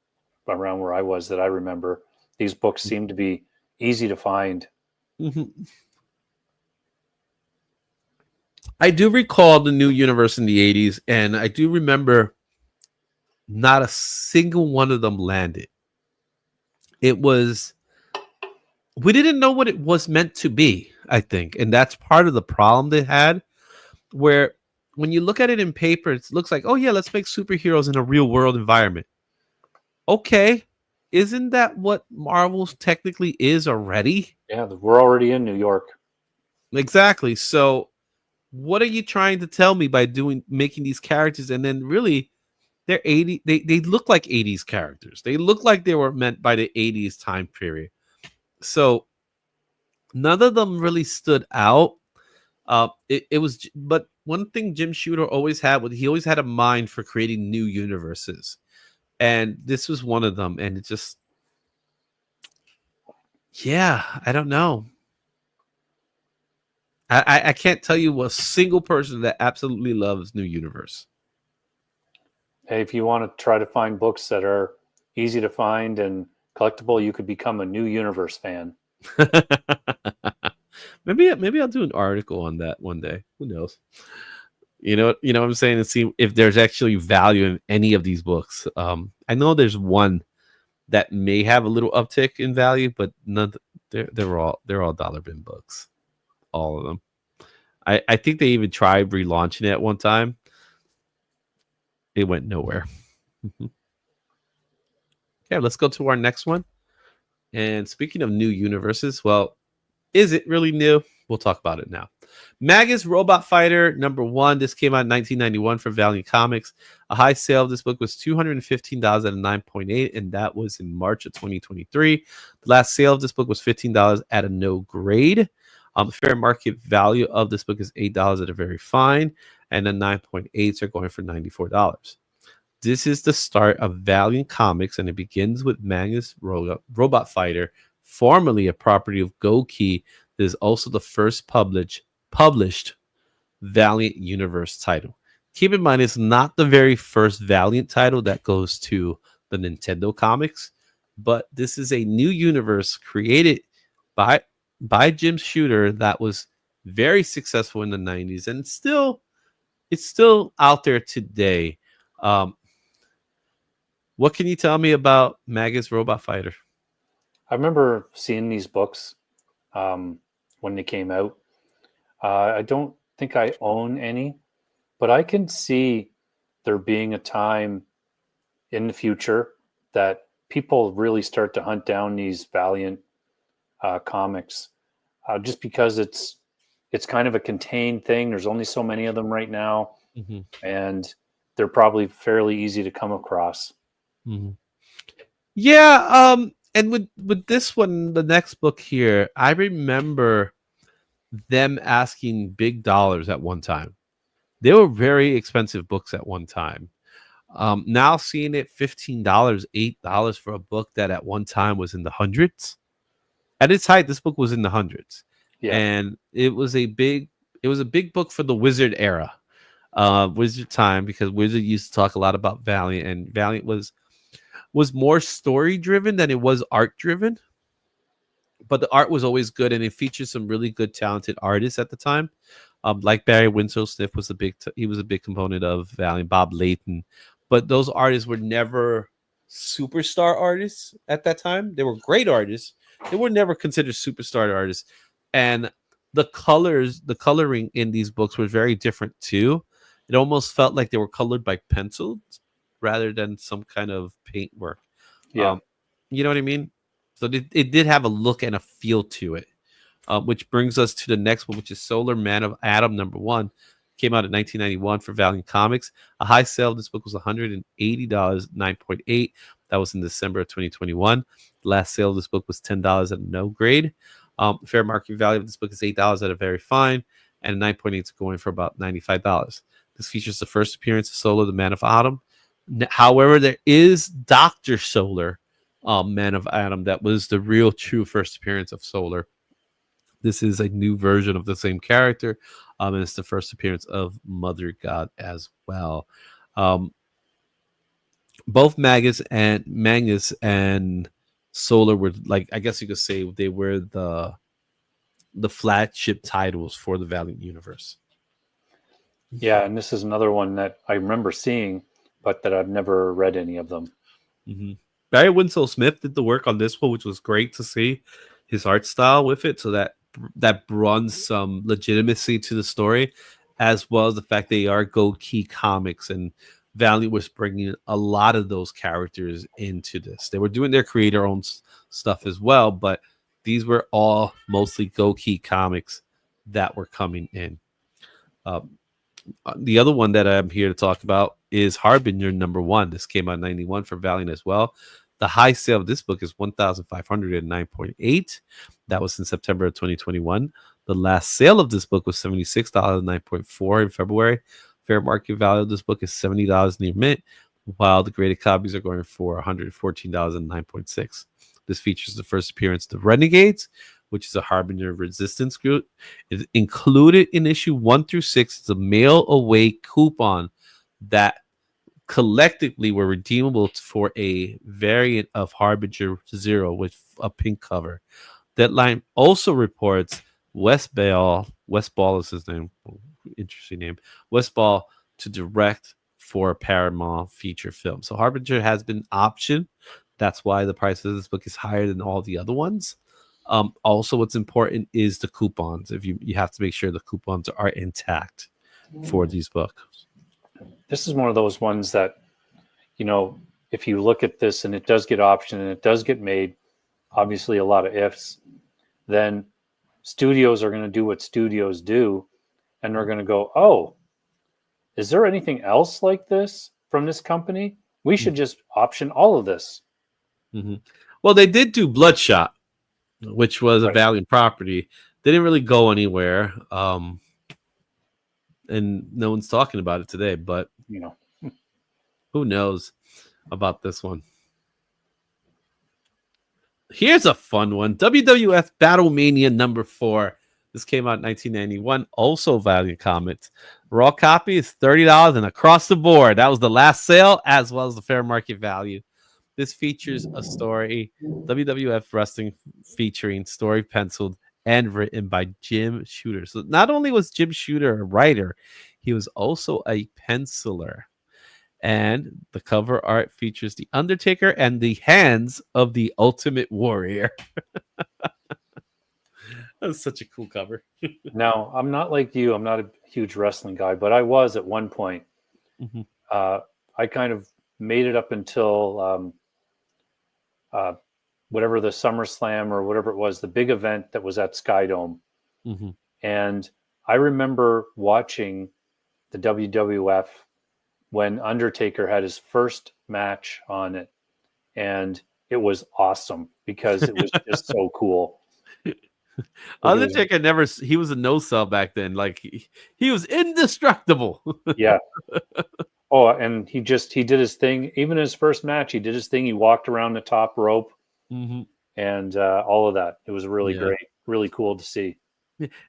[SPEAKER 2] around where I was that I remember. These books seem to be easy to find.
[SPEAKER 1] Mm-hmm. I do recall the new universe in the 80s, and I do remember not a single one of them landed. We didn't know what it was meant to be, I think. And that's part of the problem they had, where when you look at it in paper, it looks like, oh, yeah, let's make superheroes in a real world environment. Okay. Isn't that what Marvel's technically is already?
[SPEAKER 2] Yeah, we're already in New York.
[SPEAKER 1] Exactly. So what are you trying to tell me by making these characters and then really they're 80 they look like 80s characters. They look like they were meant by the 80s time period. So none of them really stood out. But one thing Jim Shooter always had was he always had a mind for creating new universes. And this was one of them. And it just, yeah, I don't know. I can't tell you a single person that absolutely loves New Universe.
[SPEAKER 2] Hey, if you want to try to find books that are easy to find and collectible, you could become a New Universe fan.
[SPEAKER 1] maybe I'll do an article on that one day. Who knows? You know what I'm saying, and see if there's actually value in any of these books. I know there's one that may have a little uptick in value, but none. They're all dollar bin books, all of them. I think they even tried relaunching it at one time. It went nowhere. Okay, let's go to our next one. And speaking of new universes, well, is it really new? We'll talk about it now. Magus Robot Fighter #1. This came out in 1991 from Valiant Comics. A high sale of this book was $215 at a 9.8, and that was in March of 2023. The last sale of this book was $15 at a no grade. The fair market value of this book is $8 at a very fine, and the 9.8s are going for $94. This is the start of Valiant Comics, and it begins with Magus Robot Fighter, formerly a property of Gokey. This is also the first published Valiant Universe title. Keep in mind, it's not the very first Valiant title that goes to the Nintendo comics, but this is a new universe created by Jim Shooter that was very successful in the 90s, and it's still out there today. What can you tell me about Magus Robot Fighter?
[SPEAKER 2] I remember seeing these books when they came out. I don't think I own any, but I can see there being a time in the future that people really start to hunt down these Valiant comics, just because it's kind of a contained thing. There's only so many of them right now,
[SPEAKER 1] Mm-hmm.
[SPEAKER 2] and they're probably fairly easy to come across.
[SPEAKER 1] Mm-hmm. Yeah, and with this one, the next book here, I remember them asking big dollars at one time. They were very expensive books at one time. Now seeing it $15, $8 for a book that at one time was in the hundreds. At its height, this book was in the hundreds.
[SPEAKER 2] Yeah.
[SPEAKER 1] And it was a big book for the Wizard era. Wizard time, because Wizard used to talk a lot about Valiant, and Valiant was more story driven than it was art driven, but the art was always good, and it featured some really good talented artists at the time. Like Barry Winslow Smith was he was a big component of Valiant, Bob Layton, but those artists were never superstar artists at that time. They were great artists. They were never considered superstar artists, and the coloring in these books was very different too. It almost felt like they were colored by pencils rather than some kind of paint work.
[SPEAKER 2] Yeah.
[SPEAKER 1] Um, you know what I mean? So it did have a look and a feel to it, which brings us to the next one, which is Solar Man of Adam #1. Came out in 1991 for Valiant Comics. A high sale of this book was $180, 9.8. That was in December of 2021. The last sale of this book was $10 at a no grade. Fair market value of this book is $8 at a very fine, and 9.8 is going for about $95. This features the first appearance of Solar, the Man of Adam. However, there is Dr. Solar, Man of Adam. That was the real true first appearance of Solar. This is a new version of the same character, and it's the first appearance of Mother God as well. Both Magus and Solar were, like, I guess you could say they were the flagship titles for the Valiant universe.
[SPEAKER 2] Yeah, and this is another one that I remember seeing, but that I've never read any of them.
[SPEAKER 1] Mm-hmm. Barry Winslow Smith did the work on this one, which was great to see his art style with it, so that brought some legitimacy to the story, as well as the fact they are Gold Key Comics, and Valiant was bringing a lot of those characters into this. They were doing their creator-owned stuff as well, but these were all mostly Gold Key Comics that were coming in. The other one that I'm here to talk about is Harbinger #1. This came out in 91 for Valiant as well. The high sale of this book is 1,509.8. That was in September of 2021. The last sale of this book was $76, 9.4 in February. Fair market value of this book is $70 near mint, while the graded copies are going for $114 and 9.6. This features the first appearance of the Renegades, which is a Harbinger resistance group. It's included in issue 1 through 6. It's a mail away coupon that collectively were redeemable for a variant of Harbinger 0 with a pink cover. Deadline also reports Westball is his name, interesting name, Westball to direct for a Paramount feature film. So Harbinger has been optioned. That's why the price of this book is higher than all the other ones. Also, what's important is the coupons. If you have to make sure the coupons are intact for these books.
[SPEAKER 2] This is one of those ones that, if you look at this and it does get optioned and it does get made, obviously a lot of ifs, then studios are going to do what studios do, and they're going to go, oh, is there anything else like this from this company? We should just option all of this.
[SPEAKER 1] Mm-hmm. Well, they did do Bloodshot, which was a Valiant property. They didn't really go anywhere, and no one's talking about it today, but who knows about this one. Here's a fun one. WWF Battlemania #4. This came out in 1991. Also Valiant Comics. Raw copy is $30 and across the board. That was the last sale as well as the fair market value. This features a story, WWF Wrestling, featuring story penciled and written by Jim Shooter. So not only was Jim Shooter a writer, he was also a penciler. And the cover art features The Undertaker and the hands of the Ultimate Warrior. That's such a cool cover.
[SPEAKER 2] Now, I'm not like you. I'm not a huge wrestling guy, but I was at one point.
[SPEAKER 1] Mm-hmm.
[SPEAKER 2] I kind of made it up until whatever the SummerSlam or whatever it was, the big event that was at Skydome.
[SPEAKER 1] Mm-hmm.
[SPEAKER 2] And I remember watching the WWF when Undertaker had his first match on it. And it was awesome because it was just so cool.
[SPEAKER 1] Undertaker he was a no-sell back then. Like he was indestructible.
[SPEAKER 2] Yeah. Oh, and he did his thing. Even his first match, he did his thing. He walked around the top rope,
[SPEAKER 1] mm-hmm.
[SPEAKER 2] and all of that. It was really great, really cool to see.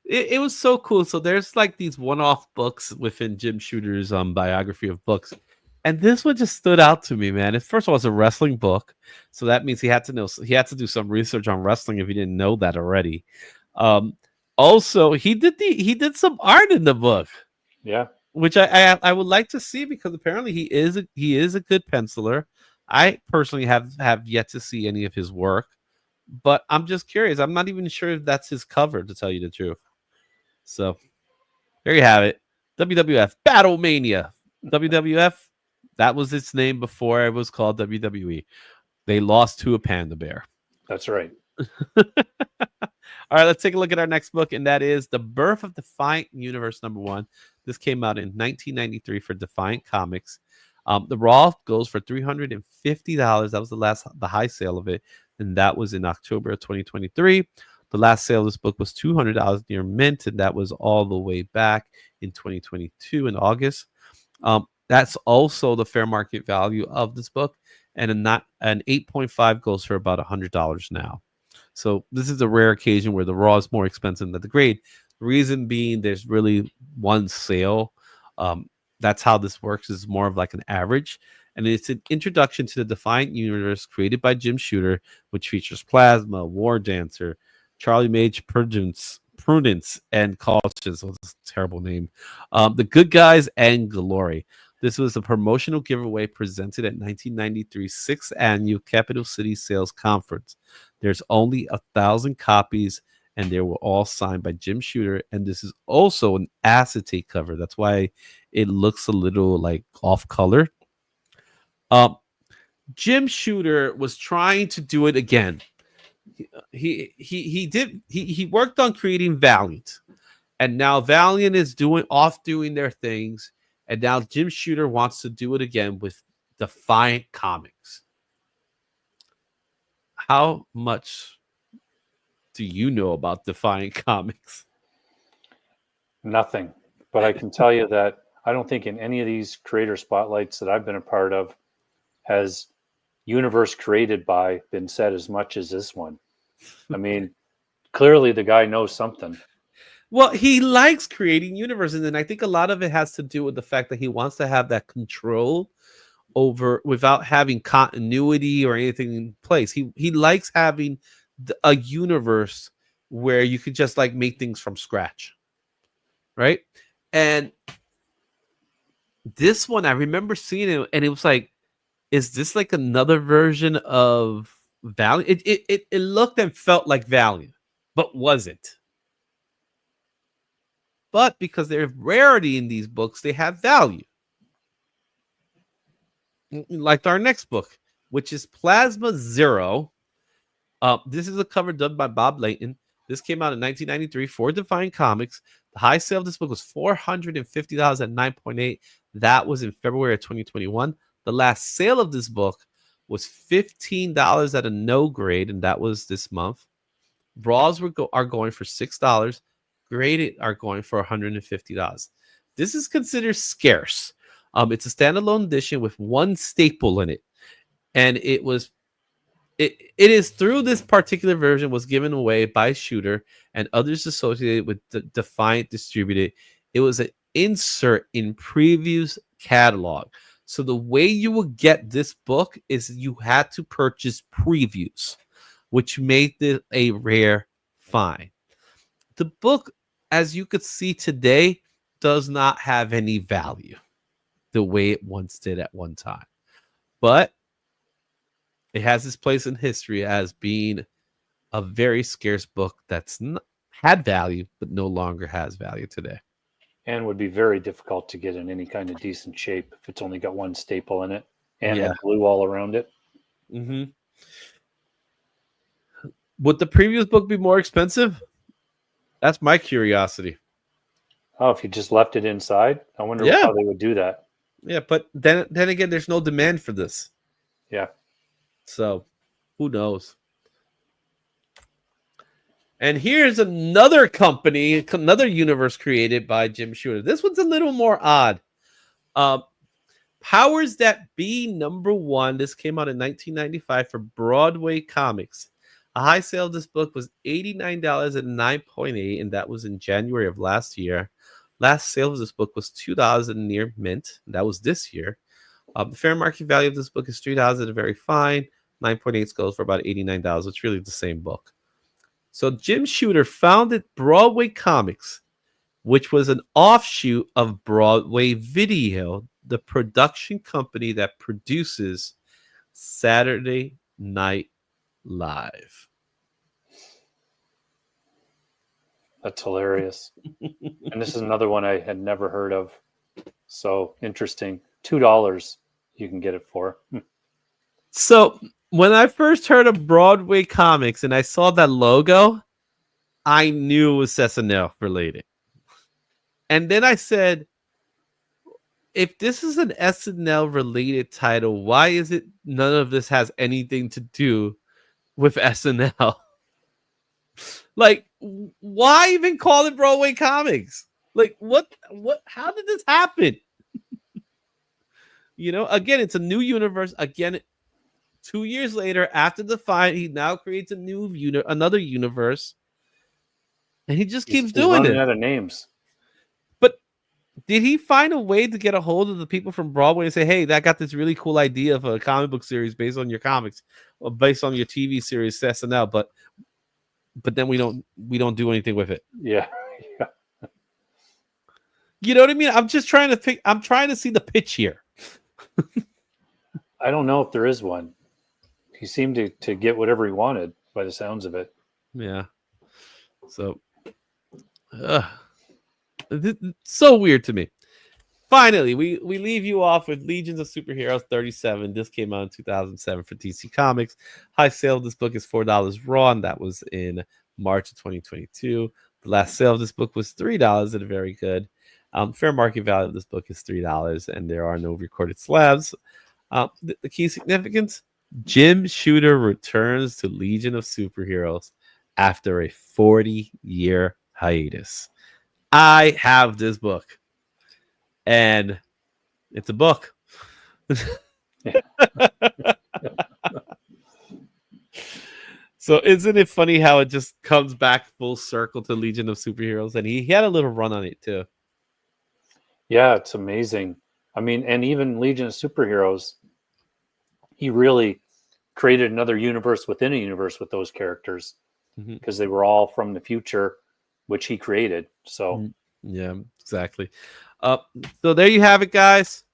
[SPEAKER 1] It was so cool. So there's like these one-off books within Jim Shooter's biography of books. And this one just stood out to me, man. First of all, it's a wrestling book. So that means he had to do some research on wrestling if he didn't know that already. Um, Also, he did some art in the book,
[SPEAKER 2] Yeah,
[SPEAKER 1] which I would like to see because apparently he is a good penciler. I personally have yet to see any of his work, but I'm just curious. I'm not even sure if that's his cover, to tell you the truth. So there you have it. WWF Battle Mania. WWF, that was its name before it was called WWE. They lost to a panda bear.
[SPEAKER 2] that's right.
[SPEAKER 1] All right, let's take a look at our next book, and that is The Birth of Defiant Universe #1. This came out in 1993 for Defiant Comics. The Raw goes for $350. That was the high sale of it, and that was in October of 2023. The last sale of this book was $200 near mint, and that was all the way back in 2022 in August. That's also the fair market value of this book, and an 8.5 goes for about $100 now. So this is a rare occasion where the raw is more expensive than the grade. The reason being there's really one sale. That's how this works, is more of like an average. And it's an introduction to the Defiant Universe created by Jim Shooter, which features Plasma, War Dancer, Charlie Mage, Prudence, and Cautious. Oh, that's a terrible name. The Good Guys and Glory. This was a promotional giveaway presented at 1993's 6th Annual Capital City Sales Conference. There's only 1,000 copies, and they were all signed by Jim Shooter. And this is also an acetate cover. That's why it looks a little like off color. Jim Shooter was trying to do it again. He worked on creating Valiant, and now Valiant is doing their things, and now Jim Shooter wants to do it again with Defiant Comics. How much do you know about Defiant Comics?
[SPEAKER 2] Nothing. But I can tell you that I don't think in any of these creator spotlights that I've been a part of has universe created by been said as much as this one. I mean, clearly the guy knows something.
[SPEAKER 1] Well, he likes creating universes, and I think a lot of it has to do with the fact that he wants to have that control over without having continuity or anything in place. He likes having a universe where you could just like make things from scratch, right? And this one, I remember seeing it, and it was like, is this like another version of Valiant? It looked and felt like Valiant, but wasn't. But because there's rarity in these books, they have value. Like our next book, which is Plasma Zero. This is a cover done by Bob Layton. This came out in 1993 for Defiant Comics. The high sale of this book was $450 at 9.8. That was in February of 2021. The last sale of this book was $15 at a no grade, and that was this month. Raws are going for $6. Graded are going for $150. This is considered scarce. It's a standalone edition with one staple in it, and it is through this particular version was given away by Shooter and others associated with Defiant distributed. It was an insert in Preview's catalog. So the way you would get this book is you had to purchase previews, which made it a rare find. The book, as you could see today, does not have any value the way it once did at one time. But it has its place in history as being a very scarce book that's had value, but no longer has value today.
[SPEAKER 2] And would be very difficult to get in any kind of decent shape if it's only got one staple in it and had glue all around it.
[SPEAKER 1] Mm-hmm. Would the previous book be more expensive? That's my curiosity.
[SPEAKER 2] Oh, if you just left it inside, I wonder how they would do that.
[SPEAKER 1] Yeah, but then again, there's no demand for this.
[SPEAKER 2] Yeah.
[SPEAKER 1] So, who knows? And here's another company, another universe created by Jim Shooter. This one's a little more odd. Powers That Be #1. This came out in 1995 for Broadway Comics. A high sale of this book was $89 at 9.8, and that was in January of last year. Last sale of this book was $2 at near mint. And that was this year. The fair market value of this book is $3 at a very fine. 9.8 goes for about $89. It's really the same book. So Jim Shooter founded Broadway Comics, which was an offshoot of Broadway Video, the production company that produces Saturday Night Live.
[SPEAKER 2] That's hilarious. And this is another one I had never heard of. So interesting. $2 you can get it for.
[SPEAKER 1] So when I first heard of Broadway Comics and I saw that logo, I knew it was SNL related. And then I said, if this is an SNL related title, why is it none of this has anything to do with SNL? Like, why even call it Broadway Comics? Like, what, how did this happen? You know, again, it's a new universe. Again, 2 years later, after the fight, he now creates a new another universe. And he just keeps doing
[SPEAKER 2] running
[SPEAKER 1] it.
[SPEAKER 2] Out of names.
[SPEAKER 1] But did he find a way to get a hold of the people from Broadway and say, hey, I got this really cool idea of a comic book series based on your comics, or based on your TV series SNL, but then we don't do anything with it.
[SPEAKER 2] Yeah.
[SPEAKER 1] You know what I mean? I'm just trying to see the pitch here.
[SPEAKER 2] I don't know if there is one. He seemed to get whatever he wanted by the sounds of it.
[SPEAKER 1] Yeah. So so weird to me. Finally, we leave you off with Legions of Superheroes 37. This came out in 2007 for DC Comics. High sale of this book is $4 raw, and that was in March of 2022. The last sale of this book was $3 at a very good. Fair market value of this book is $3, and there are no recorded slabs. The key significance: Jim Shooter returns to Legion of Superheroes after a 40-year hiatus. I have this book, and it's a book. So isn't it funny how it just comes back full circle to Legion of Superheroes? And he had a little run on it too.
[SPEAKER 2] Yeah, it's amazing. I mean, and even Legion of Superheroes, he really created another universe within a universe with those characters, because they were all from the future, which he created. So
[SPEAKER 1] yeah, exactly. So there you have it, guys.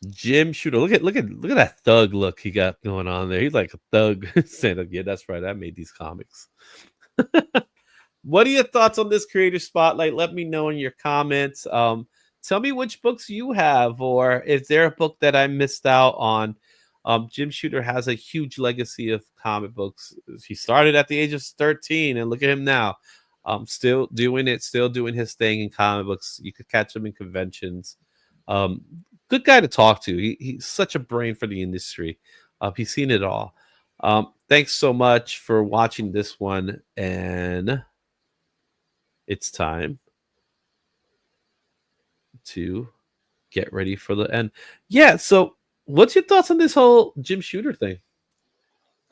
[SPEAKER 1] Jim Shooter. Look at that thug look he got going on there. He's like a thug saying, yeah, that's right, I made these comics. What are your thoughts on this creator spotlight? Let me know in your comments. Tell me which books you have, or is there a book that I missed out on? Jim Shooter has a huge legacy of comic books. He started at the age of 13, and look at him now. Still doing it, still doing his thing in comic books. You could catch him in conventions. Good guy to talk to. He's such a brain for the industry. He's seen it all. Thanks so much for watching this one, and it's time to get ready for the end. Yeah, so what's your thoughts on this whole Jim Shooter thing?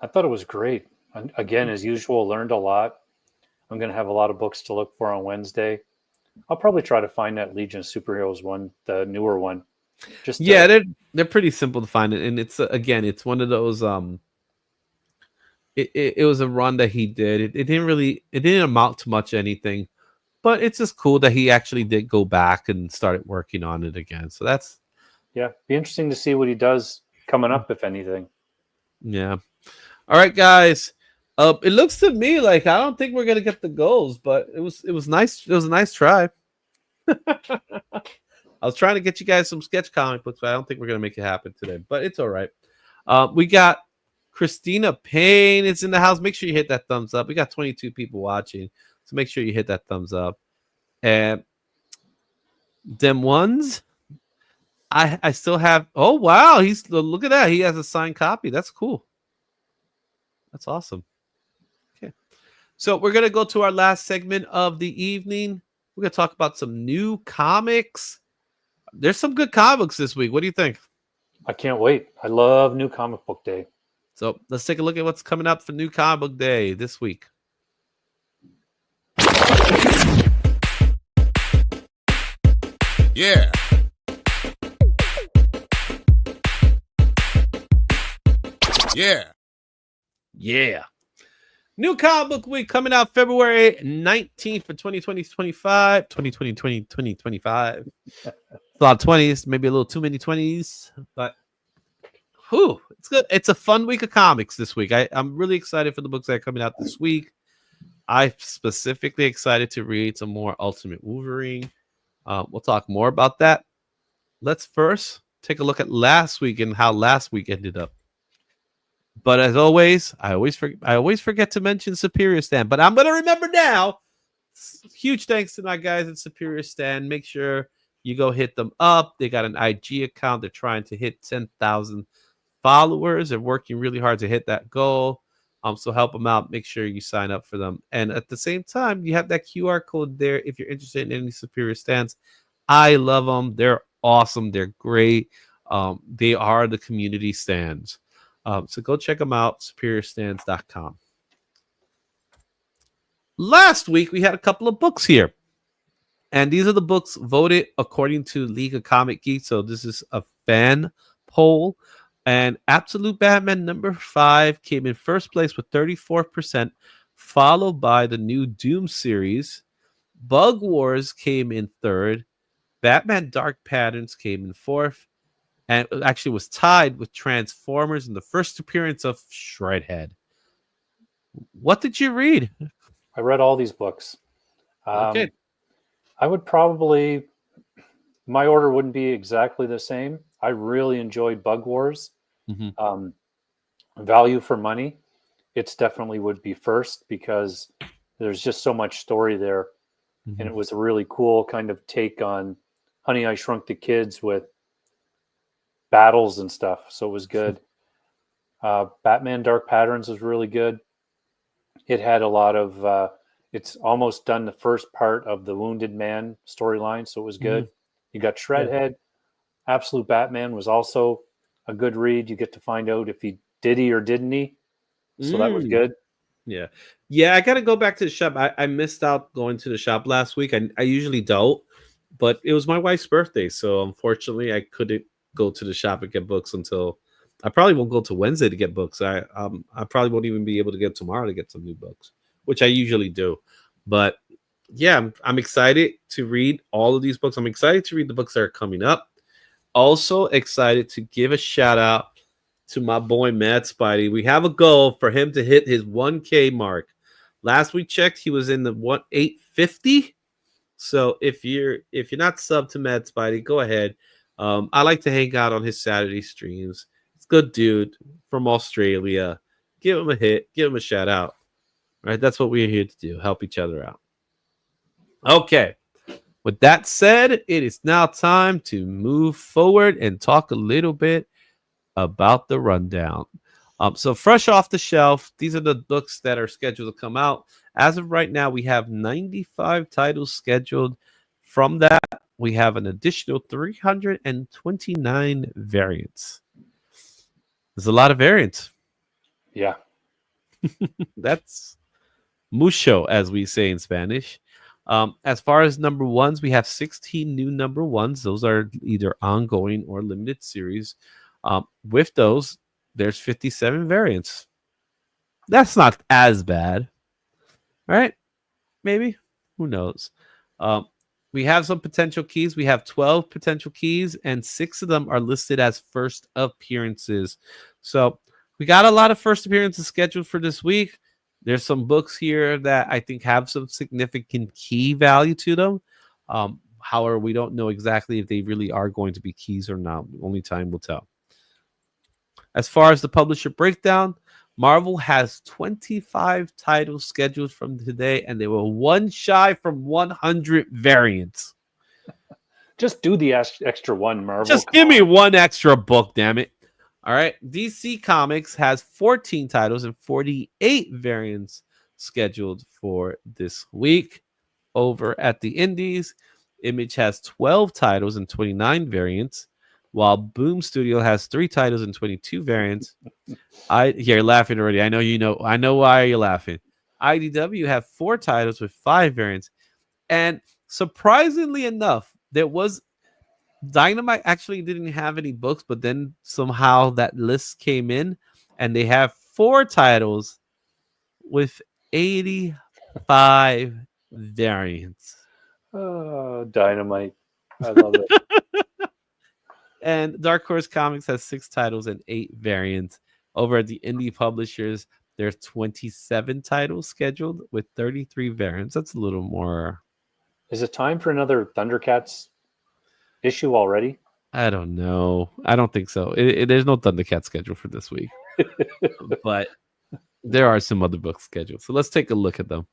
[SPEAKER 2] I thought it was great. Again, as usual, learned a lot. I'm going to have a lot of books to look for on Wednesday. I'll probably try to find that Legion of Superheroes one, the newer one. Just
[SPEAKER 1] they're pretty simple to find, and it's again, it's one of those. It was a run that he did. It didn't amount to much anything, but it's just cool that he actually did go back and started working on it again. So that's
[SPEAKER 2] be interesting to see what he does coming up, if anything.
[SPEAKER 1] Yeah. All right, guys. It looks to me like I don't think we're gonna get the goals, but it was nice. It was a nice try. I was trying to get you guys some sketch comic books, but I don't think we're gonna make it happen today. But it's all right. We got Christina Payne is in the house. Make sure you hit that thumbs up. We got 22 people watching, so make sure you hit that thumbs up. And them ones, I still have. Oh wow, look at that. He has a signed copy. That's cool. That's awesome. Okay, so we're gonna go to our last segment of the evening. We're gonna talk about some new comics. There's some good comics this week. What do you think?
[SPEAKER 2] I can't wait. I love New Comic Book Day.
[SPEAKER 1] So let's take a look at what's coming up for New Comic Book Day this week.
[SPEAKER 3] Yeah. Yeah.
[SPEAKER 1] Yeah. New Comic Book Week coming out February 19th for 2025. 2025. A lot of 20s, maybe a little too many 20s, but it's good. It's a fun week of comics this week. I'm really excited for the books that are coming out this week. I'm specifically excited to read some more Ultimate Wolverine. We'll talk more about that. Let's first take a look at last week and how last week ended up. But as always, I always forget to mention Superior Stand. But I'm gonna remember now. Huge thanks to my guys at Superior Stand. Make sure you go hit them up. They got an IG account. They're trying to hit 10,000 followers. They're working really hard to hit that goal. So help them out. Make sure you sign up for them. And at the same time, you have that QR code there if you're interested in any Superior Stands. I love them. They're awesome. They're great. They are the community stands. So go check them out, superiorstands.com. Last week, we had a couple of books here. And these are the books voted according to League of Comic Geeks. So this is a fan poll. And Absolute Batman #5 came in first place with 34%, followed by the new Doom series. Bug Wars came in third. Batman Dark Patterns came in fourth. And it actually was tied with Transformers in the first appearance of Shredhead. What did you read?
[SPEAKER 2] I read all these books.
[SPEAKER 1] Okay.
[SPEAKER 2] I would probably, my order wouldn't be exactly the same. I really enjoyed Bug Wars.
[SPEAKER 1] Mm-hmm.
[SPEAKER 2] Value for money, it's definitely would be first because there's just so much story there.
[SPEAKER 1] Mm-hmm.
[SPEAKER 2] And it was a really cool kind of take on Honey, I Shrunk the Kids with battles and stuff. So it was good. Batman Dark Patterns was really good. It had a lot of, it's almost done the first part of the Wounded Man storyline. So it was good. Mm-hmm. You got Shredhead. Yeah. Absolute Batman was also a good read. You get to find out if he did or didn't he. So that was good.
[SPEAKER 1] Yeah. I got to go back to the shop. I missed out going to the shop last week. I usually don't, but it was my wife's birthday. So unfortunately, I couldn't go to the shop and get books until I probably won't go to Wednesday to get books. I probably won't even be able to get tomorrow to get some new books, which I usually do. But yeah, I'm excited to read all of these books. I'm excited to read the books that are coming up. Also excited to give a shout out to my boy Matt Spidey. We have a goal for him to hit his 1K mark. Last we checked, he was in the 850. So if you're not subbed to Matt Spidey, go ahead. I like to hang out on his Saturday streams. It's a good dude from Australia. Give him a hit. Give him a shout out. Right? That's what we're here to do. Help each other out. Okay. With that said, it is now time to move forward and talk a little bit about the rundown. So fresh off the shelf, these are the books that are scheduled to come out. As of right now, we have 95 titles scheduled. From that, we have an additional 329 variants. There's a lot of variants.
[SPEAKER 2] Yeah.
[SPEAKER 1] That's mucho, as we say in Spanish. As far as number ones, we have 16 new number ones. Those are either ongoing or limited series. With those, there's 57 variants. That's not as bad, right? Maybe. Who knows? We have some potential keys. We have 12 potential keys, and 6 of them are listed as first appearances. So we got a lot of first appearances scheduled for this week. There's some books here that I think have some significant key value to them. However, we don't know exactly if they really are going to be keys or not. Only time will tell. As far as the publisher breakdown, Marvel has 25 titles scheduled from today, and they were one shy from 100 variants.
[SPEAKER 2] Just do the extra one, Marvel.
[SPEAKER 1] Just give me one extra book, damn it. All right. DC Comics has 14 titles and 48 variants scheduled for this week. Over at the Indies, Image has 12 titles and 29 variants, while Boom Studio has 3 titles and 22 variants. You're laughing already. I know why you're laughing. IDW have 4 titles with 5 variants. And surprisingly enough, there was Dynamite actually didn't have any books, but then somehow that list came in and they have 4 titles with 85 variants.
[SPEAKER 2] Oh, Dynamite. I love it.
[SPEAKER 1] And Dark Horse Comics has 6 titles and 8 variants. Over at the indie publishers, there's 27 titles scheduled with 33 variants. That's a little more.
[SPEAKER 2] Is it time for another Thundercats issue already?
[SPEAKER 1] I don't know. I don't think so. There's no Thundercat schedule for this week, but there are some other books scheduled. So let's take a look at them.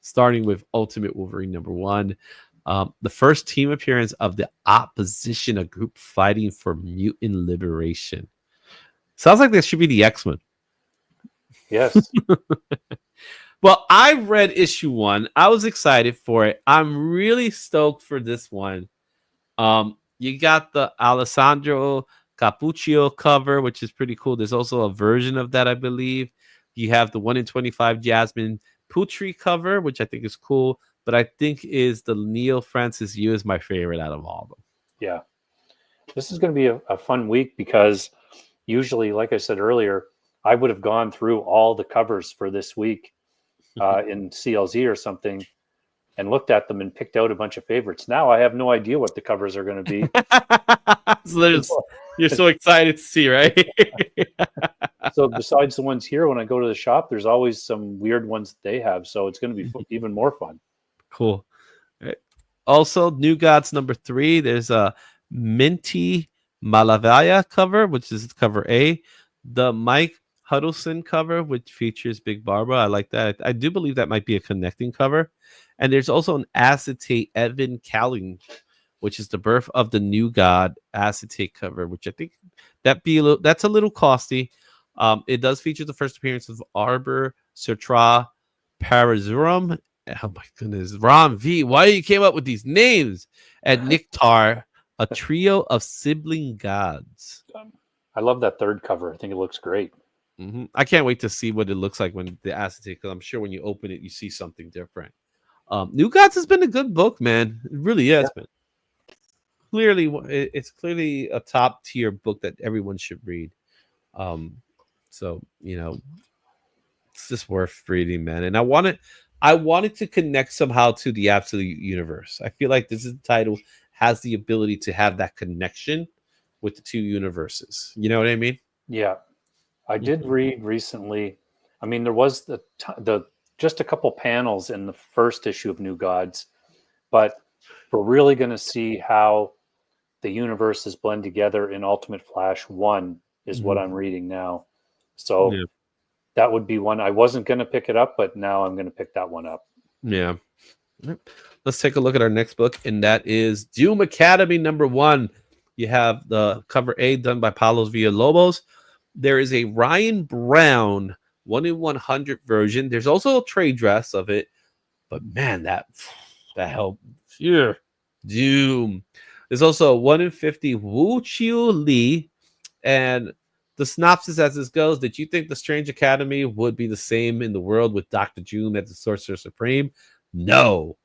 [SPEAKER 1] Starting with Ultimate Wolverine #1. The first team appearance of the Opposition, a group fighting for mutant liberation. Sounds like this should be the X-Men.
[SPEAKER 2] Yes.
[SPEAKER 1] Well, I read issue 1. I was excited for it. I'm really stoked for this one. You got the Alessandro Capuccio cover, which is pretty cool. There's also a version of that, I believe. You have the 1 in 25 Jasmine Putri cover, which I think is cool, but I think is the Neil Francis Yu is my favorite out of all of them.
[SPEAKER 2] Yeah. This is going to be a fun week because usually, like I said earlier, I would have gone through all the covers for this week in CLZ or something and looked at them and picked out a bunch of favorites. Now I have no idea what the covers are going to be.
[SPEAKER 1] So you're so excited to see, right?
[SPEAKER 2] So besides the ones here, when I go to the shop, there's always some weird ones that they have. So it's going to be even more fun.
[SPEAKER 1] Cool. Right. Also, New Gods #3. There's a Minty Malavaya cover, which is cover A. The Mike Huddleston cover, which features Big Barbara. I like that. I do believe that might be a connecting cover. And there's also an acetate Evan Calling, which is the birth of the New God acetate cover, which I think that's a little costly. It does feature the first appearance of Arbor Sutra Parazurum. Oh my goodness, Ron V. Why you came up with these names? And Niktar, a trio of sibling gods.
[SPEAKER 2] I love that third cover. I think it looks great.
[SPEAKER 1] I can't wait to see what it looks like when the acetate, because I'm sure when you open it, you see something different. New Gods has been a good book, man. It really has been. It's clearly a top tier book that everyone should read. So it's just worth reading, man. And I wanted to connect somehow to the Absolute Universe. I feel like this title has the ability to have that connection with the 2 universes. You know what I mean?
[SPEAKER 2] Yeah. I did read recently. I mean, there was the just a couple panels in the first issue of New Gods, but we're really going to see how the universes blend together in Ultimate Flash 1 is what I'm reading now. So that would be one. I wasn't going to pick it up, but now I'm going to pick that one up.
[SPEAKER 1] Yeah. Let's take a look at our next book, and that is Doom Academy #1. You have the cover A done by Paulos Villalobos. There is a Ryan Brown 1 in 100 version. There's also a trade dress of it, but man, that helped. Yeah. Doom. There's also a 1 in 50 Wu Chiu Lee, and the synopsis as this goes: did you think the Strange Academy would be the same in the world with Dr. Doom as the Sorcerer Supreme? No.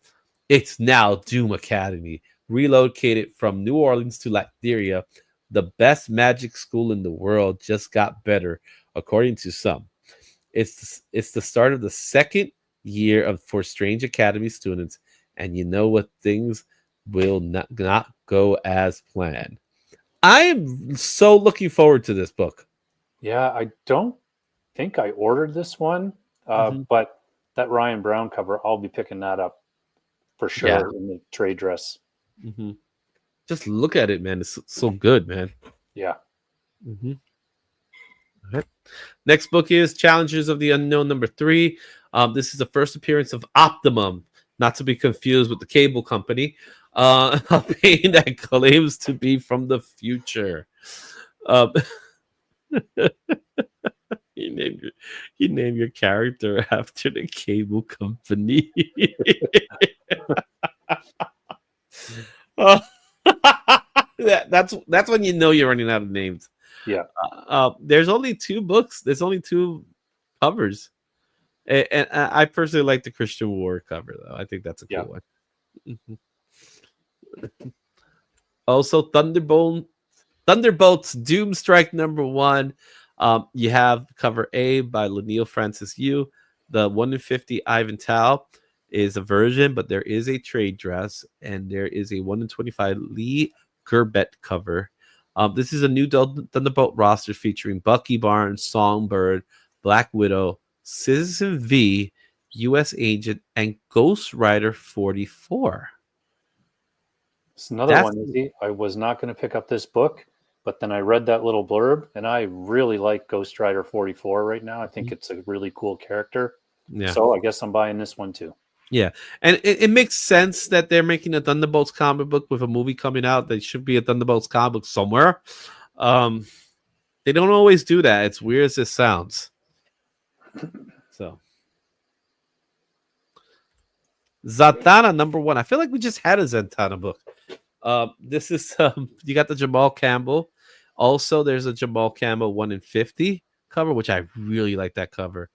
[SPEAKER 1] It's now Doom Academy, relocated from New Orleans to Latveria. The best magic school in the world just got better, according to some. It's the start of the second year for Strange Academy students, and you know what? Things will not go as planned. I am so looking forward to this book.
[SPEAKER 2] Yeah, I don't think I ordered this one, but that Ryan Brown cover, I'll be picking that up for sure in the trade dress.
[SPEAKER 1] Just look at it, man. It's so good, man.
[SPEAKER 2] Yeah.
[SPEAKER 1] Right. Next book is Challengers of the Unknown #3. This is the first appearance of Optimum, not to be confused with the cable company, a being that claims to be from the future. You name your character after the cable company. That's when you know you're running out of names.
[SPEAKER 2] Yeah.
[SPEAKER 1] There's only 2 books. There's only 2 covers, and I personally like the Christian War cover though. I think that's a cool one. Mhm. Also, Thunderbolts Doomstrike #1. You have cover A by Lanil Francis Yu. The 1 in 50 Ivan Tao is a version, but there is a trade dress, and there is a 1 in 25 Lee Gerbet cover. This is a new Thunderbolt roster featuring Bucky Barnes, Songbird, Black Widow, Citizen V, U.S. Agent, and Ghost Rider 44.
[SPEAKER 2] It's another one, Izzy. I was not going to pick up this book, but then I read that little blurb, and I really like Ghost Rider 44 right now. I think it's a really cool character.
[SPEAKER 1] Yeah.
[SPEAKER 2] So I guess I'm buying this one too.
[SPEAKER 1] Yeah, and it makes sense that they're making a Thunderbolts comic book with a movie coming out. They should be a Thunderbolts comic book somewhere. They don't always do that. It's weird as it sounds. So, Zatanna #1. I feel like we just had a Zatanna book. This is you got the Jamal Campbell. Also, there's a Jamal Campbell 1 in 50 cover, which I really like that cover.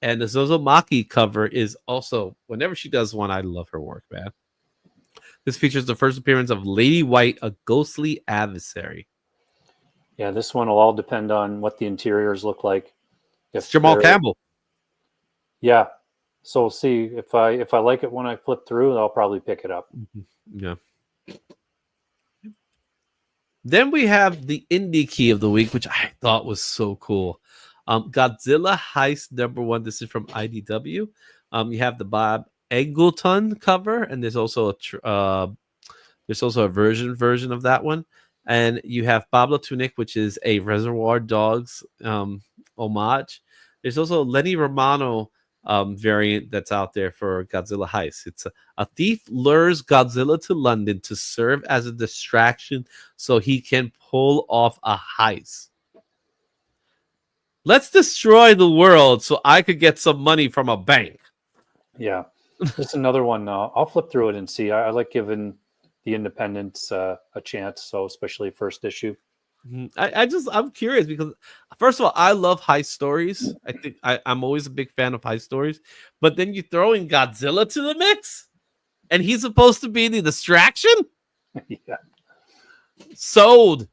[SPEAKER 1] And the Zozomaki cover is also, whenever she does one, I love her work, man. This features the first appearance of Lady White, a ghostly adversary.
[SPEAKER 2] Yeah, this one will all depend on what the interiors look like.
[SPEAKER 1] It's Jamal Campbell.
[SPEAKER 2] Yeah. So we'll see if I like it when I flip through, I'll probably pick it up.
[SPEAKER 1] Yeah. Then we have the indie key of the week, which I thought was so cool. Godzilla Heist #1. This is from IDW. You have the Bob Eggleton cover, and there's also a version of that one. And you have Pablo Tunic, which is a Reservoir Dogs homage. There's also a Lenny Romano variant that's out there for Godzilla Heist. It's a thief lures Godzilla to London to serve as a distraction so he can pull off a heist. Let's destroy the world so I could get some money from a bank.
[SPEAKER 2] Yeah. It's another one. I'll flip through it and see. I like giving the independents a chance, so especially first issue.
[SPEAKER 1] I'm curious because first of all, I love heist stories. I think I'm always a big fan of heist stories, but then you throw in Godzilla to the mix, and he's supposed to be the distraction.
[SPEAKER 2] Yeah,
[SPEAKER 1] sold.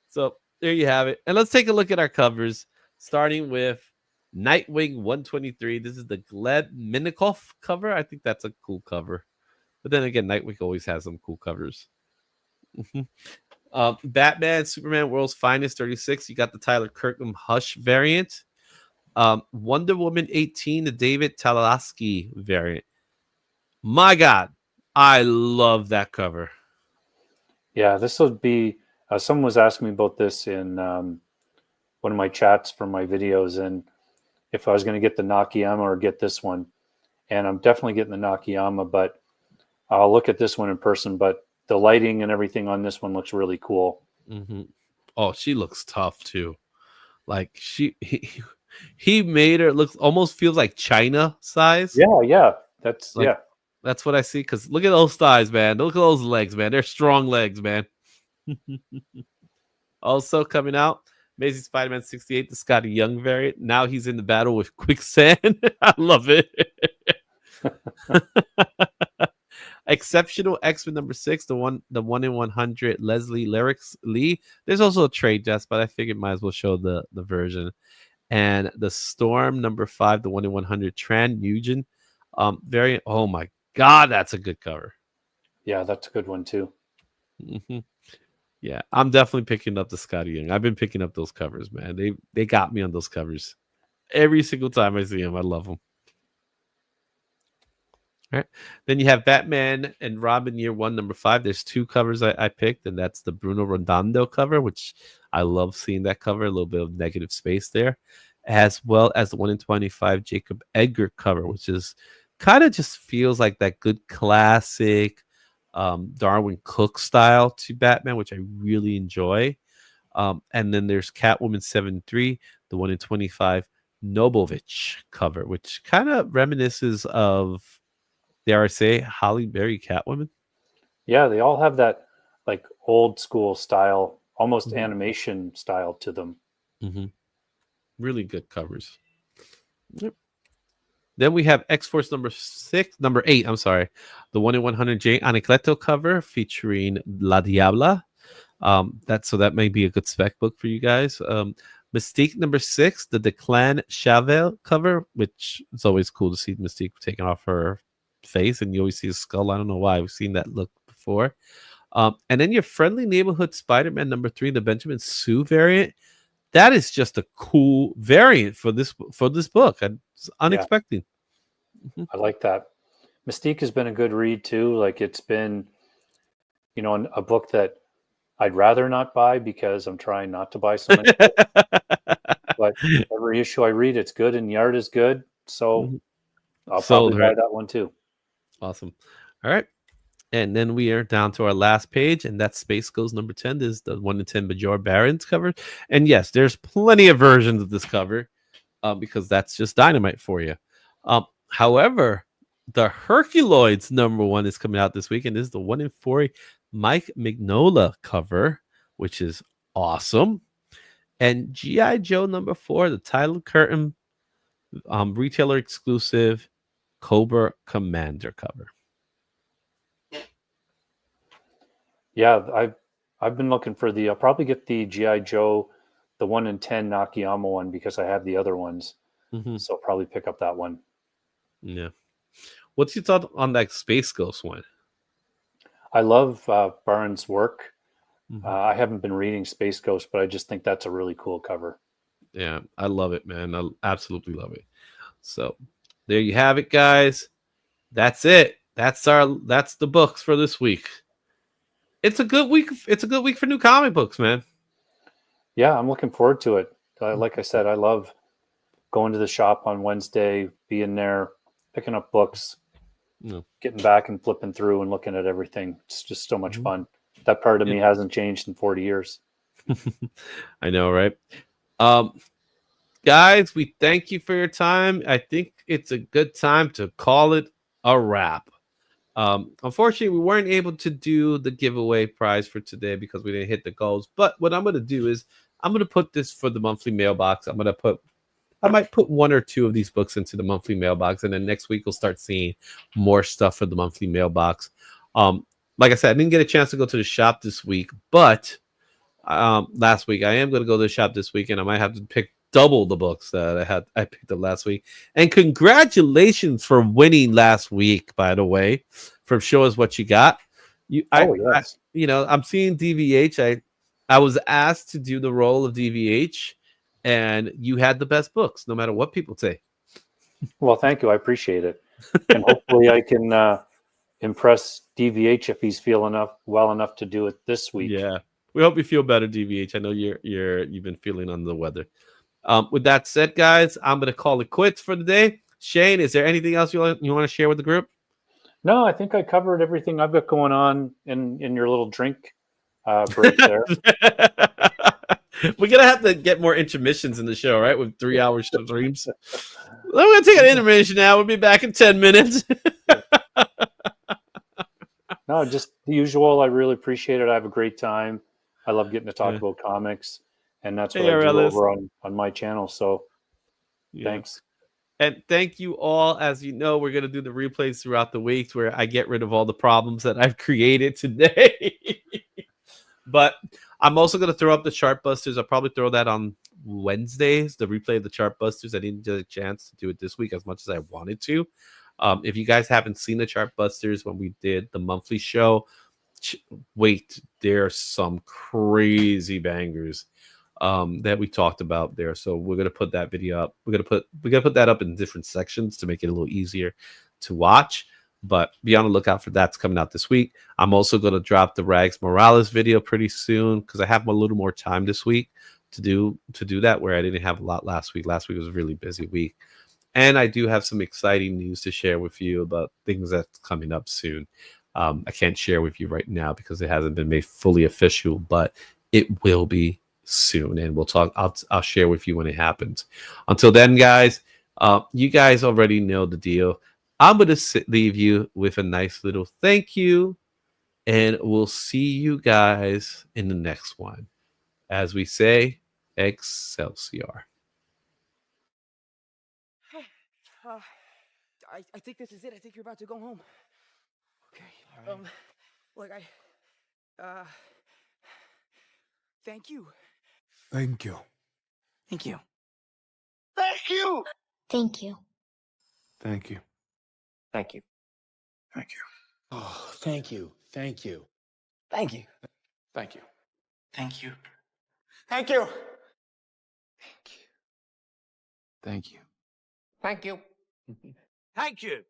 [SPEAKER 1] So there you have it, and let's take a look at our covers, starting with Nightwing 123. This is the Gleb Minikoff cover. I think that's a cool cover, but then again, Nightwing always has some cool covers. Batman Superman World's Finest 36. You got the Tyler Kirkham Hush variant. Wonder Woman 18, the David Talaski variant. My God, I love that cover.
[SPEAKER 2] Yeah, this would be. Someone was asking me about this in one of my chats from my videos, and if I was going to get the Nakayama or get this one, and I'm definitely getting the Nakayama, but I'll look at this one in person. But the lighting and everything on this one looks really cool.
[SPEAKER 1] Mm-hmm. Oh, she looks tough too. Like he made her look almost feels like China size.
[SPEAKER 2] Yeah, that's
[SPEAKER 1] like, that's what I see. Because look at those thighs, man. Look at those legs, man. They're strong legs, man. Also coming out, Amazing Spider-Man 68, the Scotty Young variant. Now he's in the battle with Quicksand. I love it. Exceptional X-Men #6, the 1 in 100 Leslie Lyrics Lee. There's also a trade desk, but I figured might as well show the version. And the Storm #5, the 1 in 100 Tran Nugent variant. Oh my God, that's a good cover.
[SPEAKER 2] Yeah, that's a good one too.
[SPEAKER 1] Mm-hmm. Yeah, I'm definitely picking up the Scotty Young. I've been picking up those covers, man. They got me on those covers. Every single time I see them, I love them. All right. Then you have Batman and Robin Year 1 #5. There's 2 covers I picked, and that's the Bruno Redondo cover, which I love seeing that cover. A little bit of negative space there, as well as the 1 in 25 Jacob Edgar cover, which is kind of just feels like that good classic Darwin Cook style to Batman, which I really enjoy. And then there's Catwoman 7-3, the 1 in 25 Nobovich cover, which kind of reminisces of, dare I say, Halle Berry Catwoman.
[SPEAKER 2] Yeah, they all have that like old school style, almost
[SPEAKER 1] Mhm.
[SPEAKER 2] animation style to them.
[SPEAKER 1] Mhm. Really good covers. Yep. Then we have X-Force number 8, I'm sorry. The 1 in 100 Jay Anacleto cover featuring La Diabla. That may be a good spec book for you guys. Mystique number 6, the Declan Chavel cover, which is always cool to see Mystique taking off her face, and you always see a skull. I don't know why we've seen that look before. And then your friendly neighborhood Spider-Man number 3, the Benjamin Sue variant. That is just a cool variant for this book. It's
[SPEAKER 2] Yeah,
[SPEAKER 1] unexpected. Mhm.
[SPEAKER 2] I like that. Mystique has been a good read too. Like it's been, a book that I'd rather not buy because I'm trying not to buy so many books. But every issue I read, it's good and the art is good. So
[SPEAKER 1] Mhm.
[SPEAKER 2] I'll probably
[SPEAKER 1] Sold,
[SPEAKER 2] buy
[SPEAKER 1] right?
[SPEAKER 2] that one too.
[SPEAKER 1] Awesome. All right. And then we are down to our last page, and that's Space Ghost number 10. This is the 1 in 10 Bajor Barons cover. And yes, there's plenty of versions of this cover because that's just dynamite for you. However, the Herculoids number 1 is coming out this week, and this is the 1 in 4 Mike Mignola cover, which is awesome. And G.I. Joe number 4, the Tyler Curtin retailer exclusive Cobra Commander cover.
[SPEAKER 2] Yeah, I've been looking for I'll probably get the GI Joe, the 1 in 10 Nakayama one because I have the other ones.
[SPEAKER 1] Mm-hmm.
[SPEAKER 2] So I'll probably pick up that one.
[SPEAKER 1] Yeah. What's your thought on that Space Ghost one?
[SPEAKER 2] I love Barnes' work.
[SPEAKER 1] Mm-hmm.
[SPEAKER 2] I haven't been reading Space Ghost, but I just think that's a really cool cover.
[SPEAKER 1] Yeah, I love it, man. I absolutely love it. So there you have it, guys. That's it. That's the books for this week. It's a good week. It's a good week for new comic books, man.
[SPEAKER 2] Yeah, I'm looking forward to it. Like I said, I love going to the shop on Wednesday, being there, picking up books,
[SPEAKER 1] No.
[SPEAKER 2] getting back and flipping through and looking at everything. It's just so much
[SPEAKER 1] Mhm.
[SPEAKER 2] fun. That part of
[SPEAKER 1] Yeah.
[SPEAKER 2] me hasn't changed in 40 years.
[SPEAKER 1] I know, right? Um, guys, we thank you for your time. I think it's a good time to call it a wrap. Unfortunately, we weren't able to do the giveaway prize for today because we didn't hit the goals. But what I'm going to do is I'm going to put this for the monthly mailbox. I might put 1 or 2 of these books into the monthly mailbox, and then next week we'll start seeing more stuff for the monthly mailbox. Like I said, I didn't get a chance to go to the shop this week, but last week I am going to go to the shop this week, and I might have to pick double the books that I picked up last week. And congratulations for winning last week, by the way, from Show Us What You Got.
[SPEAKER 2] Oh, yes.
[SPEAKER 1] I'm seeing DVH. I was asked to do the role of DVH, and you had the best books, no matter what people say.
[SPEAKER 2] Well, thank you. I appreciate it. And hopefully I can impress DVH if he's feeling well enough to do it this week.
[SPEAKER 1] Yeah, we hope you feel better, DVH. I know you've been feeling under the weather. With that said, guys, I'm gonna call it quits for the day. Shane, is there anything else you want to share with the group?
[SPEAKER 2] No, I think I covered everything I've got going on in your little drink break there.
[SPEAKER 1] We're gonna have to get more intermissions in the show, right? With 3-hour streams. We're gonna take an intermission now. We'll be back in 10 minutes.
[SPEAKER 2] No, just the usual. I really appreciate it. I have a great time. I love getting to talk about comics, and that's what I do over on my channel. So thanks.
[SPEAKER 1] And thank you all. As you know, we're going to do the replays throughout the weeks where I get rid of all the problems that I've created today. But I'm also going to throw up the Chart Busters. I'll probably throw that on Wednesdays, the replay of the Chart Busters. I didn't get a chance to do it this week as much as I wanted to. If you guys haven't seen the Chart Busters when we did the monthly show, wait, there's some crazy bangers that we talked about there. So we're gonna put that video up. We're gonna put that up in different sections to make it a little easier to watch. But be on the lookout for that's coming out this week. I'm also gonna drop the Rags Morales video pretty soon because I have a little more time this week to do that, where I didn't have a lot last week. Last week was a really busy week. And I do have some exciting news to share with you about things that's coming up soon. I can't share with you right now because it hasn't been made fully official, but it will be soon, and we'll talk. I'll share with you when it happens. Until then, guys, you guys already know the deal. I'm gonna leave you with a nice little thank you and we'll see you guys in the next one. As we say, Excelsior.
[SPEAKER 4] I think this is it. I think you're about to go home. Okay. All right. Look, thank you.
[SPEAKER 5] Thank you.
[SPEAKER 4] Thank you.
[SPEAKER 6] Thank you.
[SPEAKER 7] Thank you.
[SPEAKER 5] Thank you.
[SPEAKER 6] Thank you.
[SPEAKER 5] Thank you.
[SPEAKER 8] Oh, thank you. Thank you.
[SPEAKER 4] Thank you.
[SPEAKER 5] Thank you.
[SPEAKER 4] Thank you.
[SPEAKER 6] Thank you.
[SPEAKER 5] Thank you.
[SPEAKER 6] Thank you.
[SPEAKER 4] Thank you.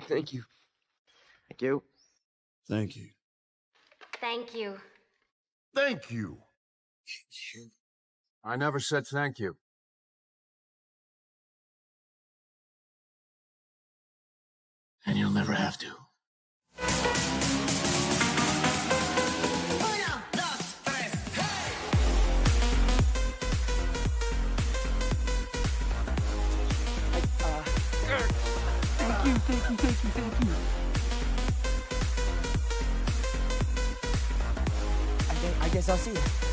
[SPEAKER 8] Thank you. Thank you.
[SPEAKER 5] Thank you.
[SPEAKER 7] Thank you.
[SPEAKER 3] Thank you.
[SPEAKER 5] I never said thank you.
[SPEAKER 8] And you'll never have to.
[SPEAKER 4] Thank you. I guess I'll see you.